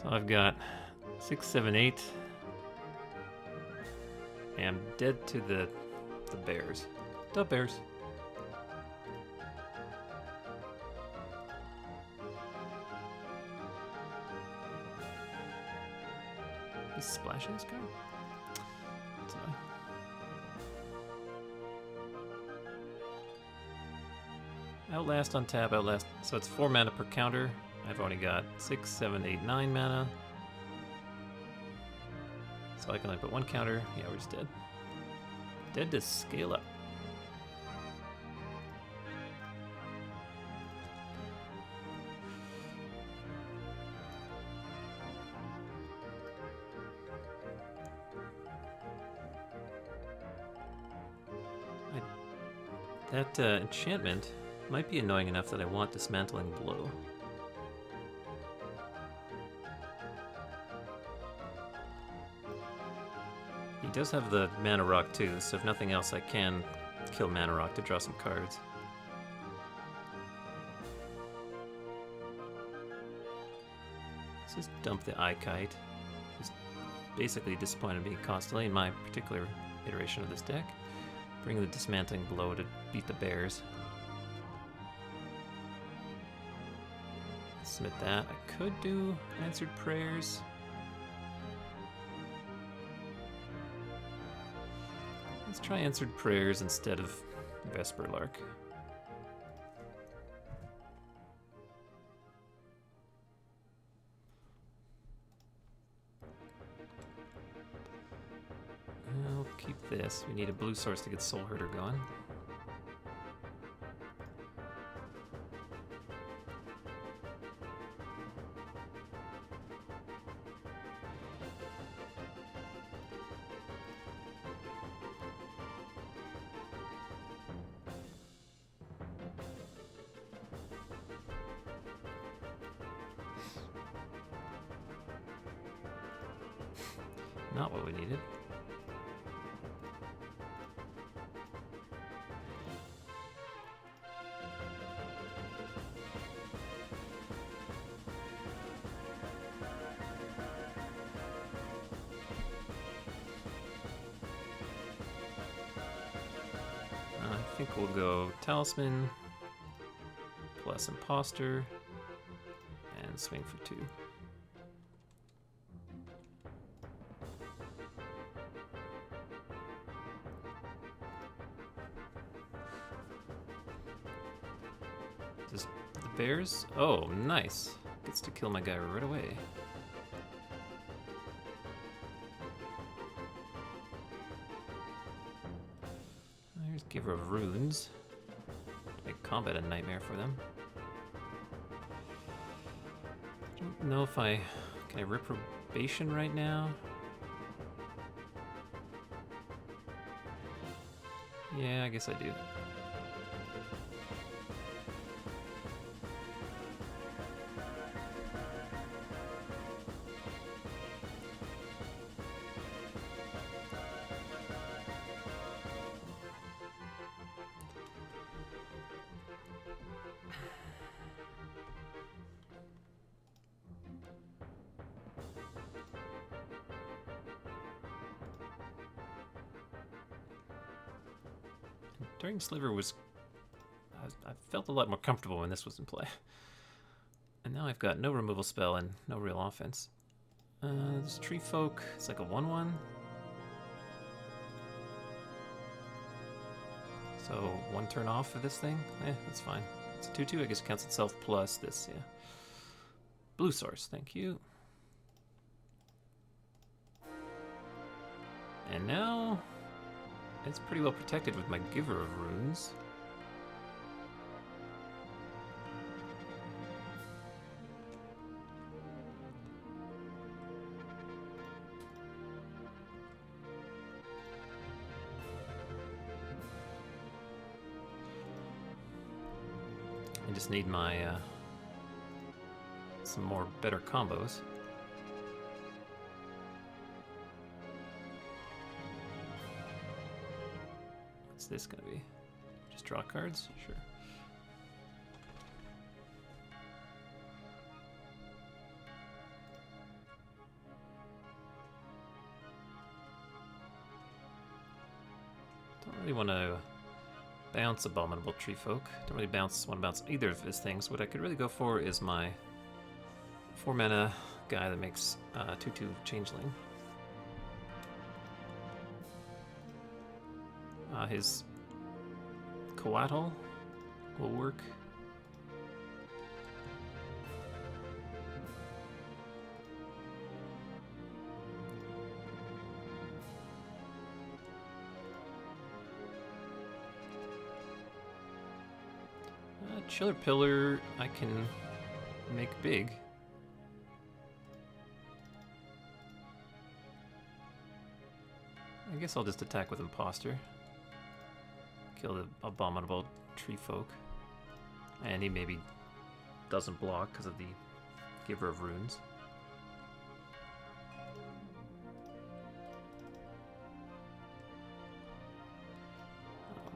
So I've got 6, 7, 8. And I'm dead to the bears. The bears. He's splashing this guy? That's annoying. Outlast on tap, Outlast. So it's 4 mana per counter. I've only got 6, 7, 8, 9 mana. So I can only put 1 counter. Yeah, we're just dead. Dead to scale up. That enchantment might be annoying enough that I want Dismantling Blow. He does have the Mana Rock too, so if nothing else I can kill Mana Rock to draw some cards. Let's just dump the Eye Kite. He's basically disappointed me constantly in my particular iteration of this deck. Bring the Dismantling Blow to beat the bears. Submit that. I could do Answered Prayers. Let's try Answered Prayers instead of Vesper Lark. I'll keep this. We need a blue source to get Soul Herder going. Not what we needed. I think we'll go Talisman plus Imposter and swing for 2. Just the bears? Oh, nice. Gets to kill my guy right away. There's Giver of Runes. Make combat a nightmare for them. I don't know if I... Can I Reprobation right now? Yeah, I guess I do. During Sliver was... I felt a lot more comfortable when this was in play. And now I've got no removal spell and no real offense. This Tree Folk, it's like a 1/1. So 1 turn off for this thing? That's fine. It's a 2/2, I guess it counts itself plus this, yeah. Blue source, thank you. And now it's pretty well protected with my Giver of Runes. I just need my some more better combos. What's this gonna be? Just draw cards? Sure. Don't really want to bounce Abominable Tree Folk. Don't really want to bounce either of his things. What I could really go for is my 4 mana guy that makes 2/2 Changeling. His Coatl will work. Chiller Pillar I can make big. I guess I'll just attack with Imposter. Kill the Abominable Tree Folk. And he maybe doesn't block because of the Giver of Runes.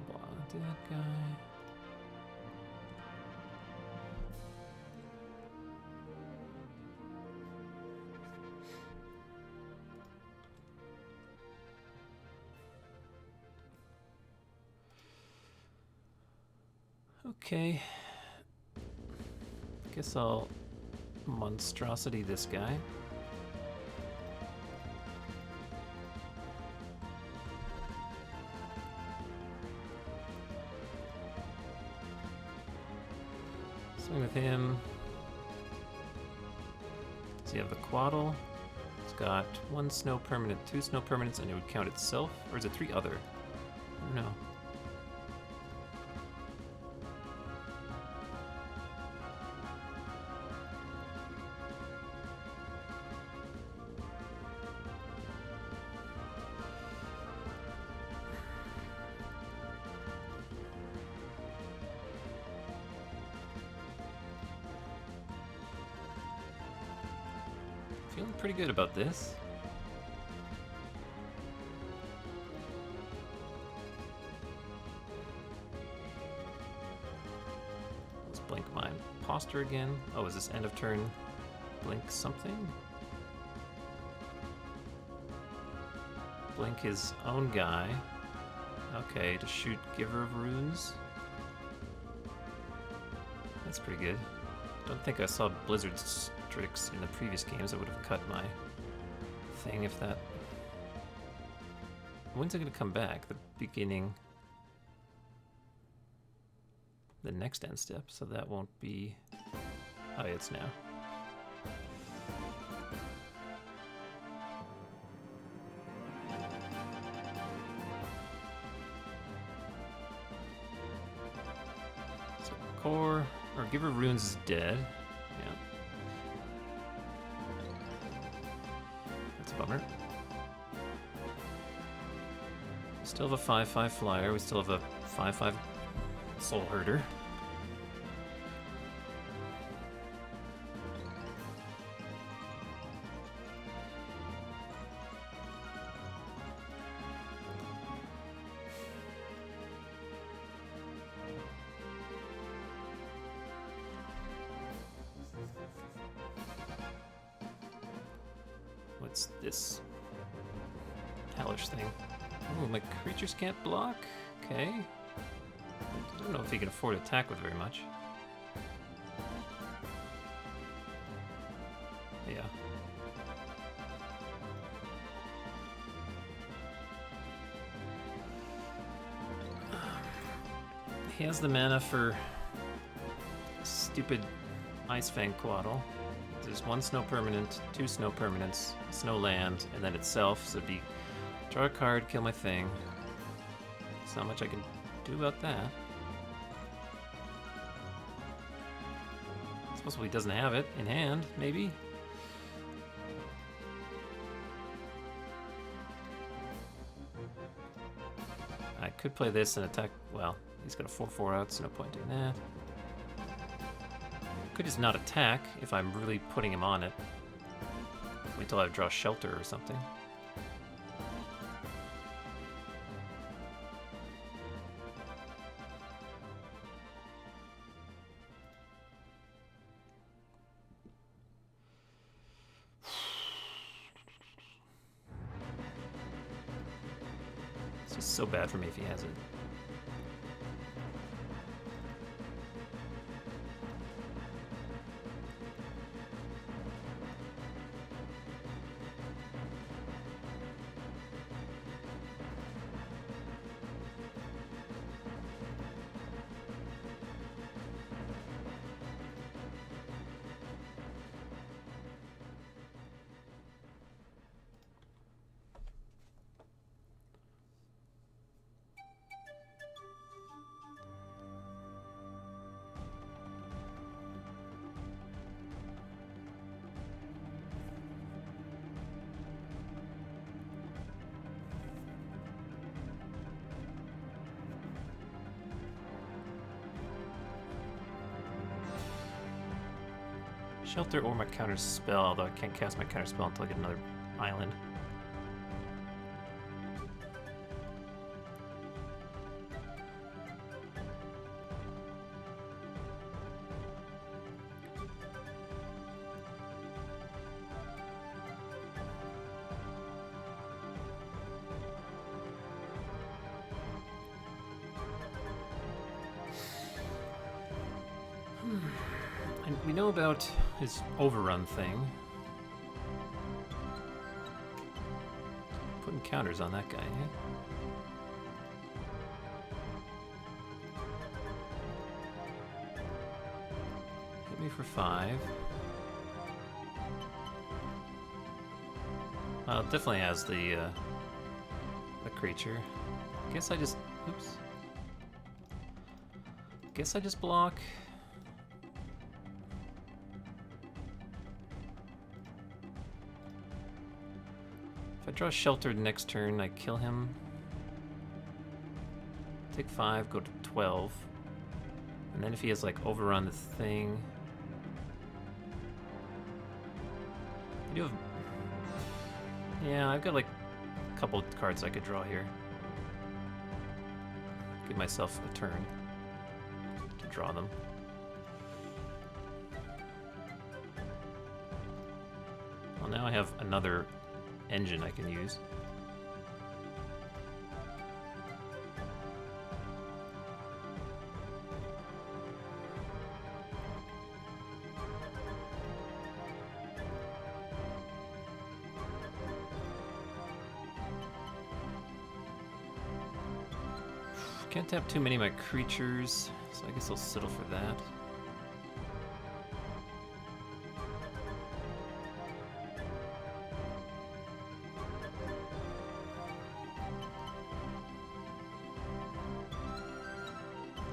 Block that guy. Okay, guess I'll monstrosity this guy. Swing with him. So you have the Coatl. It's got 1 snow permanent, 2 snow permanents, and it would count itself, or is it 3 other? I don't know. Feeling pretty good about this. Let's blink my Imposter again. Oh, is this end of turn blink something? Blink his own guy. Okay, to shoot Giver of Runes. That's pretty good. Don't think I saw Blizzard's tricks in the previous games. I would have cut my thing if that... When's it going to come back? The beginning... The next end step, so that won't be... Oh, yeah, it's now. So core, or Giver of Runes is dead. Bummer. Still have a 5/5 flyer. We still have a 5/5 soul herder. What's this hellish thing? Oh, my creatures can't block? Okay. I don't know if he can afford to attack with very much. Yeah. He has the mana for stupid Ice Fang Coatl. There's 1 snow permanent, 2 snow permanents, snow land, and then itself, so it'd be Draw a card, kill my thing. There's not much I can do about that. It's possible he doesn't have it in hand, maybe? I could play this and attack. Well, he's got a 4/4 out, so no point doing that. Could just not attack if I'm really putting him on it. Wait till I draw shelter or something. It's just so bad for me if he has it. Shelter or my counter spell, although I can't cast my counter spell until I get another island. And we know about his overrun thing. Putting counters on that guy, eh? Hit me for 5. Well, it definitely has the creature. Guess I just, oops. Guess I just block. If I draw sheltered next turn, I kill him. Take 5, go to 12. And then if he has like overrun the thing. I do have, yeah, I've got like a couple cards I could draw here. Give myself a turn to draw them. Well, now I have another engine I can use. Can't tap too many of my creatures, so I guess I'll settle for that.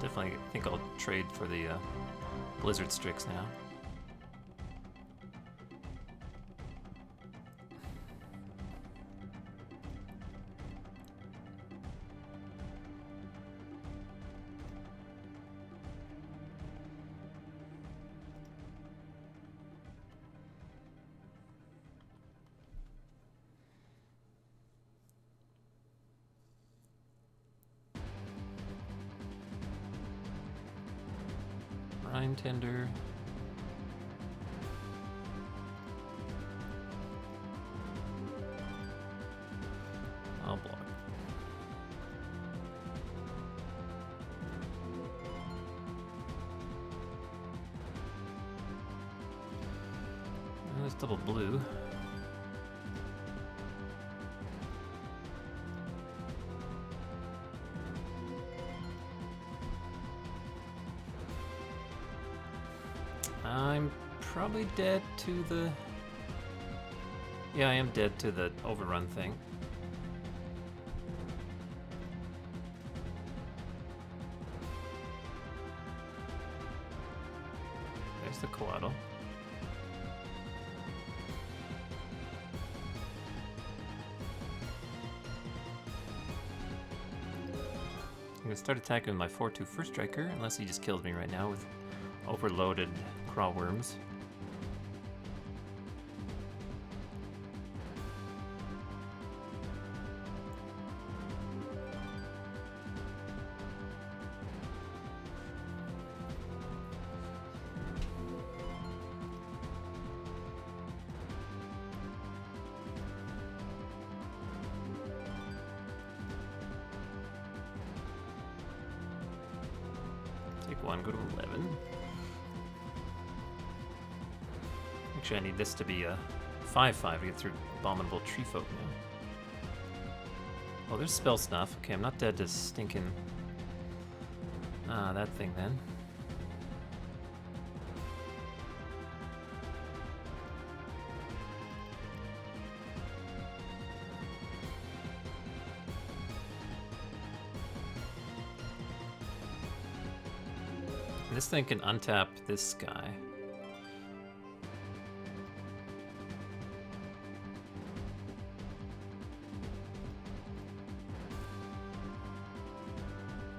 Definitely think I'll trade for the Blizzard Strix now. Brine Tender. I'll block. That's double blue. I'm probably dead to the... Yeah, I am dead to the overrun thing. There's the Coatl. I'm gonna start attacking with my 4/2 first striker, unless he just kills me right now with overloaded crawl worms. Take one, go to 11. Actually, I need this to be a 5/5 to get through Abominable Tree Folk now. Oh, there's Spell Snuff. Okay, I'm not dead to stinking... that thing then. This thing can untap this guy.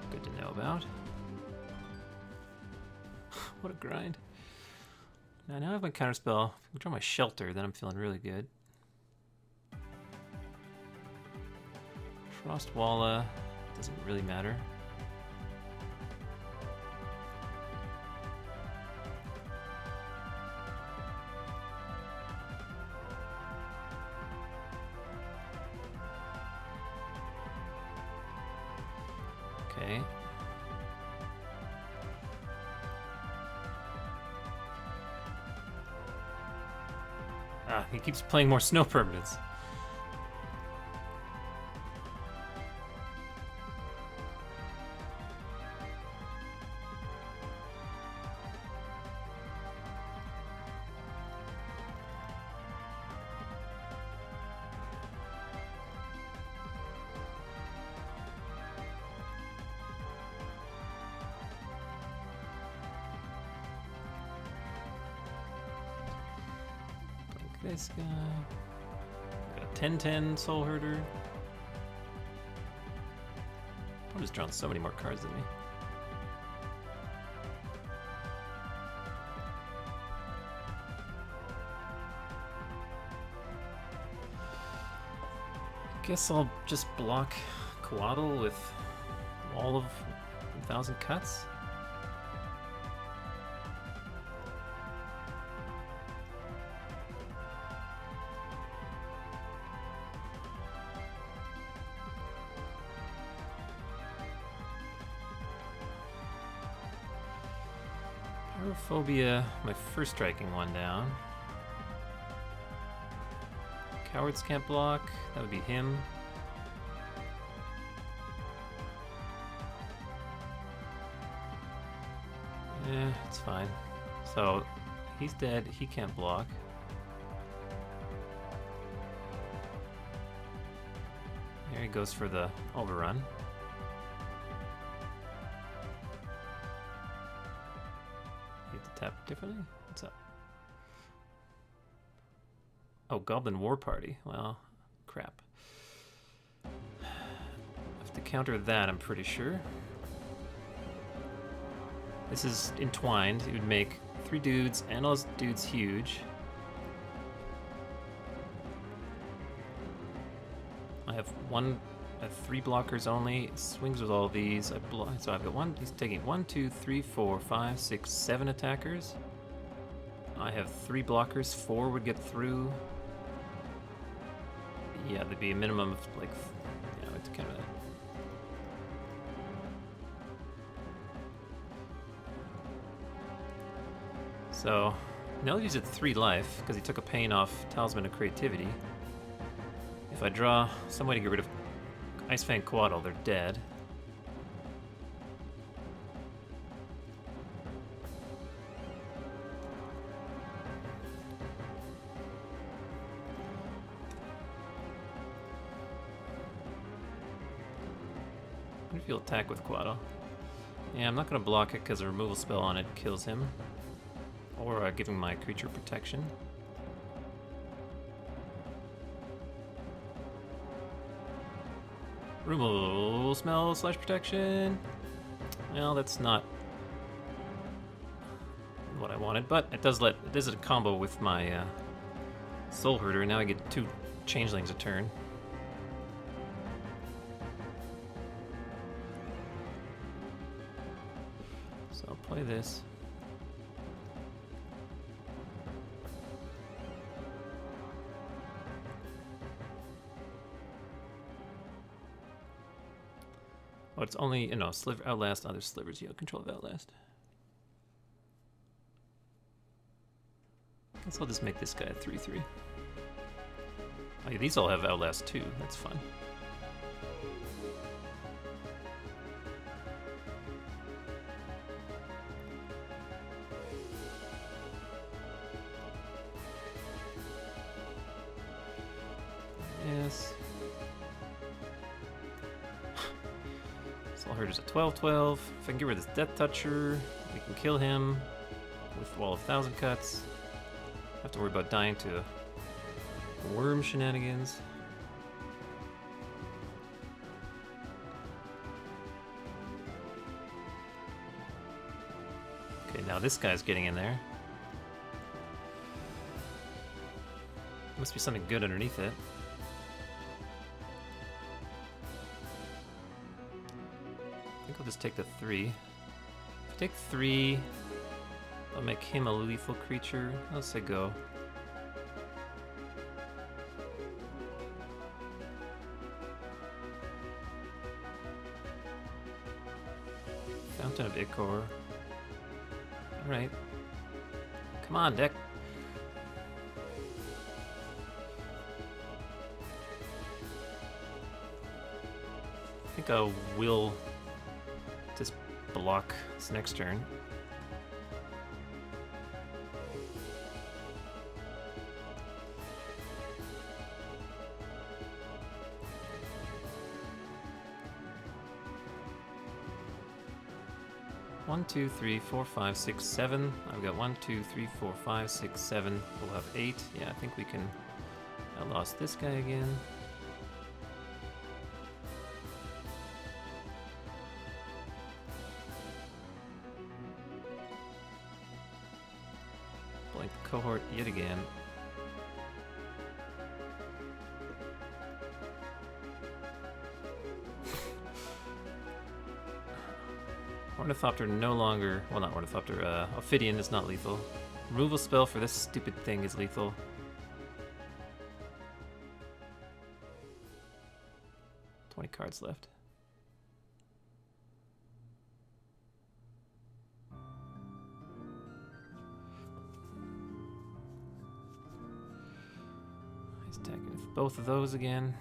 Good to know about. What a grind. Now I have my counterspell. If I can draw my shelter, then I'm feeling really good. Frostwalla doesn't really matter. Okay. He keeps playing more snow permanents. This guy. Got a 10/10 Soul Herder. I'm just drawing so many more cards than me. Guess I'll just block Coatl with Wall of 1,000 Cuts. Phobia, my first striking one down. Cowards can't block, that would be him. Yeah, it's fine. So, he's dead, he can't block. There he goes for the overrun. Tap differently? What's up? Oh, Goblin War Party. Well, crap. I have to counter that, I'm pretty sure. This is entwined. It would make 3 dudes, and all those dudes huge. I have 3 blockers only. It swings with all these. So I've got one. He's taking 1, 2, 3, 4, 5, 6, 7 attackers. I have 3 blockers. 4 would get through. Yeah, there'd be a minimum of like. Yeah, I have to counter that. So now he's at 3 life because he took a pain off Talisman of Creativity. If I draw some way to get rid of Ice Fang Coatl, they're dead. What if you'll attack with Coatl? Yeah, I'm not going to block it because a removal spell on it kills him. Or giving my creature protection. Removal smell / protection. Well, that's not what I wanted, but it does it is a combo with my Soul Herder, and now I get 2 changelings a turn. So I'll play this. Oh, it's only, Sliver, Outlast, other slivers. You have control of Outlast. Guess I'll just make this guy a 3/3. Oh, yeah, these all have Outlast too. That's fun. Yes. Soul Herder's a 12/12. If I can get rid of this Death Toucher, we can kill him with Wall of Thousand Cuts. Have to worry about dying to worm shenanigans. Okay, now this guy's getting in there. Must be something good underneath it. I think I'll just take the 3. If I take 3, I'll make him a lethal creature. I'll say go. Fountain of Ichor. Alright. Come on, deck. I think I will just block this next turn. One, 2, 3, 4, 5, 6, 7. I've got 1, 2, 3, 4, 5, 6, 7. We'll have 8. Yeah, I think we can. I lost this guy again. Blank the cohort yet again. Ornithopter no longer, well, not Ornithopter, Ophidian is not lethal. Removal spell for this stupid thing is lethal. $20 cards left. He's attacking with both of those again.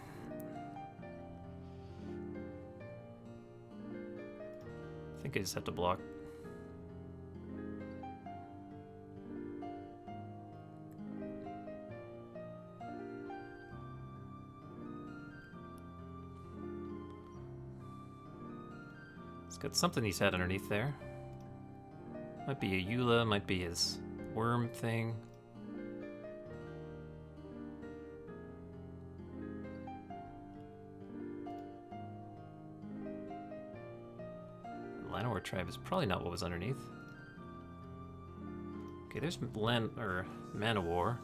I think I just have to block. It's got something he's had underneath there. Might be a Eula, might be his worm thing. Llanowar tribe is probably not what was underneath. Okay, there's Manowar.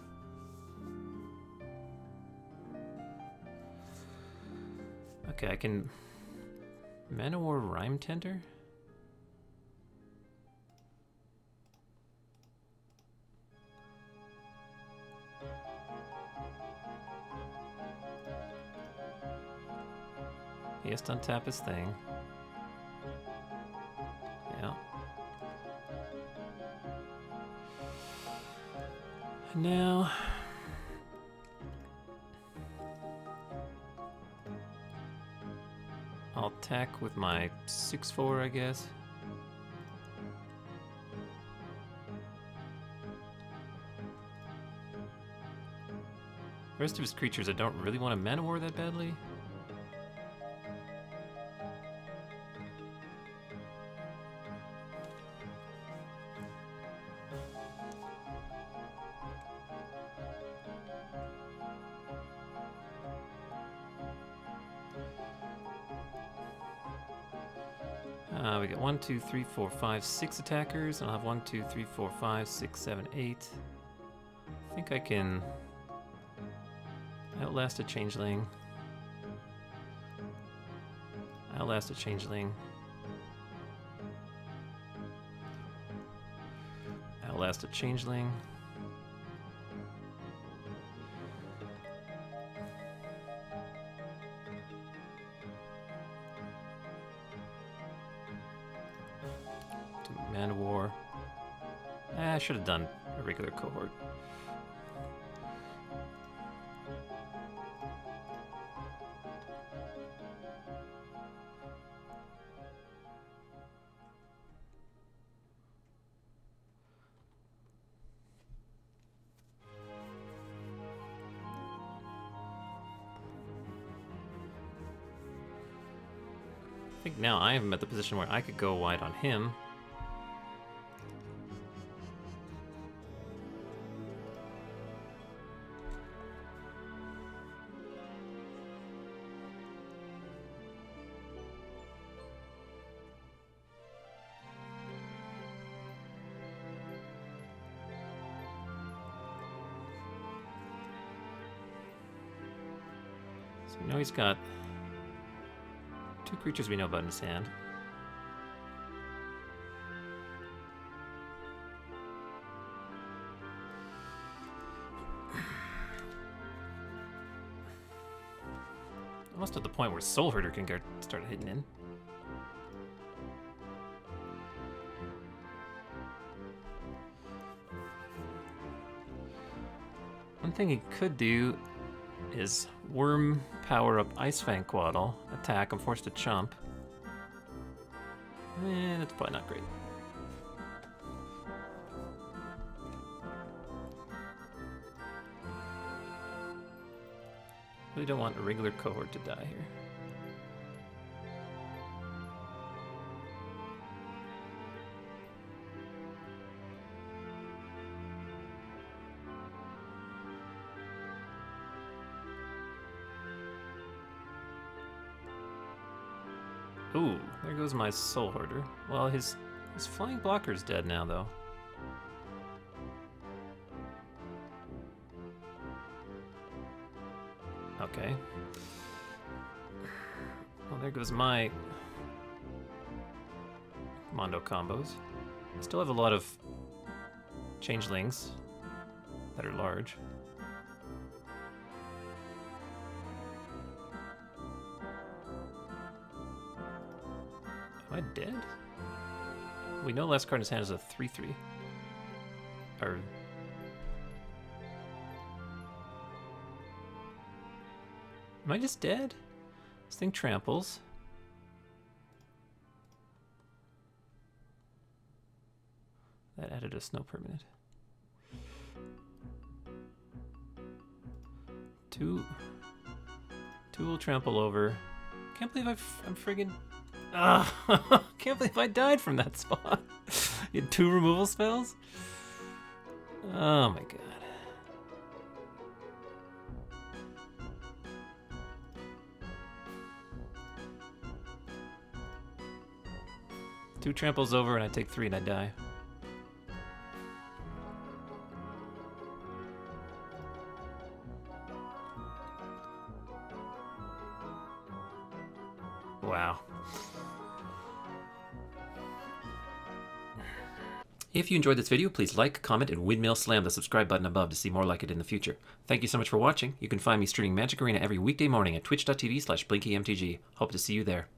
Okay, I can Manowar Rhyme Tender? He has to untap his thing. Yeah. Now I'll attack with my 6/4, I guess. The rest of his creatures I don't really want to Manowar that badly. We get 1, 2, 3, 4, 5, 6 attackers, and I'll have 1, 2, 3, 4, 5, 6, 7, 8. I think I can outlast a changeling. Outlast a changeling. Outlast a changeling. Man of War. I should have done a regular cohort. I think now I am at the position where I could go wide on him. So we know he's got 2 creatures we know about in his hand. Almost at the point where Soul Herder can start hitting in. One thing he could do is Worm power up Ice Fang Quaddle, attack, I'm forced to chomp. That's probably not great. Really don't want a regular cohort to die here. Ooh, there goes my Soul Hoarder. Well, his flying blocker's dead now, though. Okay. Well, there goes my Mondo combos. I still have a lot of changelings that are large. Am I dead? We know last card in his hand is a 3/3. Or... am I just dead? This thing tramples. That added a snow permanent. Two will trample over. Can't believe I'm friggin'... can't believe I died from that spot. You had 2 removal spells? Oh my god. Two tramples over and I take 3 and I die. Wow. If you enjoyed this video, please like, comment, and windmill slam the subscribe button above to see more like it in the future. Thank you so much for watching. You can find me streaming Magic Arena every weekday morning at twitch.tv/BlinkyMTG. Hope to see you there.